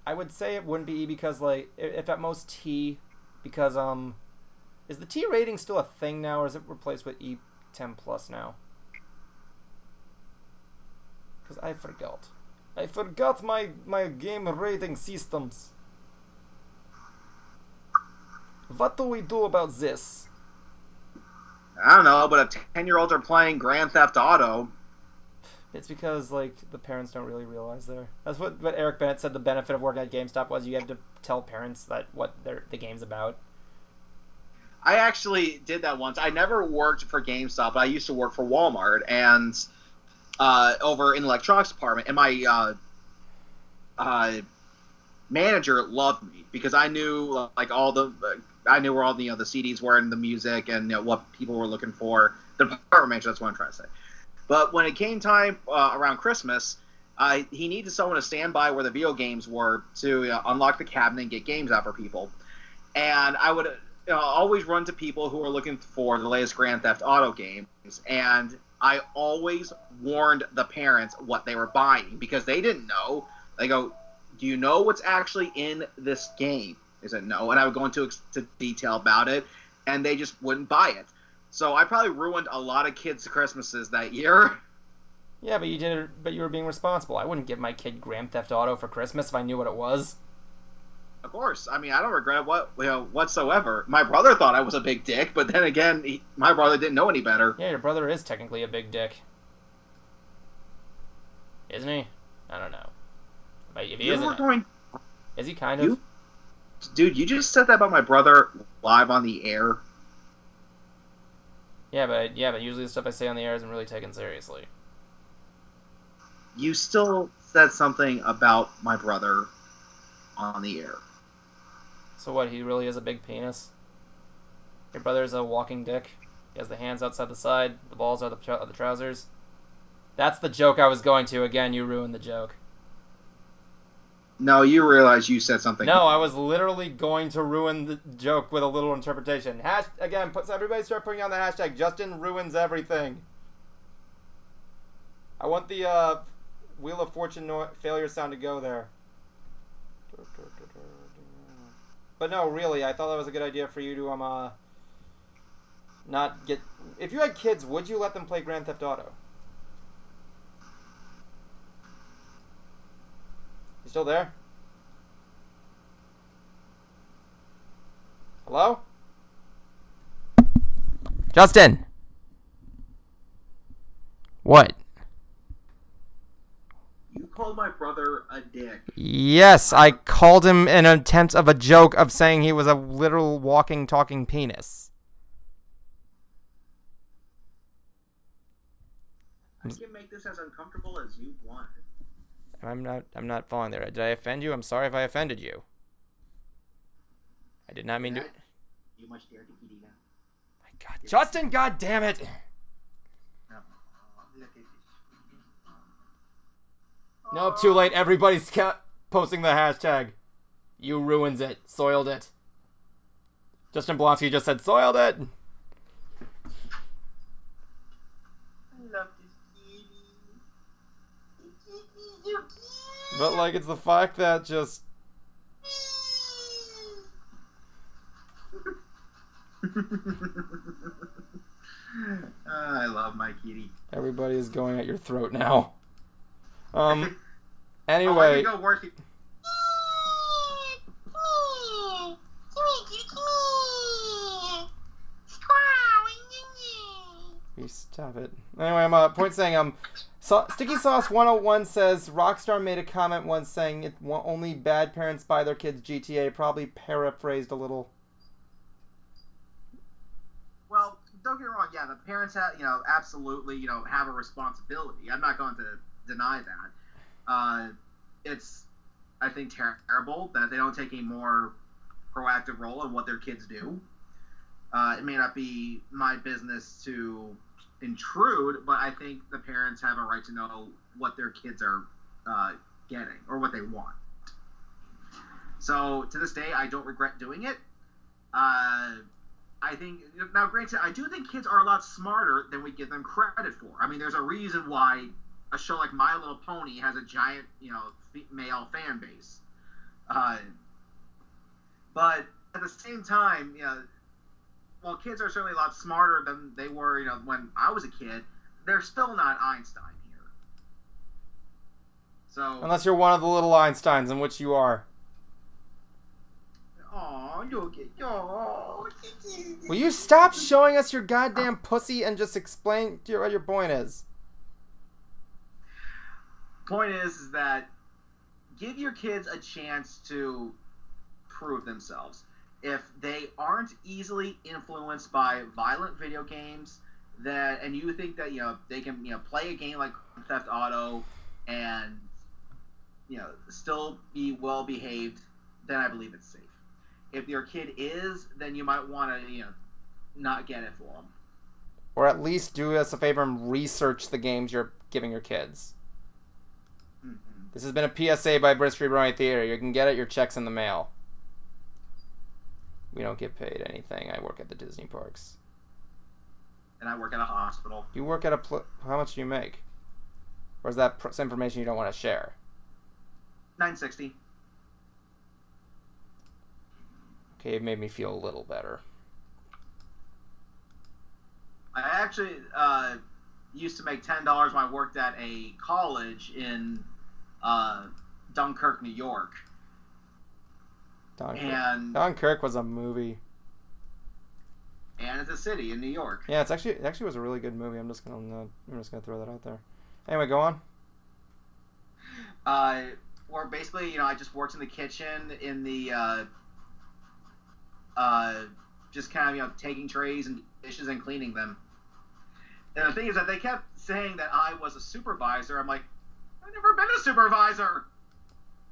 Speaker 1: I would say it wouldn't be E because like if at most T, because is the T rating still a thing now, or is it replaced with E10 plus now? Because I forgot my game rating systems. What do we do about this?
Speaker 2: I don't know, but if 10-year-olds are playing Grand Theft Auto.
Speaker 1: It's because like the parents don't really realize that's what Eric Bennett said. The benefit of working at GameStop was you had to tell parents that what the game's about.
Speaker 2: I actually did that once. I never worked for GameStop, but I used to work for Walmart and over in the electronics department, and my manager loved me because I knew like I knew where all the CDs were and the music and what people were looking for. The department manager, that's what I'm trying to say. But when it came time around Christmas, he needed someone to stand by where the video games were to unlock the cabinet and get games out for people. And I would always run to people who were looking for the latest Grand Theft Auto games. And I always warned the parents what they were buying because they didn't know. They go, "Do you know what's actually in this game?" They said, "No." And I would go into detail about it, and they just wouldn't buy it. So I probably ruined a lot of kids' Christmases that year.
Speaker 1: Yeah, but you did it. But you were being responsible. I wouldn't give my kid Grand Theft Auto for Christmas if I knew what it was.
Speaker 2: Of course. I mean, I don't regret whatsoever. My brother thought I was a big dick, but then again, my brother didn't know any better.
Speaker 1: Yeah, your brother is technically a big dick, isn't he? I don't know. But if he isn't, is he kind of?
Speaker 2: Dude, you just said that about my brother live on the air.
Speaker 1: Yeah, but usually the stuff I say on the air isn't really taken seriously.
Speaker 2: You still said something about my brother on the air.
Speaker 1: So what, he really is a big penis? Your brother's a walking dick? He has the hands outside the side, the balls are the trousers? That's the joke I was going to. Again, you ruined the joke.
Speaker 2: No, you realize you said something.
Speaker 1: No, I was literally going to ruin the joke with a little interpretation. Again, everybody start putting on the hashtag Justin ruins everything. I want the Wheel of Fortune failure sound to go there. But no, really, I thought that was a good idea for you to not get. If you had kids, would you let them play Grand Theft Auto? You still there? Hello? Justin! What?
Speaker 2: You called my brother a dick.
Speaker 1: Yes, I called him in an attempt of a joke of saying he was a literal walking, talking penis.
Speaker 2: I can make this as uncomfortable as you want.
Speaker 1: I'm not falling there. Did I offend you? I'm sorry if I offended you. I did not mean to.
Speaker 2: You must dare to eat now.
Speaker 1: My God, Justin! God damn it!
Speaker 2: No. Look at this.
Speaker 1: Nope, too late. Everybody's posting the hashtag. You ruins it. Soiled it. Justin Blonsky just said soiled it.
Speaker 2: I love this kitty.
Speaker 1: But like, it's the fact that just.
Speaker 2: I love my kitty.
Speaker 1: Everybody is going at your throat now.
Speaker 2: Oh,
Speaker 1: Anyway.
Speaker 2: I can go work it.
Speaker 1: You stop it. Anyway, I'm point saying Sticky Sauce 101 says Rockstar made a comment once saying only bad parents buy their kids GTA. Probably paraphrased a little.
Speaker 2: Well, don't get me wrong. Yeah, the parents have, absolutely, have a responsibility. I'm not going to deny that. It's, I think, terrible that they don't take a more proactive role in what their kids do. It may not be my business to intrude, but I think the parents have a right to know what their kids are getting or what they want. So to this day, I don't regret doing it. I think, now granted, I do think kids are a lot smarter than we give them credit for. I mean, there's a reason why a show like My Little Pony has a giant, male fan base. But at the same time, while kids are certainly a lot smarter than they were, when I was a kid, they're still not Einstein here. So
Speaker 1: Unless you're one of the little Einsteins, in which you are. Will you stop showing us your goddamn pussy and just explain what your point is?
Speaker 2: Point is that give your kids a chance to prove themselves. If they aren't easily influenced by violent video games, and you think that they can play a game like Theft Auto and still be well behaved, then I believe it's safe. If your kid is, then you might want to not get it for them.
Speaker 1: Or at least do us a favor and research the games you're giving your kids.
Speaker 2: Mm-hmm.
Speaker 1: This has been a PSA by Brony Theater. You can get it, your check's in the mail. We don't get paid anything. I work at the Disney parks.
Speaker 2: And I work at a hospital.
Speaker 1: You work at how much do you make? Or is that some information you don't want to share?
Speaker 2: $9.60.
Speaker 1: Okay, it made me feel a little better.
Speaker 2: I actually used to make $10 when I worked at a college in Dunkirk, New York.
Speaker 1: Dunkirk was a movie.
Speaker 2: And it's a city in New York.
Speaker 1: Yeah, it actually was a really good movie. I'm just gonna throw that out there. Anyway, go on.
Speaker 2: Where basically, I just worked in the kitchen in the just kind of taking trays and dishes and cleaning them. And the thing is that they kept saying that I was a supervisor. I'm like, I've never been a supervisor.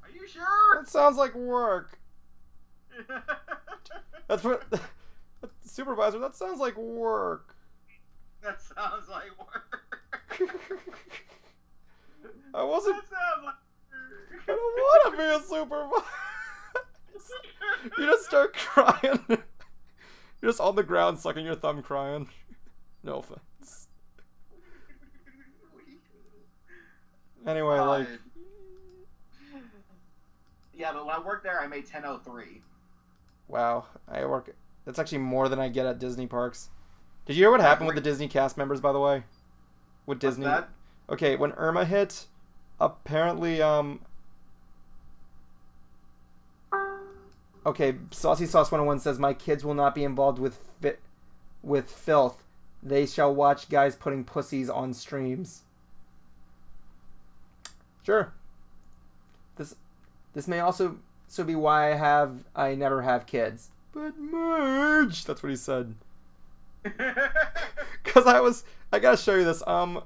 Speaker 2: Are you sure?
Speaker 1: That sounds like work. That's what supervisor. That sounds like work.
Speaker 2: That sounds like work.
Speaker 1: I wasn't.
Speaker 2: That sounds like work.
Speaker 1: I don't want to be a supervisor. You just start crying. You're just on the ground sucking your thumb crying. No offense. Anyway,
Speaker 2: yeah, but when I worked there, I made $10.03.
Speaker 1: Wow, I work. That's actually more than I get at Disney parks. Did you hear what happened with the Disney cast members, by the way? With Disney.
Speaker 2: What's that?
Speaker 1: Okay, when Irma hit, apparently Okay, Saucy Sauce 101 says my kids will not be involved with filth. They shall watch guys putting pussies on streams. Sure. This may also be why I never have kids. But merge. That's what he said. Cause I gotta show you this. I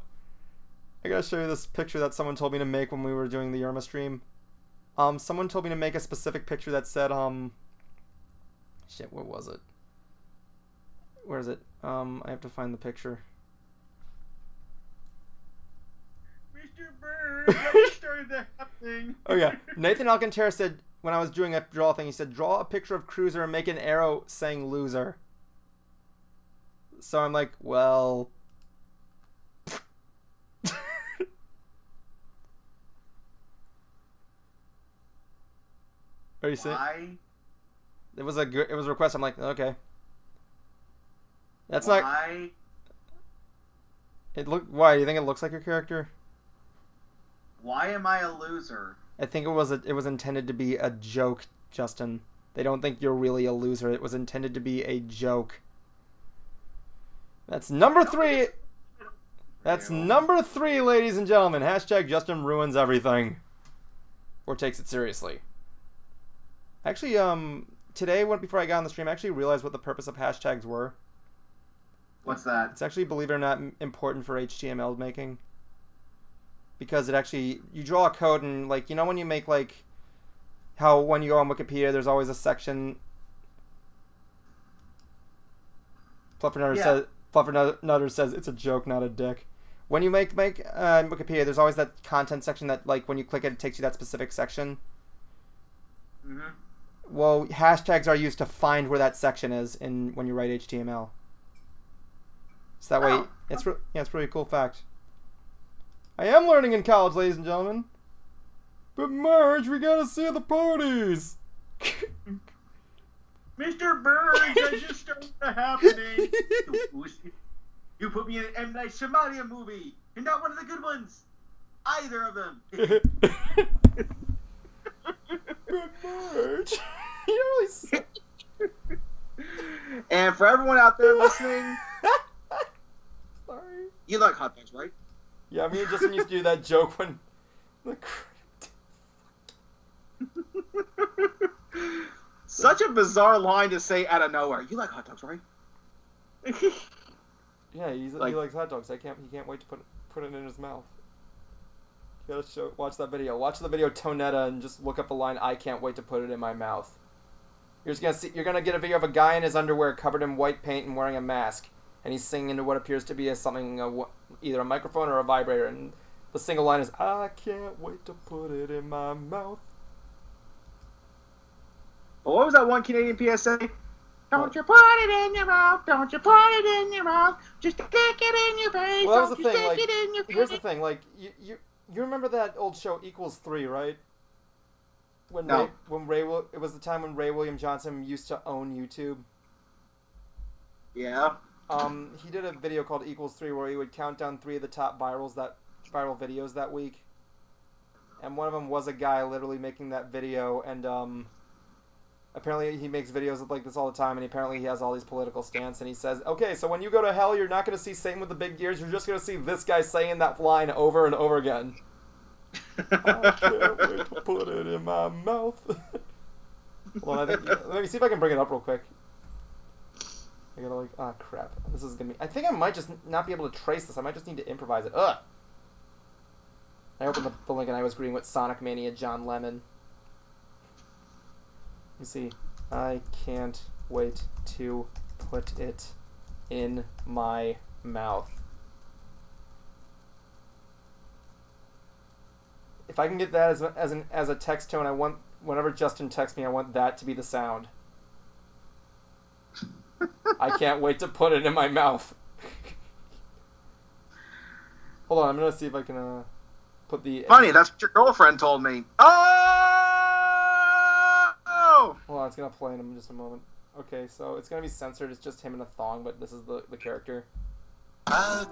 Speaker 1: gotta show you this picture that someone told me to make when we were doing the Irma stream. Someone told me to make a specific picture that said shit, what was it? Where is it? I have to find the picture.
Speaker 2: Mr. Bird, what started that happening?
Speaker 1: Oh yeah, Nathan Alcantara said when I was doing a draw thing, he said draw a picture of Cruiser and make an arrow saying loser. So I'm like, well. Are you saying?
Speaker 2: Why?
Speaker 1: It was a request. I'm like, okay. That's
Speaker 2: Why?
Speaker 1: not. Why do you think it looks like your character?
Speaker 2: Why am I a loser?
Speaker 1: I think it was intended to be a joke, Justin. They don't think you're really a loser. It was intended to be a joke. That's number 3. That's number 3, ladies and gentlemen. Hashtag Justin ruins everything, or takes it seriously. Actually, today, before I got on the stream, I actually realized what the purpose of hashtags were.
Speaker 2: What's that?
Speaker 1: It's actually, believe it or not, important for HTML making. Because it actually, you draw a code and, like, you know when you make, like, how when you go on Wikipedia, there's always a section. Fluffernutter says it's a joke, not a dick. When you make Wikipedia, there's always that content section that, like, when you click it, it takes you that specific section.
Speaker 2: Mm-hmm.
Speaker 1: Well, hashtags are used to find where that section is when you write HTML. So that way, it's a really cool fact. I am learning in college, ladies and gentlemen. But Marge, we gotta see the ponies.
Speaker 2: Mr. Burns, I just started happening. You put me in an M. Night Shyamalan movie, and not one of the good ones. Either of them.
Speaker 1: But Marge, you really suck.
Speaker 2: And for everyone out there listening,
Speaker 1: sorry.
Speaker 2: You like hot dogs, right?
Speaker 1: Yeah, me and Justin used to do that joke when the
Speaker 2: Such a bizarre line to say out of nowhere. You like hot dogs, right?
Speaker 1: Yeah, he likes hot dogs. He can't wait to put it in his mouth. You gotta watch that video. Watch the video Tonetta and just look up the line. I can't wait to put it in my mouth. You're gonna get a video of a guy in his underwear covered in white paint and wearing a mask, and he's singing into what appears to be either a microphone or a vibrator, and the single line is I can't wait to put it in my mouth.
Speaker 2: Well, what was that one Canadian PSA? Don't you put it in your mouth, don't you put it in your mouth, just stick it in your face,
Speaker 1: well, that was
Speaker 2: don't
Speaker 1: the
Speaker 2: you
Speaker 1: thing,
Speaker 2: stick
Speaker 1: like,
Speaker 2: it in your face.
Speaker 1: here's the thing, like, you remember that old show Equals 3, right?
Speaker 2: No.
Speaker 1: It was the time when Ray William Johnson used to own YouTube.
Speaker 2: Yeah.
Speaker 1: He did a video called Equals 3 where he would count down 3 of the top viral videos that week. And one of them was a guy literally making that video, and apparently he makes videos like this all the time, and apparently he has all these political stance, and he says, okay, so when you go to hell, you're not going to see Satan with the big ears, you're just going to see this guy saying that line over and over again. I can't wait to put it in my mouth. Well, let me see if I can bring it up real quick. I gotta oh crap. This is gonna be, I think I might just not be able to trace this. I might just need to improvise it. Ugh! I opened the link and I was agreeing with Sonic Mania John Lemon. You see, I can't wait to put it in my mouth. If I can get that as a text tone, whenever Justin texts me, I want that to be the sound. I can't wait to put it in my mouth. Hold on, I'm gonna see if I can put the.
Speaker 2: Funny, that's what your girlfriend told me. Oh!
Speaker 1: Hold on, it's gonna play in just a moment. Okay, so it's gonna be censored. It's just him in a thong, but this is the character. Ah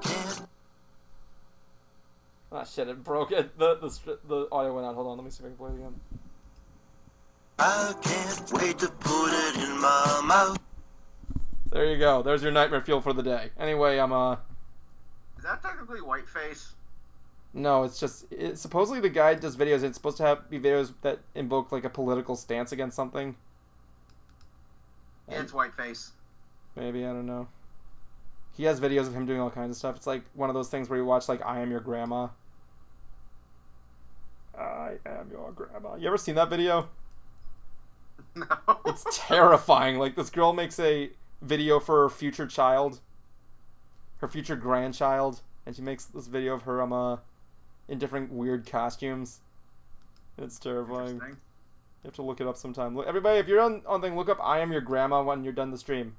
Speaker 1: shit! It broke. The audio went out. Hold on, let me see if I can play it again. I can't wait to put it in my mouth. There you go. There's your nightmare fuel for the day. Anyway, I'm
Speaker 2: Is that technically whiteface?
Speaker 1: No, it's supposedly the guy does videos. It's supposed to be videos that invoke like a political stance against something.
Speaker 2: Yeah, it's whiteface.
Speaker 1: Maybe, I don't know. He has videos of him doing all kinds of stuff. It's like one of those things where you watch like I Am Your Grandma. I am your grandma. You ever seen that video?
Speaker 2: No.
Speaker 1: It's terrifying. Like this girl makes a video for her future child. Her future grandchild. And she makes this video of her in different weird costumes. It's terrifying. You have to look it up sometime. Look, everybody, if you're on thing, look up I Am Your Grandma when you're done the stream.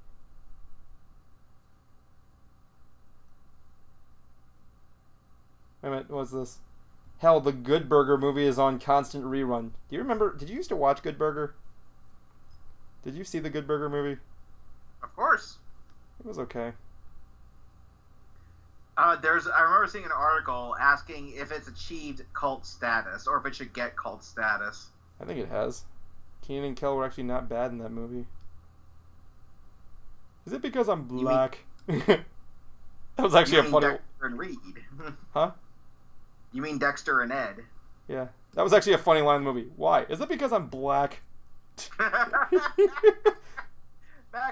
Speaker 1: Wait a minute, what's this? Hell, the Good Burger movie is on constant rerun. Do you remember, did you used to watch Good Burger? Did you see the Good Burger movie?
Speaker 2: Of course.
Speaker 1: It was okay.
Speaker 2: I remember seeing an article asking if it's achieved cult status, or if it should get cult status.
Speaker 1: I think it has. Keenan and Kel were actually not bad in that movie. Is it because I'm black? That was actually a funny...
Speaker 2: Dexter and Reed.
Speaker 1: Huh?
Speaker 2: You mean Dexter and Ed?
Speaker 1: Yeah. That was actually a funny line in the movie. Why? Is it because I'm black?
Speaker 2: Back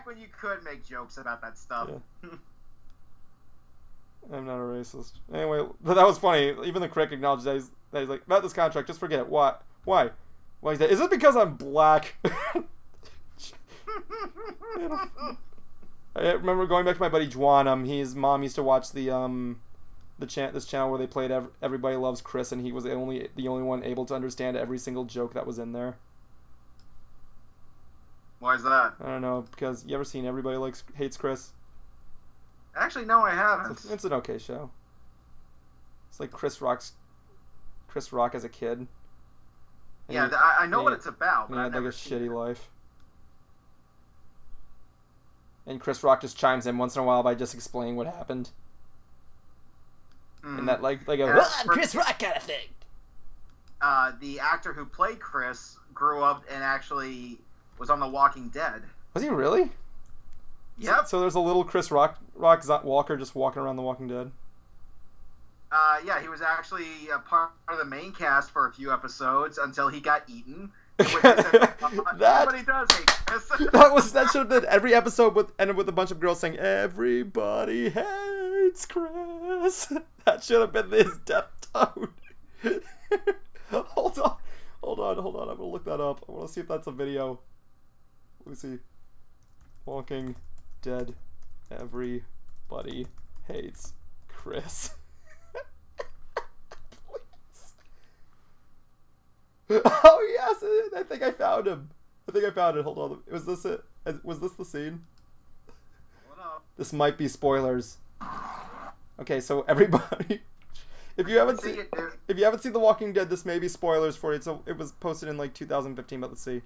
Speaker 2: when you could make jokes about that stuff.
Speaker 1: Yeah. I'm not a racist. Anyway, that was funny. Even the critic acknowledged that he's like, about this contract, just forget it. Why? Why? Why is that? Is it because I'm black? I remember going back to my buddy Juan. His mom used to watch this channel where they played Everybody Loves Chris, and he was the only one able to understand every single joke that was in there.
Speaker 2: Why is that?
Speaker 1: I don't know, because you ever seen Everybody Hates Chris?
Speaker 2: Actually, no, I haven't.
Speaker 1: It's an okay show. It's like Chris Rock as a kid. And
Speaker 2: yeah, I know what it's about.
Speaker 1: He had like a shitty life. And Chris Rock just chimes in once in a while by just explaining what happened. And that like a I'm Chris Rock kind of thing.
Speaker 2: The actor who played Chris grew up and actually was on The Walking Dead.
Speaker 1: Was he really?
Speaker 2: Yep.
Speaker 1: So there's a little Chris Rock Walker just walking around The Walking Dead.
Speaker 2: Yeah, he was actually a part of the main cast for a few episodes until he got eaten. Everybody does hate Chris.
Speaker 1: That should have been every episode ended with a bunch of girls saying "Everybody hates Chris." That should have been his death tone. Hold on. I'm gonna look that up. I want to see if that's a video. Let me see. Walking Dead. Everybody hates Chris. Oh yes, I think I found him. Hold on. Was this it? Was this the scene?
Speaker 2: Hold up.
Speaker 1: This might be spoilers. Okay, so everybody, if you haven't seen The Walking Dead, this may be spoilers for you. So it was posted in like 2015, but let's see.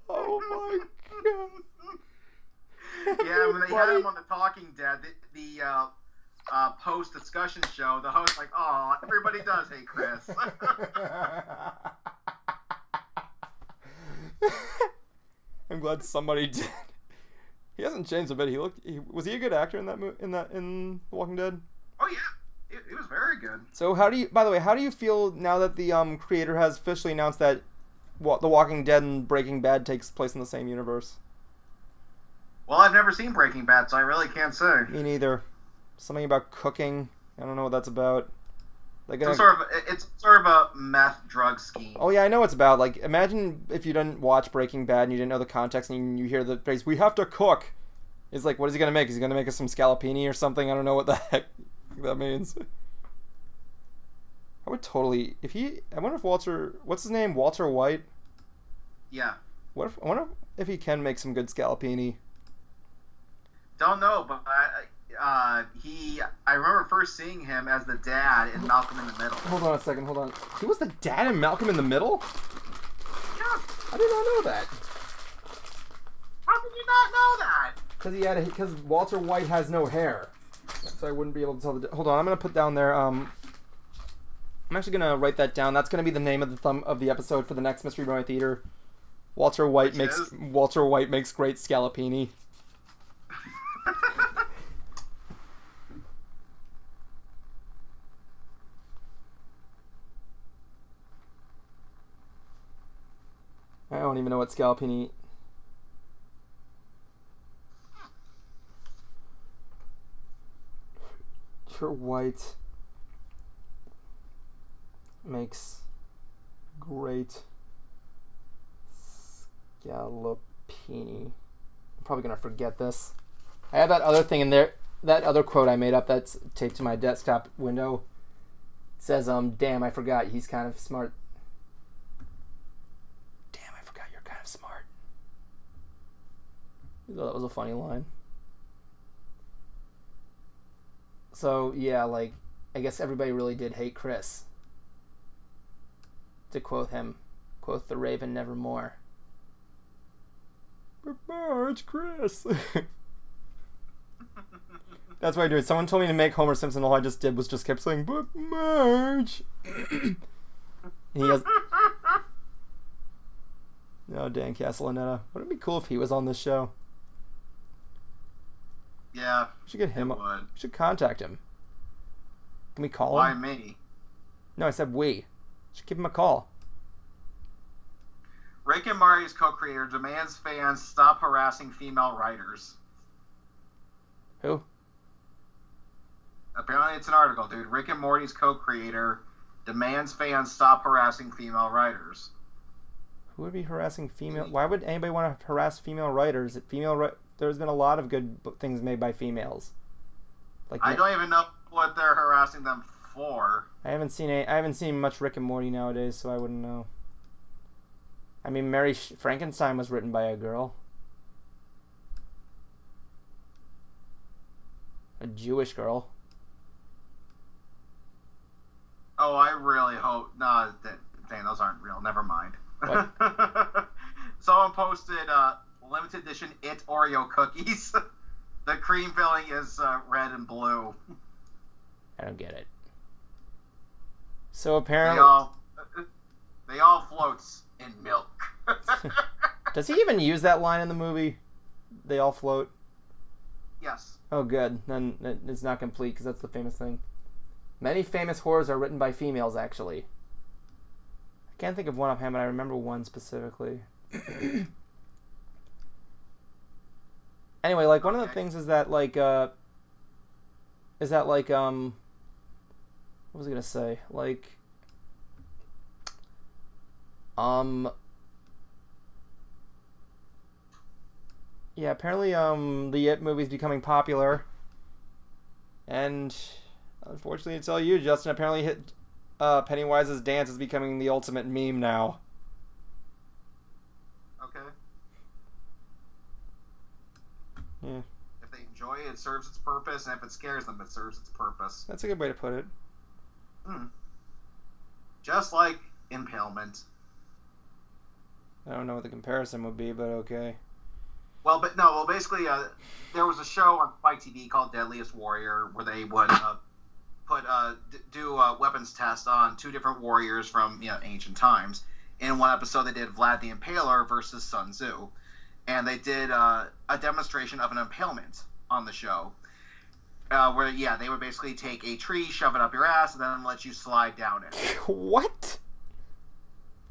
Speaker 1: Oh my god.
Speaker 2: Yeah, when they had him on The Talking Dead, the post-discussion show, the host like, oh, everybody does hate Chris.
Speaker 1: I'm glad somebody did. He hasn't changed a bit. Was he a good actor in that in The Walking Dead?
Speaker 2: Oh yeah, he was very good.
Speaker 1: So by the way, how do you feel now that the creator has officially announced that The Walking Dead and Breaking Bad takes place in the same universe?
Speaker 2: Well, I've never seen Breaking Bad, so I really can't say.
Speaker 1: Me neither. Something about cooking. I don't know what that's about. Like
Speaker 2: it's sort of a meth drug scheme.
Speaker 1: Oh yeah, I know what it's about. Like, imagine if you didn't watch Breaking Bad and you didn't know the context and you hear the phrase, "We have to cook." It's like, what is he gonna make? Is he gonna make us some scallopini or something? I don't know what the heck that means. I would totally if he. I wonder if Walter. What's his name? Walter White.
Speaker 2: Yeah.
Speaker 1: I wonder if he can make some good scallopini.
Speaker 2: Don't know, but I remember first seeing him as the dad in Malcolm in the Middle.
Speaker 1: Hold on a second. Hold on. He was the dad in Malcolm in the Middle.
Speaker 2: Yeah.
Speaker 1: I did not know that.
Speaker 2: How did you not know that?
Speaker 1: Because Walter White has no hair, so I wouldn't be able to tell the. Hold on. I'm gonna put down there. I'm actually gonna write that down. That's gonna be the name of the episode for the next Mystery Brony Theater. Walter White makes great scallopini. I don't even know what scallopini. Walter White makes great scallopini. I'm probably gonna forget this. I have that other thing in there, that other quote I made up that's taped to my desktop window. It says, damn, I forgot, he's kind of smart. Damn, I forgot you're kind of smart. I thought that was a funny line. So, yeah, like, I guess everybody really did hate Chris. To quote him, quote the Raven nevermore. But Marge, Chris. That's what I do. Someone told me to make Homer Simpson. All I just did was just kept saying, but Marge. And he has... Oh, Dan Castellaneta. Wouldn't it be cool if he was on this show?
Speaker 2: Yeah.
Speaker 1: We should get him.
Speaker 2: Would.
Speaker 1: We should contact him. Can we call
Speaker 2: Why
Speaker 1: him?
Speaker 2: me?
Speaker 1: No, I said we. Should give him a call.
Speaker 2: Rick and Morty's co-creator demands fans stop harassing female writers.
Speaker 1: Who?
Speaker 2: Apparently it's an article, dude. Rick and Morty's co-creator demands fans stop harassing female writers.
Speaker 1: Who would be harassing female? Why would anybody want to harass female writers? There's been a lot of good things made by females. Like
Speaker 2: I don't even know what they're harassing them for.
Speaker 1: I haven't seen much Rick and Morty nowadays, so I wouldn't know. I mean, Mary Frankenstein was written by a girl. A Jewish girl.
Speaker 2: Oh, I really hope... No, dang, those aren't real. Never mind.
Speaker 1: What?
Speaker 2: Someone posted limited edition It Oreo cookies. The cream filling is red and blue.
Speaker 1: I don't get it. So apparently...
Speaker 2: They all floats in milk.
Speaker 1: Does he even use that line in the movie? They all float?
Speaker 2: Yes.
Speaker 1: Oh, good. Then it's not complete, because that's the famous thing. Many famous horrors are written by females, actually. I can't think of one offhand, but I remember one specifically. Anyway, like, one of the things is that, like, what was I gonna say? Like, yeah, apparently, the It movie's becoming popular. And, unfortunately to tell you, Justin, apparently Pennywise's dance is becoming the ultimate meme now.
Speaker 2: Okay.
Speaker 1: Yeah.
Speaker 2: If they enjoy it, it serves its purpose, and if it scares them, it serves its purpose.
Speaker 1: That's a good way to put it.
Speaker 2: Just like impalement.
Speaker 1: I don't know what the comparison would be, but okay.
Speaker 2: Well, basically, there was a show on Spike TV called Deadliest Warrior where they would do a weapons test on two different warriors from ancient times. In one episode, they did Vlad the Impaler versus Sun Tzu, and they did a demonstration of an impalement on the show, where they would basically take a tree, shove it up your ass, and then let you slide down it.
Speaker 1: What?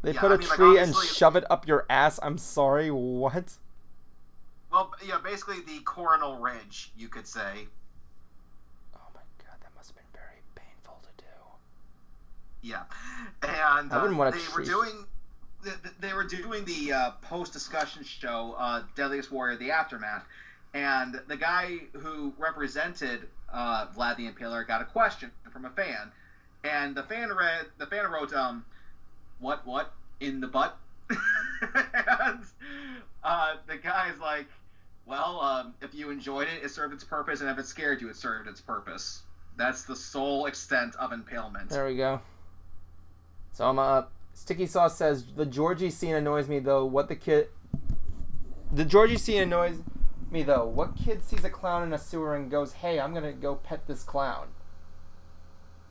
Speaker 1: They put a tree and shove it up your ass? I'm sorry, what?
Speaker 2: Well, basically the coronal ridge, you could say.
Speaker 1: Oh my god, that must have been very painful to do.
Speaker 2: Yeah, and
Speaker 1: I wouldn't want to
Speaker 2: they were doing the post-discussion show, Deadliest Warrior: The Aftermath, and the guy who represented Vlad the Impaler got a question from a fan, and the fan wrote, what in the butt? And the guy's like, well, if you enjoyed it, it served its purpose, and if it scared you, it served its purpose. That's the sole extent of impalement.
Speaker 1: There we go. So I'm Sticky Sauce says the Georgie scene annoys me though. What kid sees a clown in a sewer and goes, "Hey, I'm gonna go pet this clown"?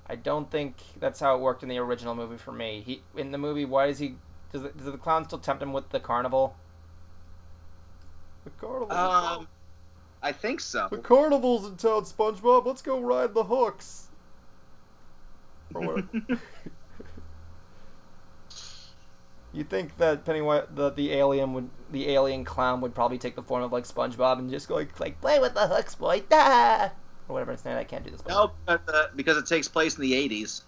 Speaker 1: I don't think that's how it worked in the original movie for me. In the movie, does the clown still tempt him with the carnival? The carnival.
Speaker 2: I think so.
Speaker 1: The carnival's in town, SpongeBob. Let's go ride the hooks. Or whatever. You think that Pennywise, the alien clown would probably take the form of like SpongeBob and just go like play with the hooks, boy, da, or whatever it's named. I can't do this.
Speaker 2: No, because it takes place in the 80s.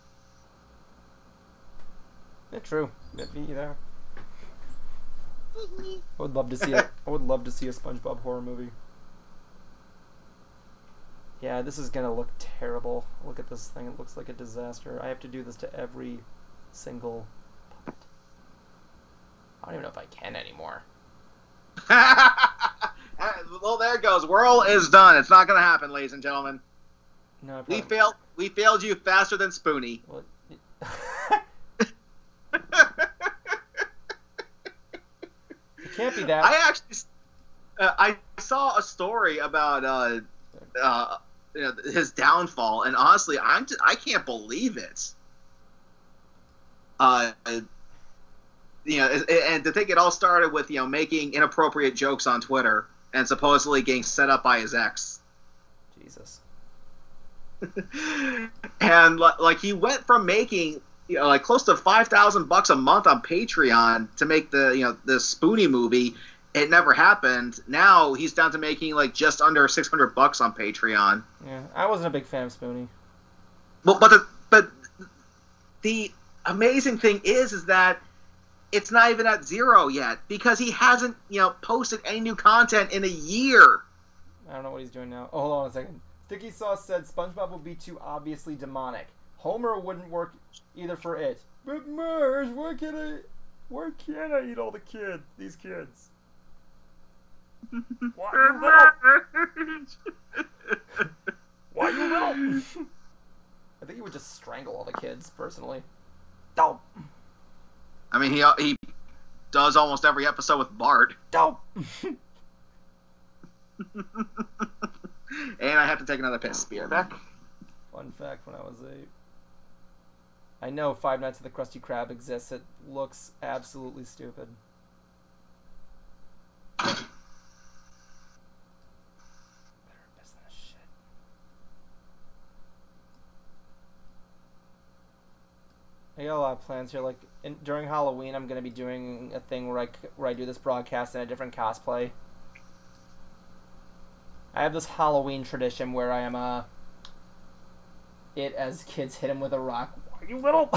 Speaker 1: Yeah, true. Either. I would love to see it. I would love to see a SpongeBob horror movie. Yeah, this is gonna look terrible. Look at this thing. It looks like a disaster. I have to do this to every single puppet. I don't even know if I can anymore.
Speaker 2: Well, there it goes. Whirl is done. It's not gonna happen, ladies and gentlemen.
Speaker 1: No,
Speaker 2: we failed. We failed you faster than Spoonie.
Speaker 1: Well, it can't be that.
Speaker 2: I actually, I saw a story about his downfall, and honestly, I can't believe it. And to think it all started with making inappropriate jokes on Twitter and supposedly getting set up by his ex.
Speaker 1: Jesus.
Speaker 2: And like he went from making like close to $5,000 a month on Patreon to make the the Spoonie movie. It never happened. Now he's down to making like just under $600 on Patreon.
Speaker 1: Yeah, I wasn't a big fan of Spoonie.
Speaker 2: Well, but the amazing thing is that it's not even at zero yet because he hasn't posted any new content in a year.
Speaker 1: I don't know what he's doing now. Oh, hold on a second. Sticky Sauce said SpongeBob will be too obviously demonic. Homer wouldn't work either for it. But Marge, why can't I eat all these kids? Why you little? Why you little? I think he would just strangle all the kids, personally. Don't.
Speaker 2: I mean, he does almost every episode with Bart.
Speaker 1: Don't.
Speaker 2: And I have to take another piss. Be right back.
Speaker 1: Fun fact, when I was I know Five Nights at the Krusty Krab exists. It looks absolutely stupid. I got a lot of plans here. Like during Halloween, I'm gonna be doing a thing where I do this broadcast in a different cosplay. I have this Halloween tradition where I am it as kids hit him with a rock. Why you little?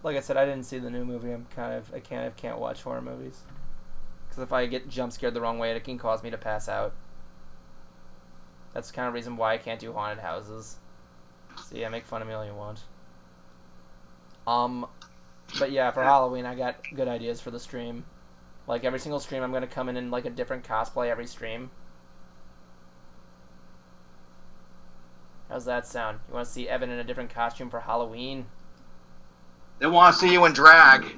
Speaker 1: Like I said, I didn't see the new movie. I can't watch horror movies. Because if I get jump scared the wrong way, it can cause me to pass out. That's the kind of reason why I can't do haunted houses. So yeah, make fun of me all you want. But yeah, for Halloween, I got good ideas for the stream. Like every single stream, I'm gonna come in like a different cosplay every stream. How's that sound? You want to see Evan in a different costume for Halloween?
Speaker 2: They want to see you in drag.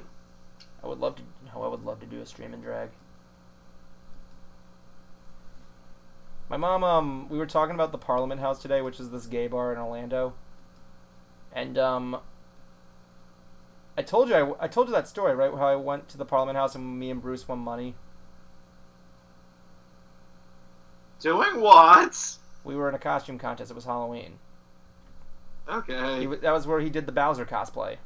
Speaker 1: I would love to do a stream in drag. My mom, we were talking about the Parliament House today, which is this gay bar in Orlando. And I told you that story, right? How I went to the Parliament House and me and Bruce won money.
Speaker 2: Doing what?
Speaker 1: We were in a costume contest. It was Halloween.
Speaker 2: Okay.
Speaker 1: That was where he did the Bowser cosplay.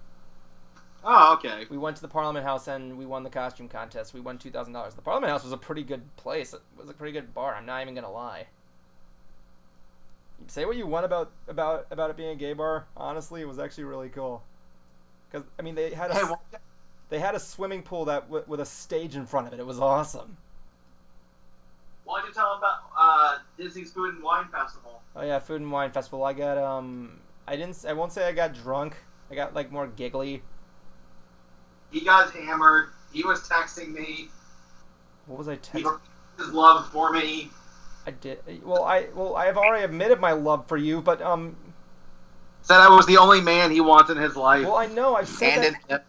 Speaker 2: Oh, okay.
Speaker 1: We went to the Parliament House and we won the costume contest. We won $2,000. The Parliament House was a pretty good place. It was a pretty good bar. I'm not even gonna lie. Say what you want about it being a gay bar. Honestly, it was actually really cool. Because I mean, they had a swimming pool with a stage in front of it. It was awesome.
Speaker 2: Disney's Food and Wine Festival.
Speaker 1: Oh yeah, Food and Wine Festival. I got I won't say I got drunk. I got like more giggly.
Speaker 2: He got hammered. He was texting me.
Speaker 1: What was I
Speaker 2: He
Speaker 1: texting?
Speaker 2: his love for me.
Speaker 1: I did. Well, I have already admitted my love for you, but
Speaker 2: Said I was the only man he wants in his life.
Speaker 1: well, I know I've said
Speaker 2: And
Speaker 1: that.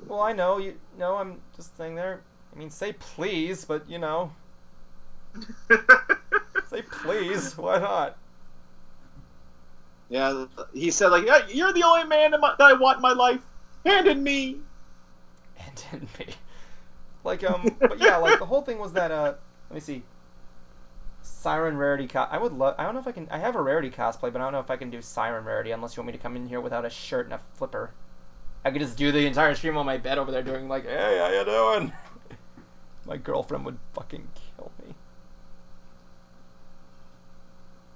Speaker 1: Well, I know you know. I'm just saying there. I mean, say please, but you know, say please. Why not?
Speaker 2: Yeah, he said like, yeah, you're the only man that I want in my life. Hand in me.
Speaker 1: And in me. Like but yeah, like the whole thing was that let me see. Siren Rarity I would love. I don't know if I can. I have a Rarity cosplay, but I don't know if I can do Siren Rarity unless you want me to come in here without a shirt and a flipper. I could just do the entire stream on my bed over there doing like, hey, how you doing? My girlfriend would fucking kill me.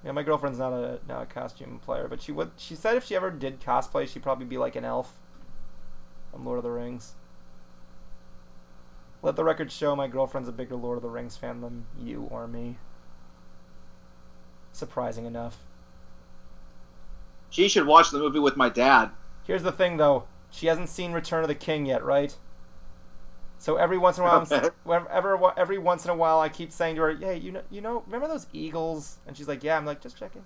Speaker 1: Yeah, my girlfriend's not a costume player, but she said if she ever did cosplay, she'd probably be like an elf from Lord of the Rings. Let the record show my girlfriend's a bigger Lord of the Rings fan than you or me. Surprising enough.
Speaker 2: She should watch the movie with my dad.
Speaker 1: Here's the thing, though. She hasn't seen Return of the King yet, right? So every once in a while, every once in a while, I keep saying to her, "Hey, you know, remember those eagles?" And she's like, "Yeah." I'm like, "Just checking."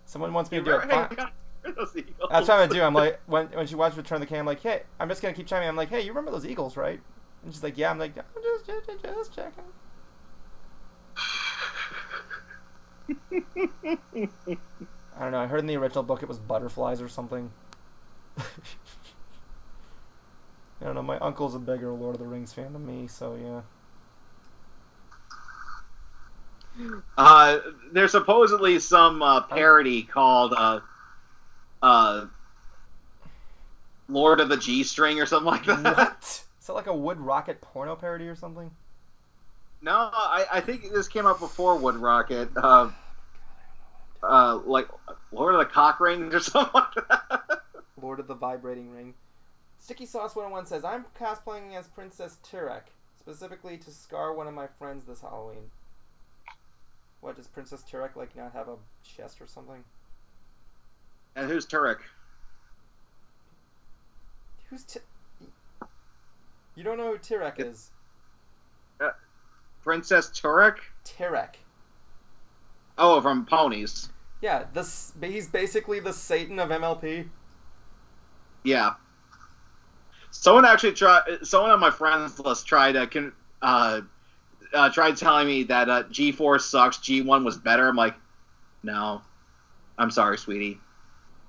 Speaker 1: Someone wants me to do it. Fine. That's what I'm gonna do. I'm like, when she watches Return of the King, I'm like, "Hey," I'm just gonna keep chiming. I'm like, "Hey, you remember those eagles, right?" And she's like, "Yeah." I'm like, "I'm just checking." I don't know. I heard in the original book it was butterflies or something. I don't know. My uncle's a bigger Lord of the Rings fan than me, so
Speaker 2: yeah. There's supposedly some parody called Lord of the G-String or something like that.
Speaker 1: What? Is that like a Wood Rocket porno parody or something?
Speaker 2: No, I think this came out before Wood Rocket. Like Lord of the Cock Rings or something like that.
Speaker 1: Lord of the Vibrating Ring. Sticky Sauce 101 says, I'm cosplaying as Princess Tyrek, specifically to scar one of my friends this Halloween. What, does Princess Tyrek, like, not have a chest or something?
Speaker 2: And who's Tyrek?
Speaker 1: You don't know who Tyrek is?
Speaker 2: Princess Tyrek?
Speaker 1: Tyrek.
Speaker 2: Oh, from Ponies.
Speaker 1: Yeah, he's basically the Satan of MLP.
Speaker 2: Yeah. Someone on my friends list tried telling me that G4 sucks, G1 was better. I'm like, no. I'm sorry, sweetie.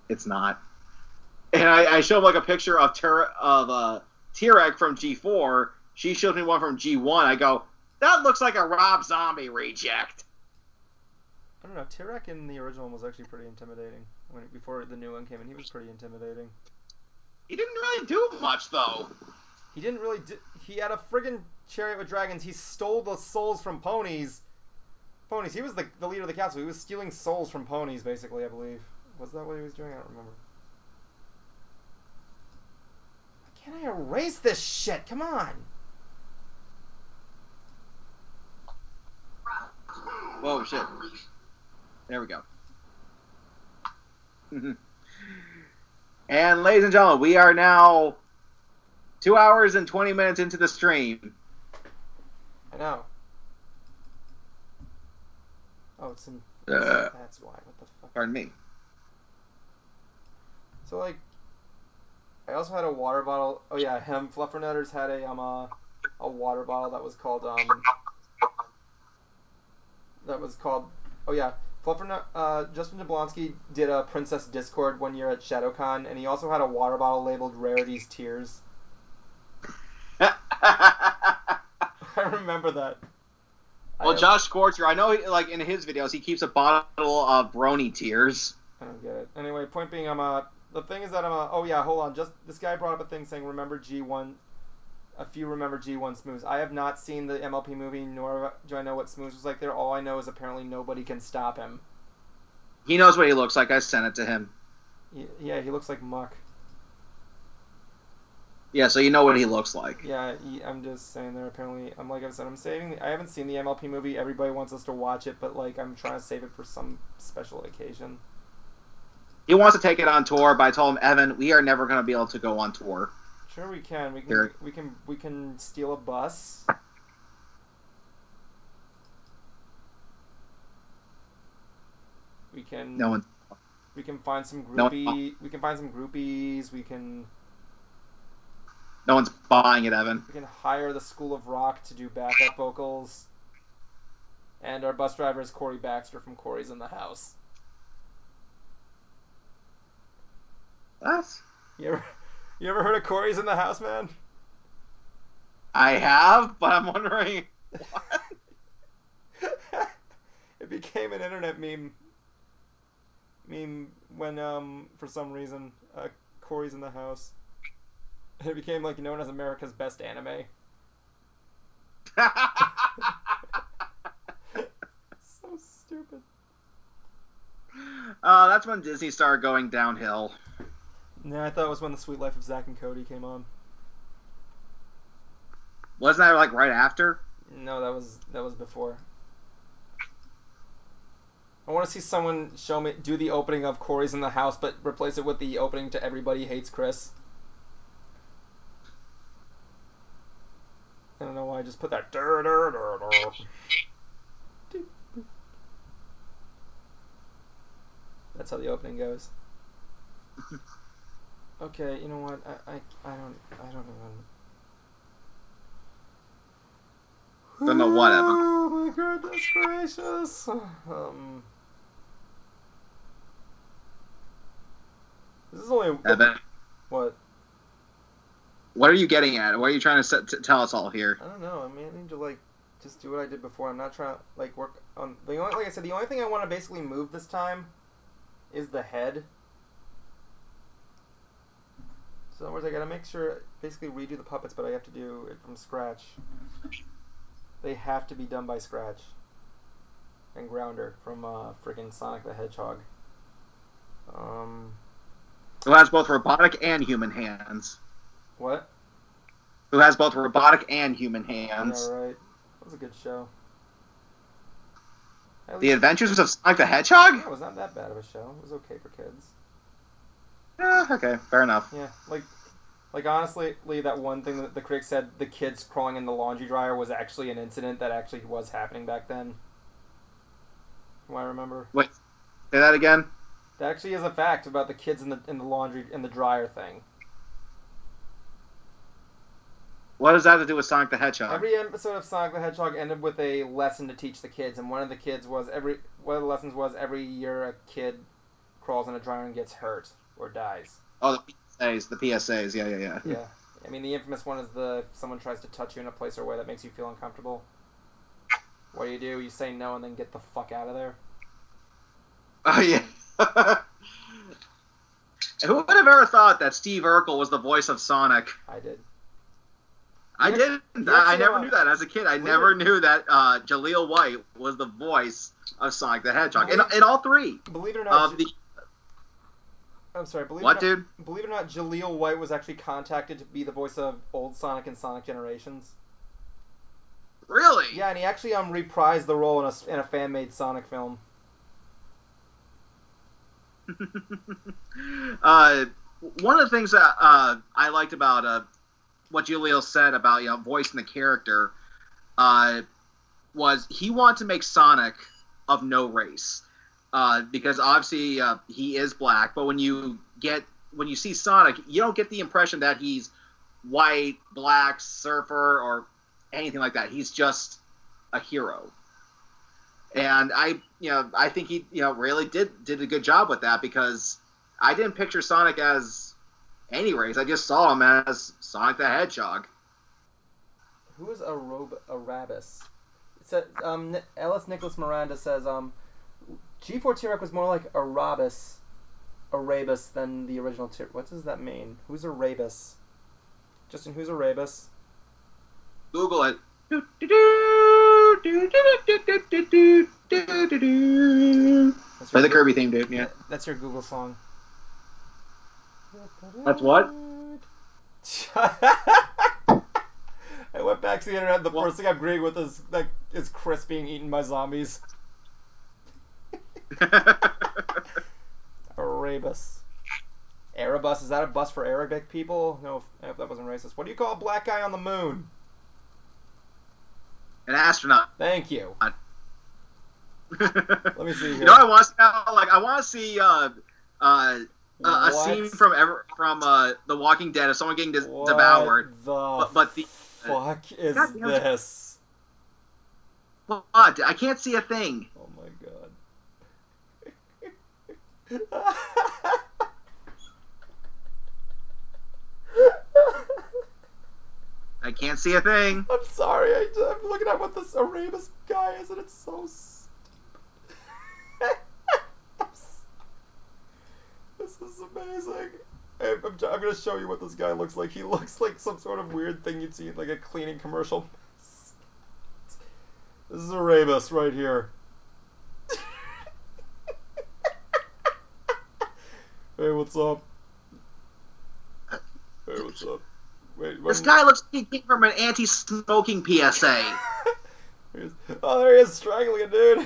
Speaker 2: It's not. And I showed him like a picture of Tyrek from G4. She showed me one from G1. I go, that looks like a Rob Zombie reject.
Speaker 1: I don't know. Tyrek in the original one was actually pretty intimidating. Before the new one came in, he was pretty intimidating.
Speaker 2: He didn't really do much, though.
Speaker 1: He didn't really do... He had a friggin' chariot with dragons. He stole the souls from ponies. He was the leader of the castle. He was stealing souls from ponies, basically, I believe. Was that what he was doing? I don't remember. Why can't I erase this shit? Come on!
Speaker 2: Whoa, shit. There we go. And ladies and gentlemen, we are now 2 hours and 20 minutes into the stream.
Speaker 1: I know. Oh, it's in... That's why. What the fuck?
Speaker 2: Pardon me.
Speaker 1: So, like... I also had a water bottle... Oh, yeah, Fluffernutters had a water bottle that was called, Oh, yeah. Justin Jablonski did a Princess Discord one year at ShadowCon, and he also had a water bottle labeled Rarity's Tears. I remember that.
Speaker 2: Well, Josh Scorcher, I know, like, in his videos, he keeps a bottle of Brony tears.
Speaker 1: I don't get it. Anyway, point being, the thing is that oh yeah, hold on. Just, this guy brought up a thing saying, remember G1, a few remember G1 Smooze. I have not seen the MLP movie, nor do I know what Smooze was like there. All I know is apparently nobody can stop him.
Speaker 2: He knows what he looks like. I sent it to him.
Speaker 1: Yeah, he looks like muck.
Speaker 2: Yeah, so you know what he looks like.
Speaker 1: Yeah, I'm just saying there. Apparently, like I said, I'm saving. I haven't seen the MLP movie. Everybody wants us to watch it, but like I'm trying to save it for some special occasion.
Speaker 2: He wants to take it on tour, but I told him, Evan, we are never going to be able to go on tour.
Speaker 1: Sure, we can.
Speaker 2: Here.
Speaker 1: We can steal a bus. We can.
Speaker 2: No one.
Speaker 1: We can find some
Speaker 2: No.
Speaker 1: We can find some groupies. We can.
Speaker 2: No one's buying it, Evan.
Speaker 1: We can hire the School of Rock to do backup vocals. And our bus driver is Corey Baxter from Corey's in the House.
Speaker 2: What?
Speaker 1: You ever heard of Corey's in the House, man?
Speaker 2: I have, but I'm wondering what?
Speaker 1: It became an internet meme when for some reason Corey's in the House. It became like known as America's best anime. So stupid.
Speaker 2: That's when Disney started going downhill.
Speaker 1: Yeah, I thought it was when The Sweet Life of Zack and Cody came on.
Speaker 2: Wasn't that like right after?
Speaker 1: No, that was before. I want to see someone do the opening of Corey's in the House, but replace it with the opening to Everybody Hates Chris. I don't know why I just put that. That's how the opening goes. Okay, you know what? I don't even.
Speaker 2: Don't know what, Evan.
Speaker 1: Oh my goodness gracious! This is only
Speaker 2: Evan,
Speaker 1: what?
Speaker 2: what are you getting at? What are you trying to tell us all here?
Speaker 1: I don't know. I mean, I need to like just do what I did before. I'm not trying to like work on the only. Like I said, the only thing I want to basically move this time is the head. So in other words, I gotta make sure basically redo the puppets, but I have to do it from scratch. They have to be done by Scratch and Grounder from friggin' Sonic the Hedgehog.
Speaker 2: Who has both robotic and human hands?
Speaker 1: What?
Speaker 2: Who has both robotic and human hands?
Speaker 1: Yeah, right. That was a good show.
Speaker 2: The Adventures of Sonic the Hedgehog?
Speaker 1: Yeah, it was not that bad of a show. It was okay for kids.
Speaker 2: Yeah, okay, fair enough.
Speaker 1: Yeah, like honestly, Lee, that one thing that the critics said, the kids crawling in the laundry dryer, was actually an incident that actually was happening back then. Do I remember?
Speaker 2: Wait, say that again?
Speaker 1: That actually is a fact about the kids in the laundry in the dryer thing.
Speaker 2: What does that have to do with Sonic the Hedgehog?
Speaker 1: Every episode of Sonic the Hedgehog ended with a lesson to teach the kids, and one of the lessons was every year a kid crawls in a dryer and gets hurt or dies.
Speaker 2: Oh, the PSAs, yeah.
Speaker 1: Yeah. I mean, the infamous one is if someone tries to touch you in a place or way that makes you feel uncomfortable. What do? You say no and then get the fuck out of there.
Speaker 2: Oh, yeah. Who would have ever thought that Steve Urkel was the voice of Sonic?
Speaker 1: I did.
Speaker 2: I didn't. I never knew that as a kid. I never knew that Jaleel White was the voice of Sonic the Hedgehog. In all three.
Speaker 1: Believe it or not. I'm sorry. Believe it or not, Jaleel White was actually contacted to be the voice of old Sonic and Sonic Generations.
Speaker 2: Really?
Speaker 1: Yeah, and he actually reprised the role in a fan-made Sonic film.
Speaker 2: One of the things that I liked about what Jaleel said about voicing the character was he wanted to make Sonic of no race. Because obviously he is black, but when you see Sonic, you don't get the impression that he's white, black, surfer, or anything like that. He's just a hero, and I think he really did a good job with that, because I didn't picture Sonic as any race. I just saw him as Sonic the Hedgehog.
Speaker 1: Who is Arabis? It says Ellis Nicholas Miranda says G4 T-Rex was more like Arabis than the original T-Rex. What does that mean? Who's Arabis? Justin, who's Arabis?
Speaker 2: Google it. Play the Kirby theme, dude. Yeah.
Speaker 1: That's your Google song.
Speaker 2: That's what?
Speaker 1: I went back to the internet. The first thing I'm agreeing with is Chris being eaten by zombies. Erebus. Erebus, is that a bus for Arabic people? No, I hope that wasn't racist. What do you call a black guy on the moon?
Speaker 2: An astronaut.
Speaker 1: Thank you. Let me see here.
Speaker 2: You know what I want to see now? Like, I want to see a scene from The Walking Dead of someone getting devoured.
Speaker 1: But the fuck is this?
Speaker 2: What? I can't see a thing.
Speaker 1: Oh my god.
Speaker 2: I can't see a thing.
Speaker 1: I'm sorry. I'm looking at what this Erebus guy is, and it's so This is amazing. I'm going to show you what this guy looks like. He looks like some sort of weird thing you'd see in like a cleaning commercial. This is Erebus right here. Hey, what's up? Hey, what's up? Wait,
Speaker 2: this guy looks like he came from an anti-smoking PSA.
Speaker 1: Oh, there he is, strangling a dude.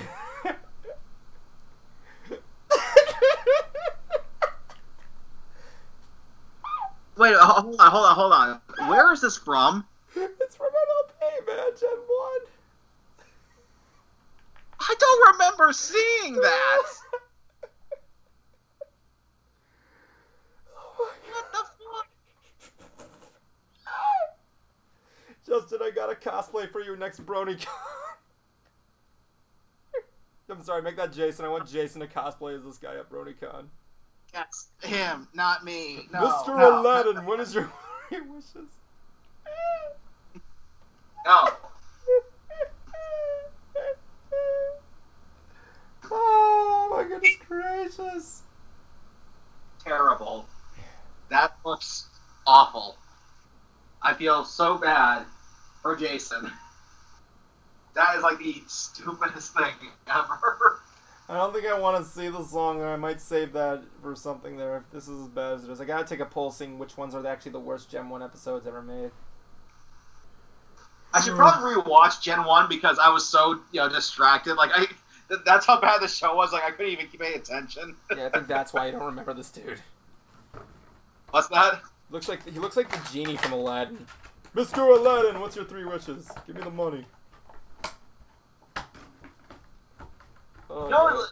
Speaker 2: Wait, hold on. Where is this from?
Speaker 1: It's from MLP, man, Gen 1.
Speaker 2: I don't remember seeing that. What the fuck?
Speaker 1: Justin, I got a cosplay for you next BronyCon. I'm sorry, make that Jason. I want Jason to cosplay as this guy at BronyCon.
Speaker 2: That's him, not me. No,
Speaker 1: Mr.
Speaker 2: no.
Speaker 1: Aladdin, what is your wishes?
Speaker 2: No.
Speaker 1: Oh my goodness gracious.
Speaker 2: Terrible. That looks awful. I feel so bad for Jason. That is like the stupidest thing ever.
Speaker 1: I don't think I want to see the song, or I might save that for something there. If this is as bad as it is, I gotta take a poll seeing which ones are actually the worst Gen 1 episodes ever made.
Speaker 2: I should probably rewatch Gen 1 because I was so, distracted. Like, that's how bad the show was. Like, I couldn't even keep paying attention.
Speaker 1: Yeah, I think that's why you don't remember this dude.
Speaker 2: What's that?
Speaker 1: He looks like the genie from Aladdin. Mr. Aladdin, what's your 3 wishes? Give me the money. Oh,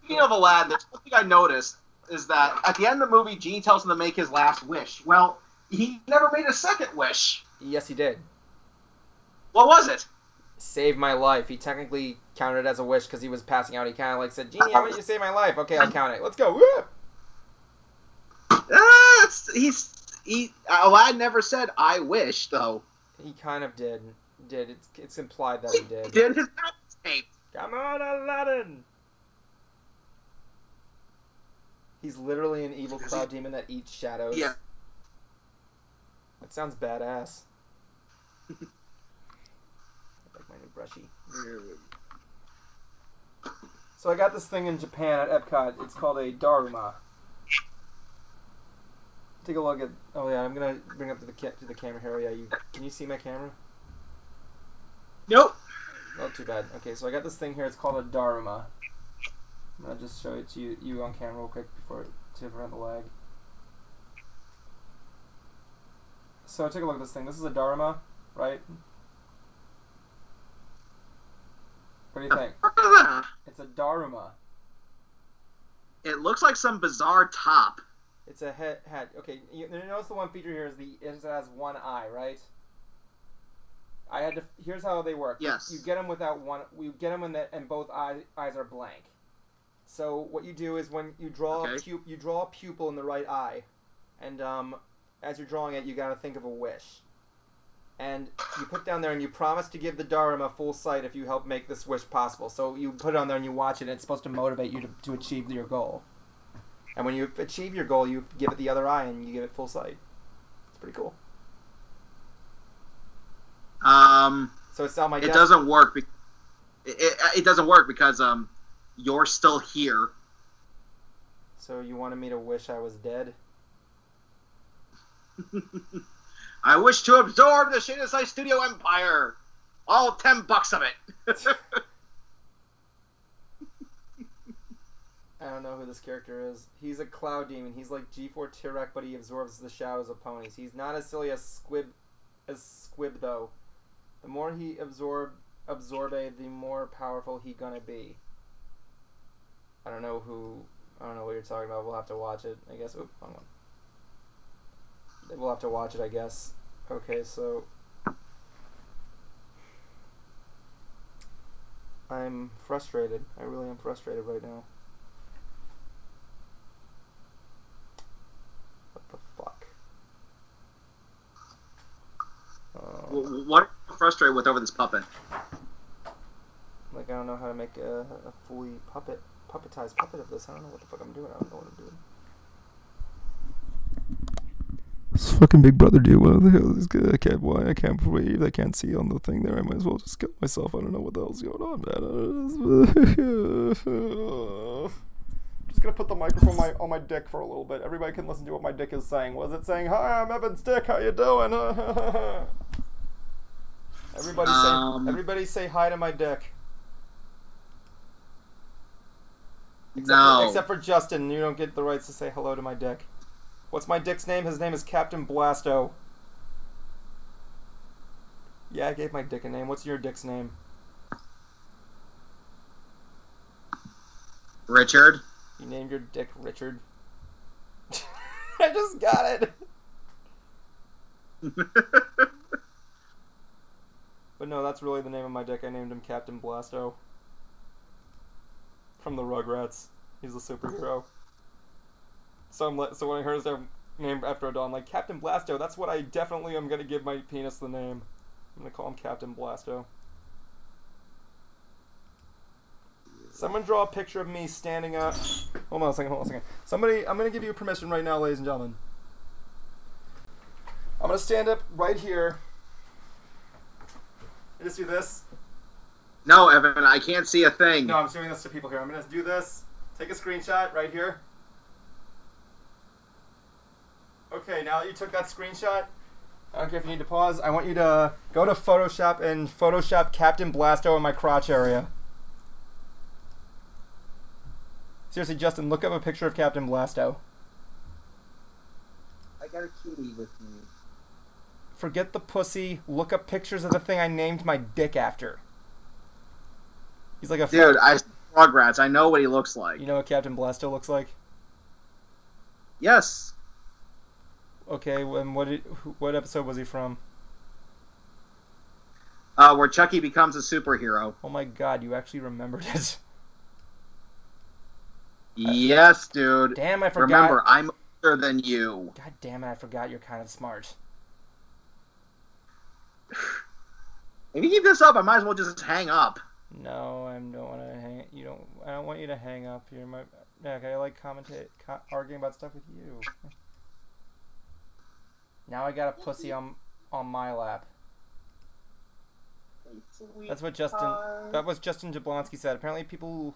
Speaker 2: Speaking of Aladdin, there's one thing I noticed is that at the end of the movie, Genie tells him to make his last wish. Well, he never made a second wish.
Speaker 1: yes, he did.
Speaker 2: What was it?
Speaker 1: Save my life. He technically counted it as a wish because he was passing out. He kind of like said, Genie, I want you to save my life. Okay, I'll count it. Let's go. Woo!
Speaker 2: Aladdin never said, I wish, though.
Speaker 1: He kind of did. It's implied that he did.
Speaker 2: He did his tape.
Speaker 1: Come on, Aladdin! He's literally an evil cloud demon that eats shadows.
Speaker 2: Yeah.
Speaker 1: That sounds badass. I like my new brushie. So I got this thing in Japan at Epcot. It's called a Daruma. Take a look at. Oh yeah, I'm gonna bring up to the camera here. Yeah, can you see my camera?
Speaker 2: Nope.
Speaker 1: Not too bad. Okay, so I got this thing here. It's called a Daruma. I'm gonna just show it to you on camera real quick to prevent the lag. So take a look at this thing. This is a Daruma, right? What do you think? It's a Daruma.
Speaker 2: It looks like some bizarre top.
Speaker 1: It's a head. Okay, you notice the one feature here is it has one eye, right? Here's how they work.
Speaker 2: Yes.
Speaker 1: You get them without one. You get them and both eyes are blank. So what you do is when you draw you draw a pupil in the right eye, and as you're drawing it, you gotta think of a wish, and you put down there and you promise to give the Daruma full sight if you help make this wish possible. So you put it on there and you watch it. And it's supposed to motivate you to achieve your goal. And when you achieve your goal, you give it the other eye and you give it full sight. It's pretty cool. So it's on my desk.
Speaker 2: It doesn't work. It doesn't work because you're still here.
Speaker 1: So you wanted me to wish I was dead?
Speaker 2: I wish to absorb the Shadowside Studio empire. All $10 of it.
Speaker 1: I don't know who this character is. He's a cloud demon. He's like G4 Tyrek, but he absorbs the shadows of ponies. He's not as silly as Squib though. The more he absorbe, the more powerful he gonna be. I don't know what you're talking about. We'll have to watch it, I guess. Oop, wrong one. We'll have to watch it, I guess. Okay, so I'm frustrated. I really am frustrated right now. What the fuck?
Speaker 2: What are you frustrated with over this puppet?
Speaker 1: Like, I don't know how to make a fully puppetized puppet of this. I don't know what the fuck I'm doing. I don't know what I'm doing. This fucking Big Brother dude, what the hell is this guy? I can't breathe. I can't see on the thing there. I might as well just kill myself. I don't know what the hell's going on, man. Just gonna put the microphone on my dick for a little bit. Everybody can listen to what my dick is saying. Was it saying, "Hi, I'm Evan's dick. How you doing?" Everybody say hi to my dick. Except for Justin, you don't get the rights to say hello to my dick. What's my dick's name? His name is Captain Blasto. Yeah, I gave my dick a name. What's your dick's name?
Speaker 2: Richard.
Speaker 1: You named your dick Richard? I just got it! But no, that's really the name of my dick. I named him Captain Blasto. From the Rugrats. He's a superhero. So when I heard his name after a dawn, I'm like, Captain Blasto, that's what I definitely am going to give my penis the name. I'm going to call him Captain Blasto. Someone draw a picture of me standing up. Hold on a second. Somebody, I'm going to give you permission right now, ladies and gentlemen. I'm going to stand up right here. You just do this.
Speaker 2: No, Evan, I can't see a thing.
Speaker 1: No, I'm doing this to people here. I'm going to do this. Take a screenshot right here. Okay, now that you took that screenshot, I don't care if you need to pause. I want you to go to Photoshop and Photoshop Captain Blasto in my crotch area. Seriously, Justin, look up a picture of Captain Blasto.
Speaker 2: I got a kitty with me.
Speaker 1: Forget the pussy. Look up pictures of the thing I named my dick after. He's like a...
Speaker 2: Dude, I Rugrats. I know what he looks like.
Speaker 1: You know what Captain Blasto looks like?
Speaker 2: Yes.
Speaker 1: Okay, and what episode was he from?
Speaker 2: Where Chucky becomes a superhero.
Speaker 1: Oh my god, you actually remembered it.
Speaker 2: Yes, dude.
Speaker 1: Damn, I forgot.
Speaker 2: Remember, I'm older than you.
Speaker 1: God damn it, I forgot you're kind of smart.
Speaker 2: If you keep this up, I might as well just hang up.
Speaker 1: No, I don't want to hang. I don't want you to hang up. You're my. Okay, I like arguing about stuff with you. Now I got a pussy on my lap. That's what Justin. That was Justin Jablonski said. Apparently, people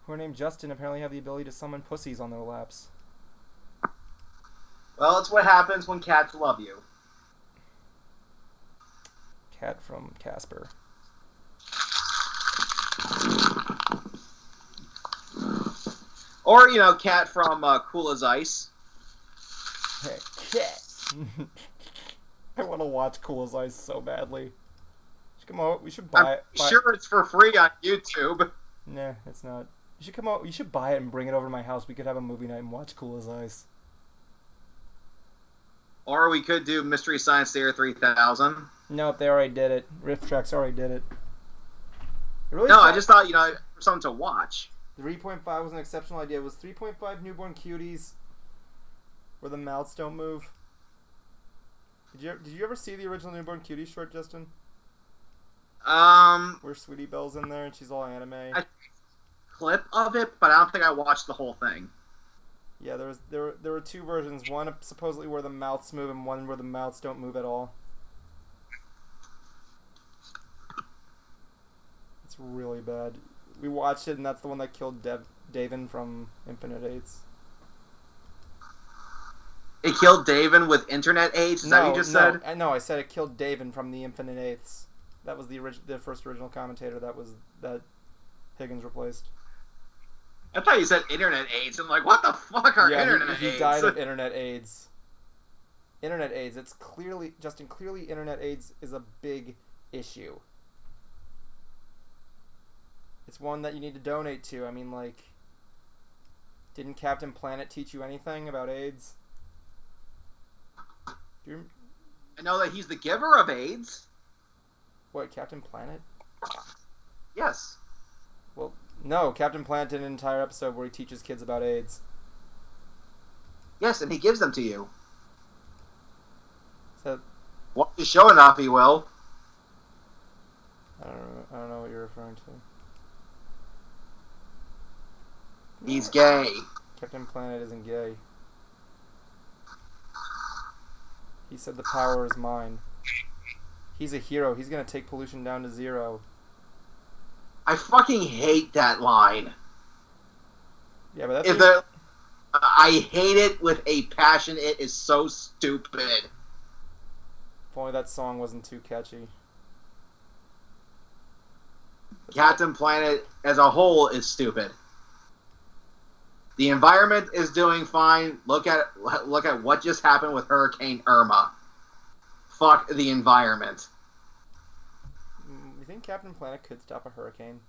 Speaker 1: who are named Justin apparently have the ability to summon pussies on their laps.
Speaker 2: Well, it's what happens when cats love you.
Speaker 1: Cat from Casper.
Speaker 2: Or, Cat from Cool as Ice.
Speaker 1: Hey, cat. I want to watch Cool as Ice so badly. Come out. We should buy it.
Speaker 2: I'm sure it's for free on YouTube.
Speaker 1: Nah, it's not. You should come out. You should buy it and bring it over to my house. We could have a movie night and watch Cool as Ice.
Speaker 2: Or we could do Mystery Science Theater 3000.
Speaker 1: Nope, they already did it. Riff Tracks already did it.
Speaker 2: I just thought, for something to watch.
Speaker 1: 3.5 was an exceptional idea. Was 3.5 Newborn Cuties where the mouths don't move? Did you ever see the original Newborn Cuties short, Justin? Where Sweetie Belle's in there and she's all anime.
Speaker 2: Clip of it, but I don't think I watched the whole thing.
Speaker 1: Yeah, there were two versions. One supposedly where the mouths move and one where the mouths don't move at all. It's really bad. We watched it and that's the one that killed Davin from Infinite Eights.
Speaker 2: It killed Daven with internet AIDS? Is that what you just said?
Speaker 1: No, I said it killed Daven from the Infinite Eighths. That was the first original commentator that Higgins replaced.
Speaker 2: I thought you said internet AIDS. I'm like, what the fuck are internet AIDS?
Speaker 1: He died of internet AIDS. Internet AIDS. It's clearly, Justin, internet AIDS is a big issue. It's one that you need to donate to. I mean, like, didn't Captain Planet teach you anything about AIDS?
Speaker 2: I know that he's the giver of AIDS.
Speaker 1: What, Captain Planet?
Speaker 2: Yes.
Speaker 1: Well, no, Captain Planet did an entire episode where he teaches kids about AIDS.
Speaker 2: Yes, and he gives them to you.
Speaker 1: So,
Speaker 2: Watch the show enough, he will.
Speaker 1: I don't know what you're referring to.
Speaker 2: He's gay.
Speaker 1: Captain Planet isn't gay. He said the power is mine. He's a hero. He's gonna take pollution down to 0.
Speaker 2: I fucking hate that line.
Speaker 1: Yeah, but that's...
Speaker 2: I hate it with a passion. It is so stupid.
Speaker 1: If only that song wasn't too catchy.
Speaker 2: Captain Planet as a whole is stupid. The environment is doing fine. Look at what just happened with Hurricane Irma. Fuck the environment.
Speaker 1: You think Captain Planet could stop a hurricane?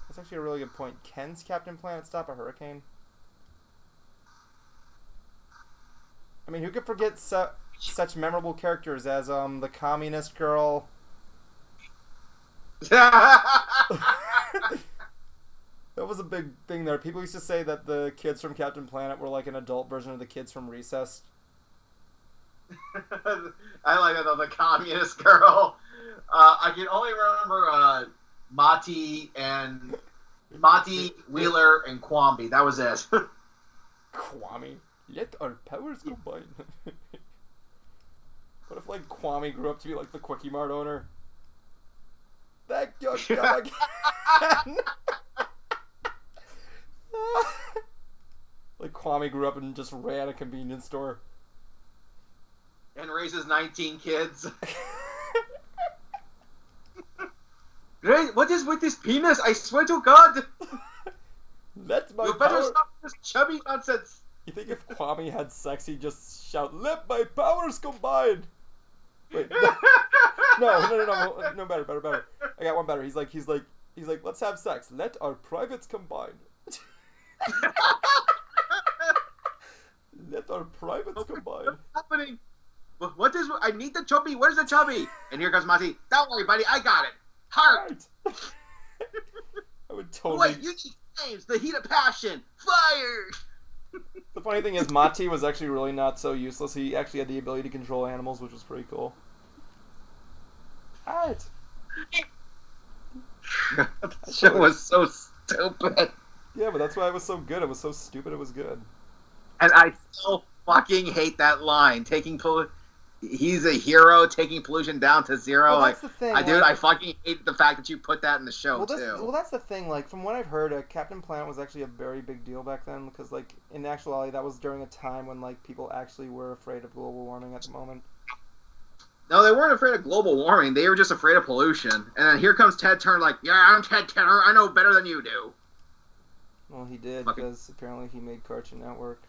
Speaker 1: That's actually a really good point. Can Captain Planet stop a hurricane? I mean, who could forget such memorable characters as the communist girl? That was a big thing there. People used to say that the kids from Captain Planet were like an adult version of the kids from Recess.
Speaker 2: I like that though, the communist girl. I can only remember Mati, Wheeler, and Kwame. That was it.
Speaker 1: Kwame? Let our powers combine. What if like Kwame grew up to be like the Quickie Mart owner? Thank you, come again. Like Kwame grew up and just ran a convenience store.
Speaker 2: And raises 19 kids. Great, what is with this penis? I swear to God!
Speaker 1: Let my
Speaker 2: You better
Speaker 1: power...
Speaker 2: stop this chubby nonsense!
Speaker 1: You think if Kwame had sex, he'd just shout, "Let my powers combine"? Wait, no, better. I got one better. He's like, let's have sex. Let our privates combine. Let our privates combine.
Speaker 2: What's happening? What is? I need the chubby. Where's the chubby? And here comes Mati. Don't worry, buddy. I got it. Heart.
Speaker 1: I would totally.
Speaker 2: Wait, you need flames. The heat of passion. Fire.
Speaker 1: The funny thing is, Mati was actually really not so useless. He actually had the ability to control animals, which was pretty cool. Heart.
Speaker 2: That shit was so stupid.
Speaker 1: Yeah, but that's why it was so good. It was so stupid. It was good.
Speaker 2: And I still fucking hate that line. He's a hero, taking pollution down to 0.
Speaker 1: Well, that's the thing.
Speaker 2: I fucking hate the fact that you put that in the show too.
Speaker 1: Well, that's the thing. Like, from what I've heard, Captain Planet was actually a very big deal back then because, like, in actuality, that was during a time when like people actually were afraid of global warming at the moment.
Speaker 2: No, they weren't afraid of global warming. They were just afraid of pollution. And then here comes Ted Turner, like, yeah, I'm Ted Turner. I know better than you do.
Speaker 1: Well, he did because apparently he made Cartoon Network.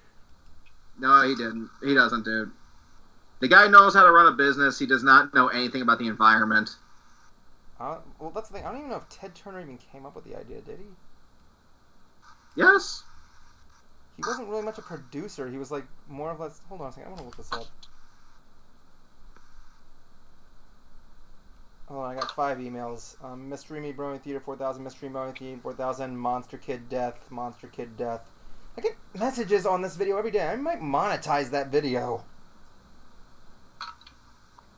Speaker 2: No, he didn't. He doesn't, dude. The guy knows how to run a business. He does not know anything about the environment.
Speaker 1: Well, that's the thing. I don't even know if Ted Turner even came up with the idea, did he?
Speaker 2: Yes.
Speaker 1: He wasn't really much a producer. He was like more of less. Hold on a second. I want to look this up. Hold on, I got 5 emails. MySTREAMy, Brony Theater 4000, MySTREAMy, Brony Theater 4000, Monster Kid Death. I get messages on this video every day. I might monetize that video.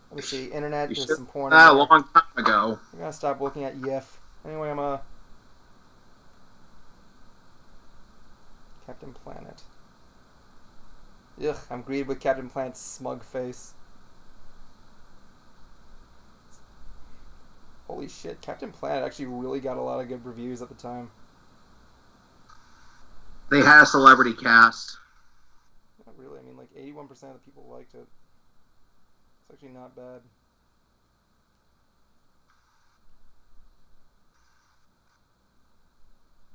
Speaker 1: Let me see. Internet, there's some porn.
Speaker 2: A long time ago.
Speaker 1: I'm gonna stop looking at YIF. Anyway, I'm Captain Planet. Ugh, I'm greeted with Captain Planet's smug face. Holy shit, Captain Planet actually really got a lot of good reviews at the time.
Speaker 2: They had a celebrity cast.
Speaker 1: Not really. I mean, like 81% of the people liked it. It's actually not bad.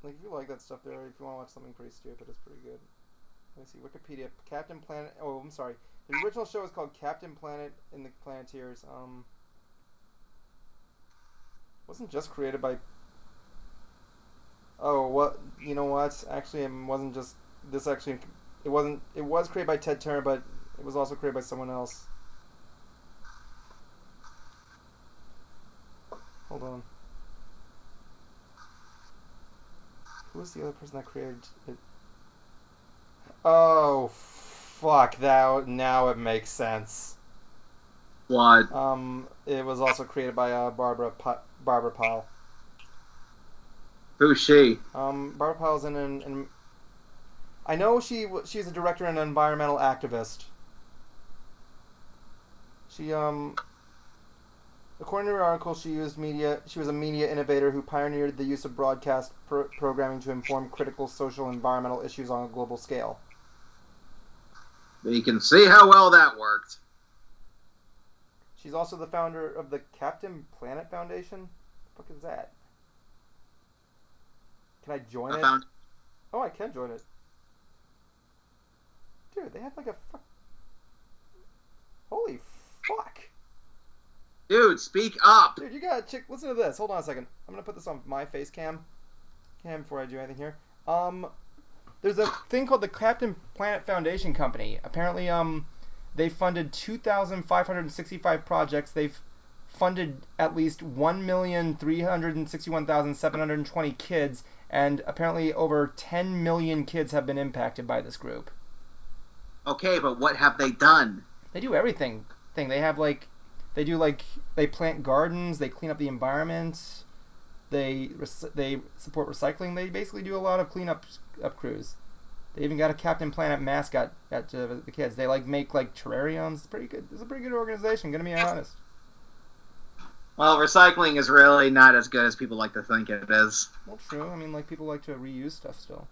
Speaker 1: Like, if you like that stuff there, if you want to watch something pretty stupid, it's pretty good. Let me see, Wikipedia, Captain Planet, oh, I'm sorry. The original show is called Captain Planet in the Planeteers. Wasn't just created by... Oh, what? You know what? Actually, it wasn't just... This actually... It wasn't... It was created by Ted Turner, but it was also created by someone else. Hold on. Who was the other person that created it? Oh, fuck. Now it makes sense.
Speaker 2: What?
Speaker 1: It was also created by Barbara Pyle.
Speaker 2: Who's she?
Speaker 1: Barbara Pyle's in I know she's a director and an environmental activist. She according to her article, she was a media innovator who pioneered the use of broadcast programming to inform critical social and environmental issues on a global scale.
Speaker 2: You can see how well that worked.
Speaker 1: She's also the founder of the Captain Planet Foundation. What the fuck is that? Can I join it? Oh, I can join it. Dude, they have like a fuck... Holy fuck!
Speaker 2: Dude, speak up!
Speaker 1: Dude, you gotta check... Listen to this. Hold on a second. I'm gonna put this on my face cam before I do anything here. There's a thing called the Captain Planet Foundation Company. Apparently, they funded 2,565 projects. They've funded at least 1,361,720 kids, and apparently over 10 million kids have been impacted by this group.
Speaker 2: Okay, but what have they done?
Speaker 1: They do everything. They have like... They plant gardens, they clean up the environment, they support recycling. They basically do a lot of cleanup crews. They even got a Captain Planet mascot at the kids. They make terrariums. It's pretty good. It's a pretty good organization, gonna be honest.
Speaker 2: Well, recycling is really not as good as people like to think it is.
Speaker 1: Well, true. I mean, people like to reuse stuff still.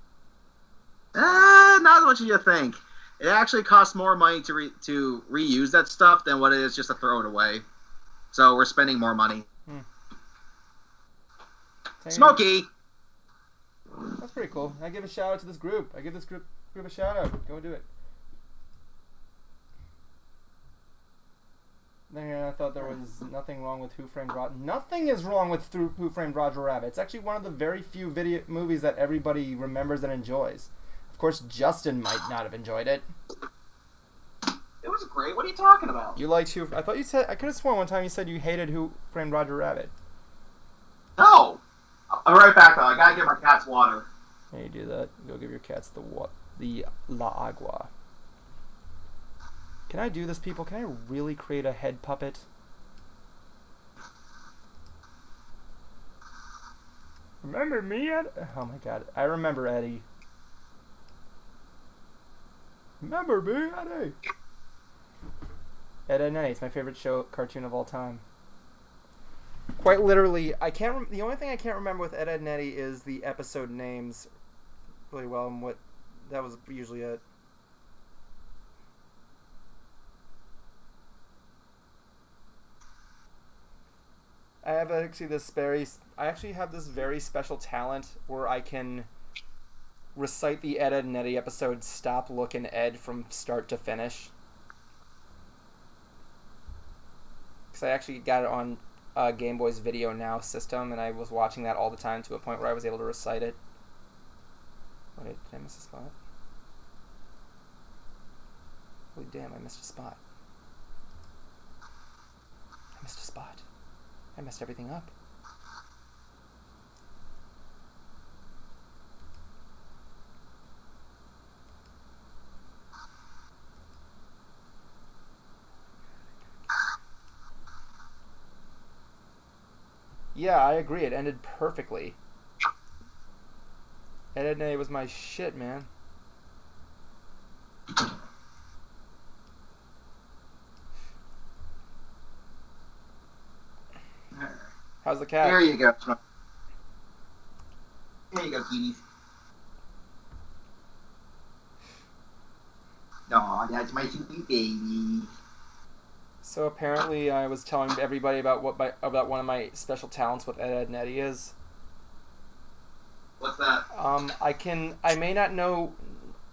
Speaker 2: Not as much as you think. It actually costs more money to reuse that stuff than what it is just to throw it away. So we're spending more money. Smokey!
Speaker 1: That's pretty cool. I give a shout out to this group. I give this group a shout out. Go do it. Then I thought there was nothing wrong with Who Framed Roger. Nothing is wrong with Who Framed Roger Rabbit. It's actually one of the very few movies that everybody remembers and enjoys. Of course, Justin might not have enjoyed it.
Speaker 2: It was great. What are you talking about?
Speaker 1: You liked I thought you said... I could have sworn one time you said you hated Who Framed Roger Rabbit.
Speaker 2: No! I'll be right back, though. I gotta give my cats water.
Speaker 1: Yeah, you do that. Go give your cats the La Agua. Can I do this, people? Can I really create a head puppet? Remember me, Ed? Oh my god. I remember Eddie. Remember me, Eddie? Ed, Ed, Eddie. It's my favorite cartoon of all time. Quite literally, the only thing I can't remember with Ed, Ed, and Eddie is the episode names really well, and that was usually it. I actually have this very special talent where I can recite the Ed, Ed, and Eddie episode Stop, Look, and Ed from start to finish. Because I actually got it on Game Boy's Video Now system, and I was watching that all the time to a point where I was able to recite it. Wait, did I miss a spot? Holy damn, I missed a spot. I missed a spot. I messed everything up. Yeah, I agree. It ended perfectly. Ed, Ed, and Eddie was my shit, man. How's the cat?
Speaker 2: Here you go. Here you go, cuties. Oh, that's my sweet baby.
Speaker 1: So apparently, I was telling everybody about about one of my special talents with Ed, and Eddie is.
Speaker 2: What's that?
Speaker 1: I may not know.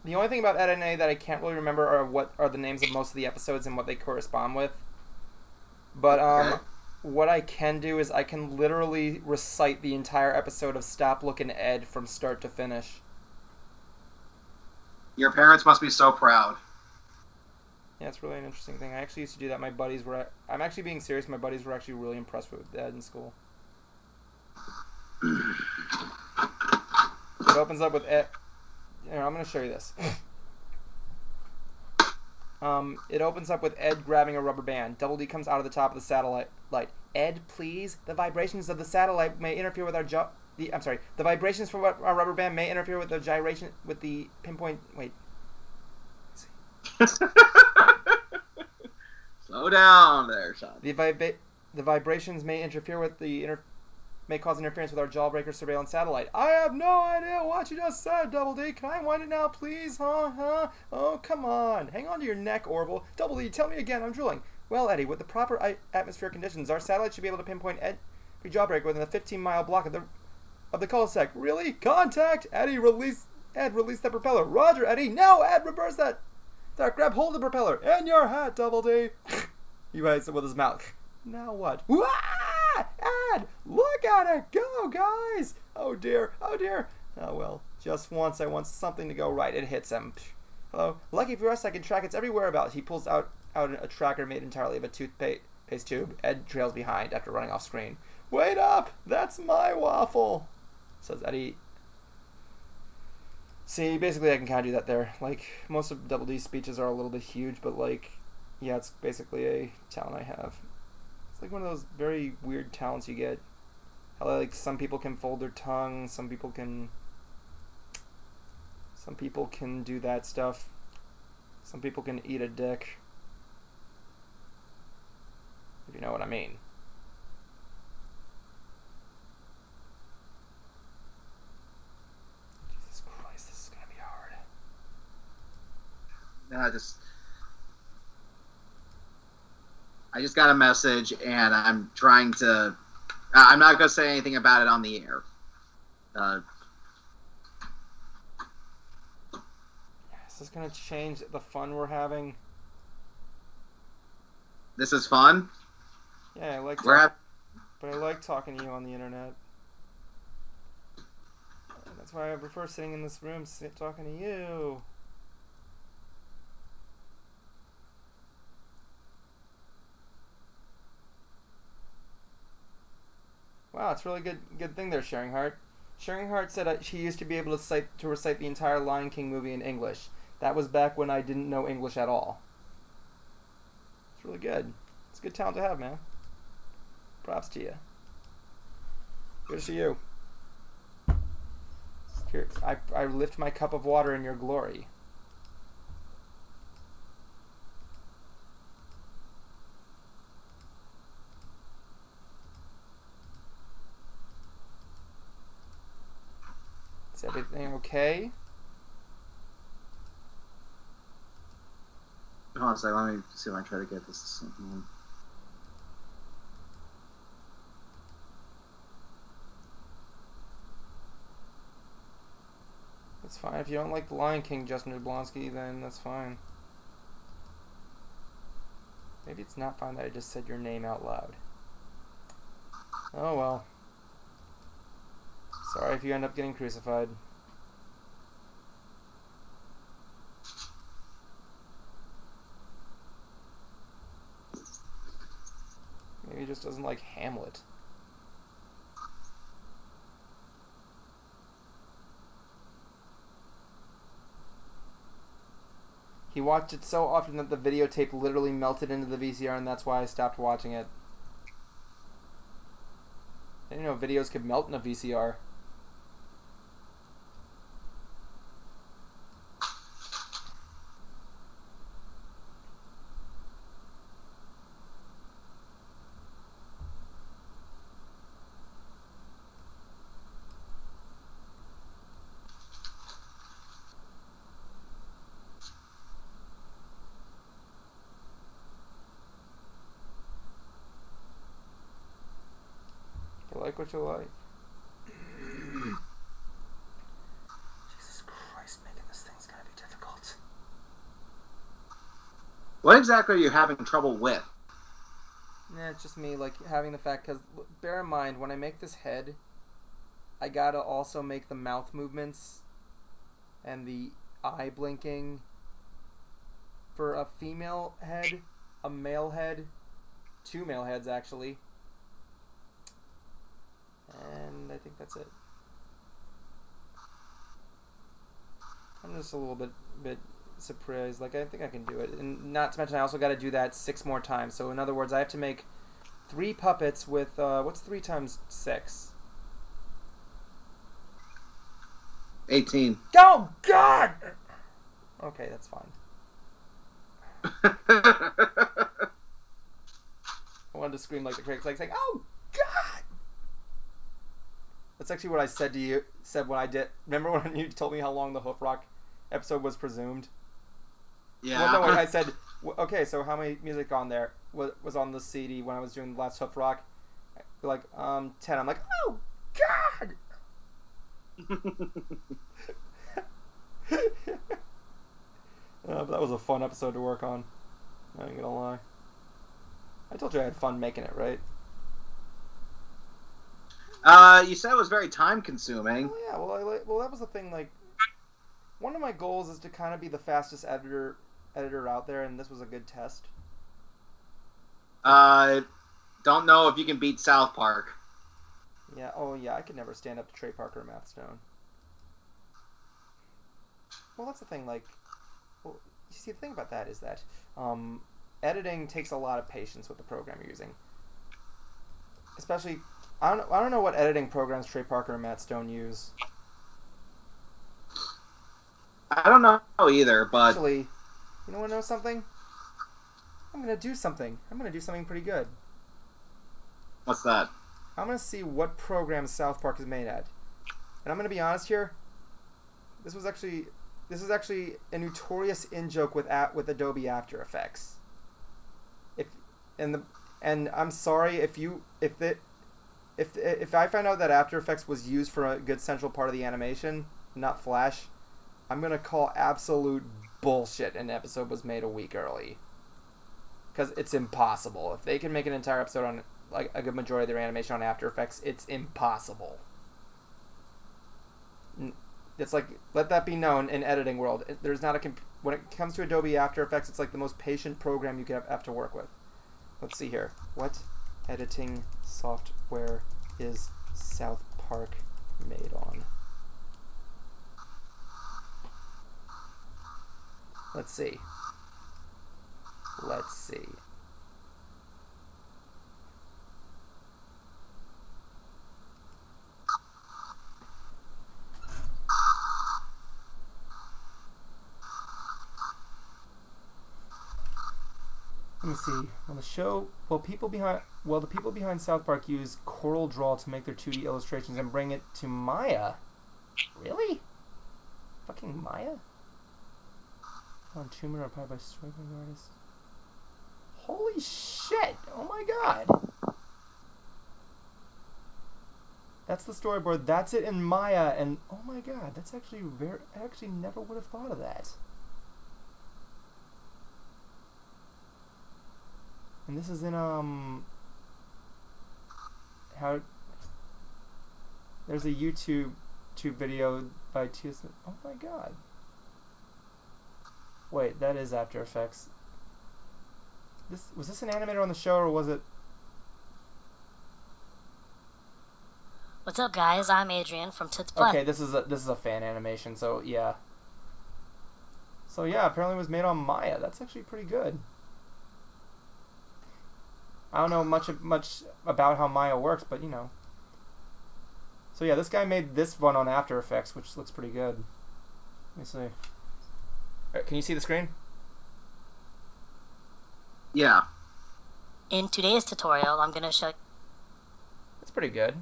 Speaker 1: The only thing about Ed and Eddie that I can't really remember are what are the names of most of the episodes and what they correspond with. But
Speaker 2: Okay.
Speaker 1: what I can do is I can literally recite the entire episode of Stop Lookin' Ed from start to finish.
Speaker 2: Your parents must be so proud.
Speaker 1: Yeah, it's really an interesting thing. I actually used to do that. My buddies were. I'm actually being serious. My buddies were actually really impressed with Ed in school. It opens up with Ed. Here, I'm going to show you this. It opens up with Ed grabbing a rubber band. Double D comes out of the top of the satellite. Ed, please. The vibrations of the satellite may interfere with our the vibrations from our rubber band may interfere with the gyration with the pinpoint. Wait.
Speaker 2: Slow down there, son.
Speaker 1: The vibrations may interfere with may cause interference with our jawbreaker surveillance satellite. I have no idea what you just said, Double D. Can I wind it now, please? Huh? Oh, come on. Hang on to your neck, Orville. Double D, tell me again. I'm drooling. Well, Eddie, with the proper atmospheric conditions, our satellite should be able to pinpoint every jawbreaker within a 15-mile block of the cul-de-sac. Really? Contact! Eddie, release the propeller. Roger, Eddie. No, Ed, reverse that. There, grab hold of the propeller. In your hat, Double D. He writes it with his mouth. Now what? Wah! Ed, look at it. Go, guys. Oh, dear. Oh, dear. Oh, well. Just once I want something to go right. It hits him. Hello? Lucky for us, I can track its every whereabouts. He pulls out a tracker made entirely of a toothpaste tube. Ed trails behind after running off screen. Wait up! That's my waffle, says Eddie. See, basically I can kind of do that there. Like, most of Double D's speeches are a little bit huge, but like, yeah, it's basically a talent I have. It's like one of those very weird talents you get. How like some people can fold their tongue, some people can do that stuff. Some people can eat a dick. If you know what I mean. Jesus Christ, this is gonna be hard.
Speaker 2: I just got a message, and I'm trying to. I'm not gonna say anything about it on the air.
Speaker 1: Is this gonna change the fun we're having?
Speaker 2: This is fun.
Speaker 1: Yeah, I like. But I like talking to you on the internet. And that's why I prefer sitting in this room, talking to you. Wow, it's a really good thing there, Sharing Heart. Sharing Heart said she used to be able to recite the entire Lion King movie in English. That was back when I didn't know English at all. It's really good. It's a good talent to have, man. Props to you. Good to see you. Here, I lift my cup of water in your glory. Is everything okay?
Speaker 2: Hold on a second, let me see if I try to get this.
Speaker 1: That's fine. If you don't like The Lion King, Justin Jablonski, then that's fine. Maybe it's not fine that I just said your name out loud. Oh well. Sorry if you end up getting crucified. Maybe he just doesn't like Hamlet. He watched it so often that the videotape literally melted into the VCR, and that's why I stopped watching it. I didn't know videos could melt in a VCR. like what you like. Jesus Christ, making this thing's gonna be difficult.
Speaker 2: What exactly are you having trouble with?
Speaker 1: Yeah, it's just me, like, having the fact, because bear in mind, when I make this head, I gotta also make the mouth movements and the eye blinking for a female head, a male head, 2 male heads, actually. And I think that's it. I'm just a little bit surprised. Like, I think I can do it. And not to mention, I also got to do that 6 more times. So, in other words, I have to make 3 puppets with, what's 3 times 6?
Speaker 2: 18.
Speaker 1: Oh, God! Okay, that's fine. I wanted to scream like the critics, like saying, "Oh, God!" That's actually what I said to you. Said when I did. Remember when you told me how long the Hoof Rock episode was presumed?
Speaker 2: Yeah.
Speaker 1: Well, no, I said, okay, so how many music on there was on the CD when I was doing the last Hoof Rock? Like, 10. I'm like, oh, God! But that was a fun episode to work on. I ain't gonna lie. I told you I had fun making it, right?
Speaker 2: You said it was very time consuming.
Speaker 1: Oh, yeah, well, that was the thing, like, one of my goals is to kind of be the fastest editor out there, and this was a good test.
Speaker 2: Don't know if you can beat South Park.
Speaker 1: Yeah, oh yeah, I could never stand up to Trey Parker or Matt Stone. Well, that's the thing, like, well, you see, the thing about that is that, editing takes a lot of patience with the program you're using. Especially, I don't know what editing programs Trey Parker and Matt Stone use.
Speaker 2: I don't know either, but...
Speaker 1: Actually, you want to know something? I'm going to do something. I'm going to do something pretty good.
Speaker 2: What's that?
Speaker 1: I'm going to see what programs South Park is made at. And I'm going to be honest here. This is actually a notorious in-joke with Adobe After Effects. And I'm sorry if I find out that After Effects was used for a good central part of the animation, not Flash, I'm going to call absolute bullshit an episode was made a week early. Because it's impossible. If they can make an entire episode on, like, a good majority of their animation on After Effects, it's impossible. It's like, let that be known in editing world. There's not when it comes to Adobe After Effects, it's like the most patient program you could have to work with. Let's see here. What editing software is South Park made on? Let's see. Let me see. The people behind South Park use Coral Draw to make their 2D illustrations and bring it to Maya. Really? Fucking Maya? On Tumor applied by striking artists. Holy shit! Oh my god! That's the storyboard. That's it in Maya, and oh my god, that's actually I actually never would have thought of that. And this is in there's a YouTube video by T.S. Oh my god. Wait, that is After Effects. Was this an animator on the show, or was it?
Speaker 5: What's up, guys? I'm Adrian from Tits Play.
Speaker 1: Okay, this is a fan animation, so yeah. So yeah, apparently it was made on Maya. That's actually pretty good. I don't know much about how Maya works, but you know. So yeah, this guy made this one on After Effects, which looks pretty good. Let me see. Can you see the screen?
Speaker 2: Yeah.
Speaker 5: In today's tutorial, I'm going to show...
Speaker 1: It's pretty good.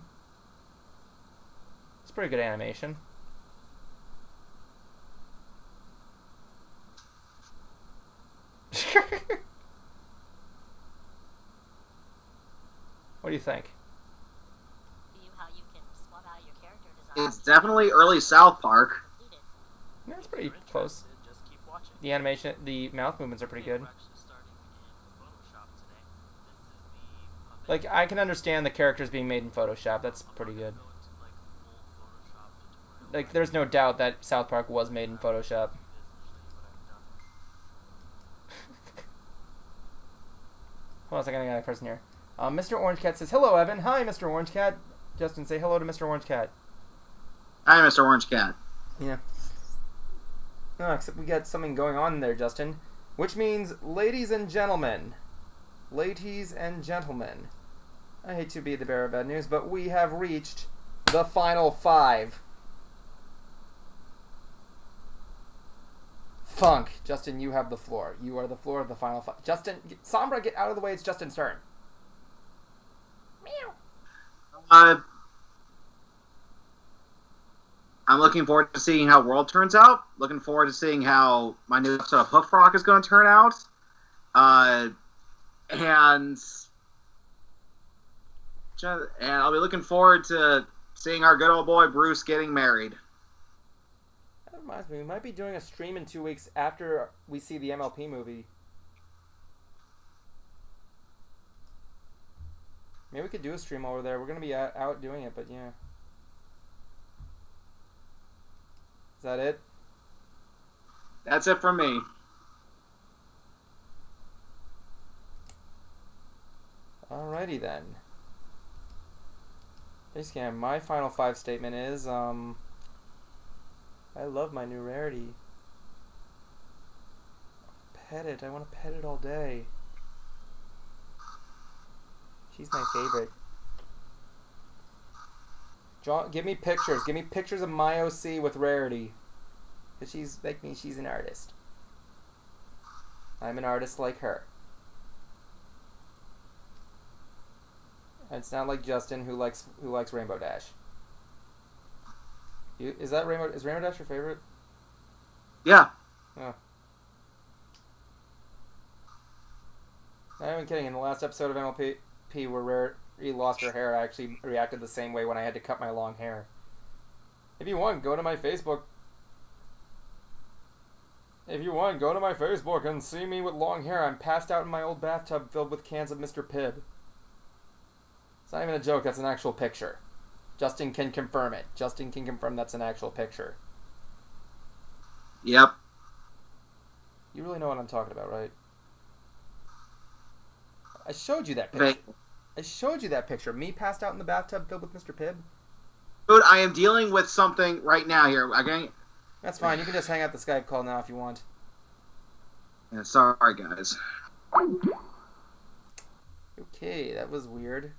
Speaker 1: It's pretty good animation. What do you think?
Speaker 2: It's definitely early South Park.
Speaker 1: Yeah, it's pretty close. The animation, the mouth movements are pretty good. Like, I can understand the characters being made in Photoshop. That's pretty good. Like, there's no doubt that South Park was made in Photoshop. Hold on a second, I got a person here. Mr. Orange Cat says, "Hello, Evan." Hi, Mr. Orange Cat. Justin, say hello to Mr. Orange Cat.
Speaker 2: Hi, Mr. Orange Cat.
Speaker 1: Yeah. No, except we got something going on there, Justin. Which means, ladies and gentlemen. Ladies and gentlemen. I hate to be the bearer of bad news, but we have reached the final 5. Funk. Justin, you have the floor. You are the floor of the final 5. Justin, Sombra, get out of the way. It's Justin's turn. Meow.
Speaker 2: I'm looking forward to seeing how World turns out. Looking forward to seeing how my new episode of Hoof Rock is going to turn out. And I'll be looking forward to seeing our good old boy Bruce getting married.
Speaker 1: That reminds me, we might be doing a stream in 2 weeks after we see the MLP movie. Maybe we could do a stream over there. We're going to be out doing it, but yeah. Is that it?
Speaker 2: That's it from me.
Speaker 1: Alrighty then. Basically, my final 5 statement is, I love my new rarity. Pet it. I want to pet it all day. She's my favorite. John, give me pictures. Give me pictures of my OC with rarity. Because she's like me, she's an artist. I'm an artist like her. And it's not like Justin who likes Rainbow Dash. Is Rainbow Dash your favorite?
Speaker 2: Yeah.
Speaker 1: Oh. Not even kidding. In the last episode of MLP where Rarity lost her hair, I actually reacted the same way when I had to cut my long hair. If you want, go to my Facebook. If you want, go to my Facebook and see me with long hair. I'm passed out in my old bathtub filled with cans of Mr. Pibb. It's not even a joke, that's an actual picture. Justin can confirm it. Justin can confirm that's an actual picture.
Speaker 2: Yep.
Speaker 1: You really know what I'm talking about, right? I showed you that picture. I showed you that picture. Me passed out in the bathtub filled with Mr. Pibb.
Speaker 2: Dude, I am dealing with something right now here.
Speaker 1: That's fine. You can just hang out the Skype call now if you want.
Speaker 2: Yeah, sorry, guys.
Speaker 1: Okay, that was weird.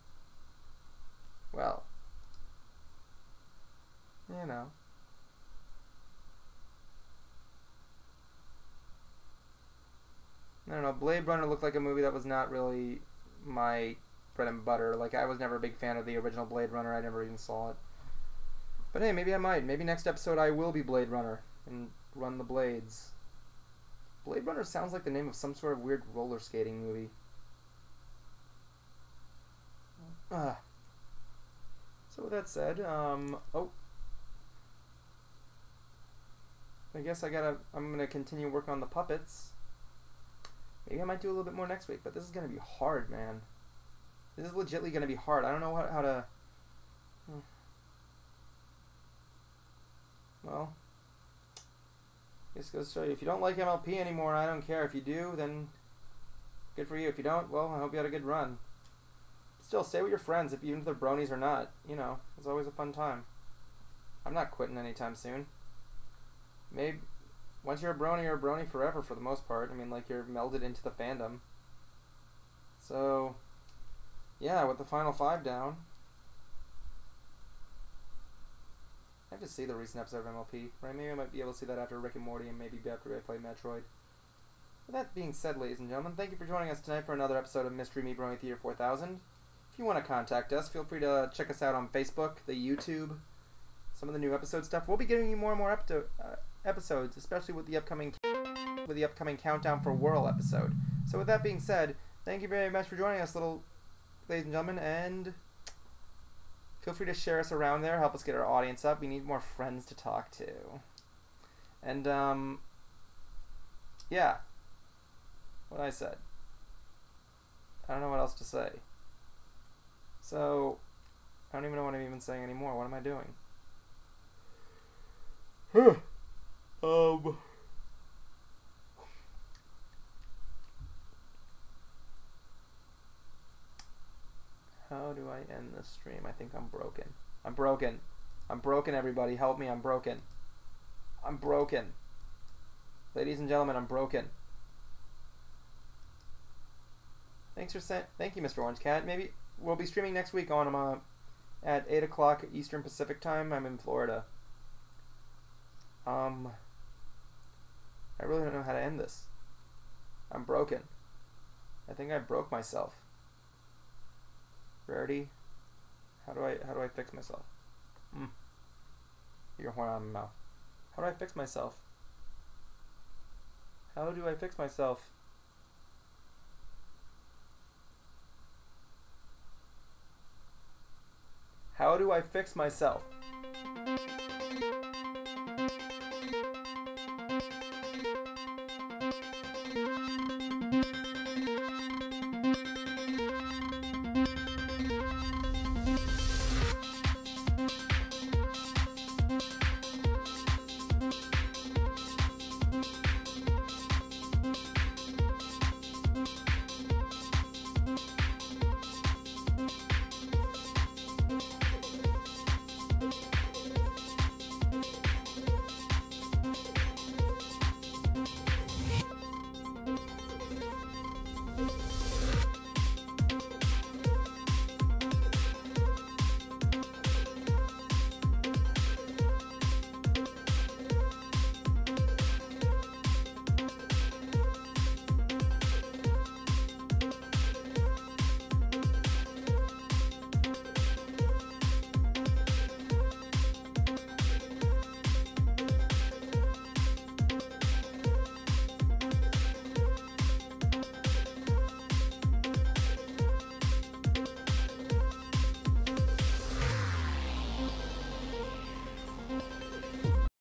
Speaker 1: Well, you know. I don't know. Blade Runner looked like a movie that was not really my bread and butter. Like, I was never a big fan of the original Blade Runner. I never even saw it. But hey, maybe I might. Maybe next episode I will be Blade Runner and run the blades. Blade Runner sounds like the name of some sort of weird roller skating movie. So with that said, I guess I'm gonna continue work on the puppets. Maybe I might do a little bit more next week, but this is gonna be hard, man. This is legitly gonna be hard. I don't know how to. Well, just goes to show you, if you don't like MLP anymore, I don't care. If you do, then good for you. If you don't, well, I hope you had a good run. Still, stay with your friends, even if they're bronies or not. You know, it's always a fun time. I'm not quitting anytime soon. Maybe once you're a brony forever for the most part. I mean, like, you're melded into the fandom. So, yeah, with the final 5 down. I have to see the recent episode of MLP, right? Maybe I might be able to see that after Rick and Morty and maybe after I play Metroid. With that being said, ladies and gentlemen, thank you for joining us tonight for another episode of MySTREAMy Brony Theater 4000. If you want to contact us, feel free to check us out on Facebook, the YouTube, some of the new episode stuff. We'll be giving you more and more episodes, especially with the upcoming Countdown for Whirl episode. So with that being said, thank you very much for joining us, ladies and gentlemen, and Feel free to share us around there. Help us get our audience up. We need more friends to talk to. And, yeah. What I said. I don't know what else to say. So, I don't even know what I'm even saying anymore. What am I doing? How do I end this stream? I think I'm broken. I'm broken. I'm broken, everybody. Help me. I'm broken. I'm broken. Ladies and gentlemen, I'm broken. Thanks for saying. Thank you, Mr. Orange Cat. Maybe we'll be streaming next week on at 8 o'clock Eastern Pacific time. I'm in Florida. I really don't know how to end this. I'm broken. I think I broke myself. Rarity. How do I fix myself? Your horn on my mouth. How do I fix myself? How do I fix myself? How do I fix myself?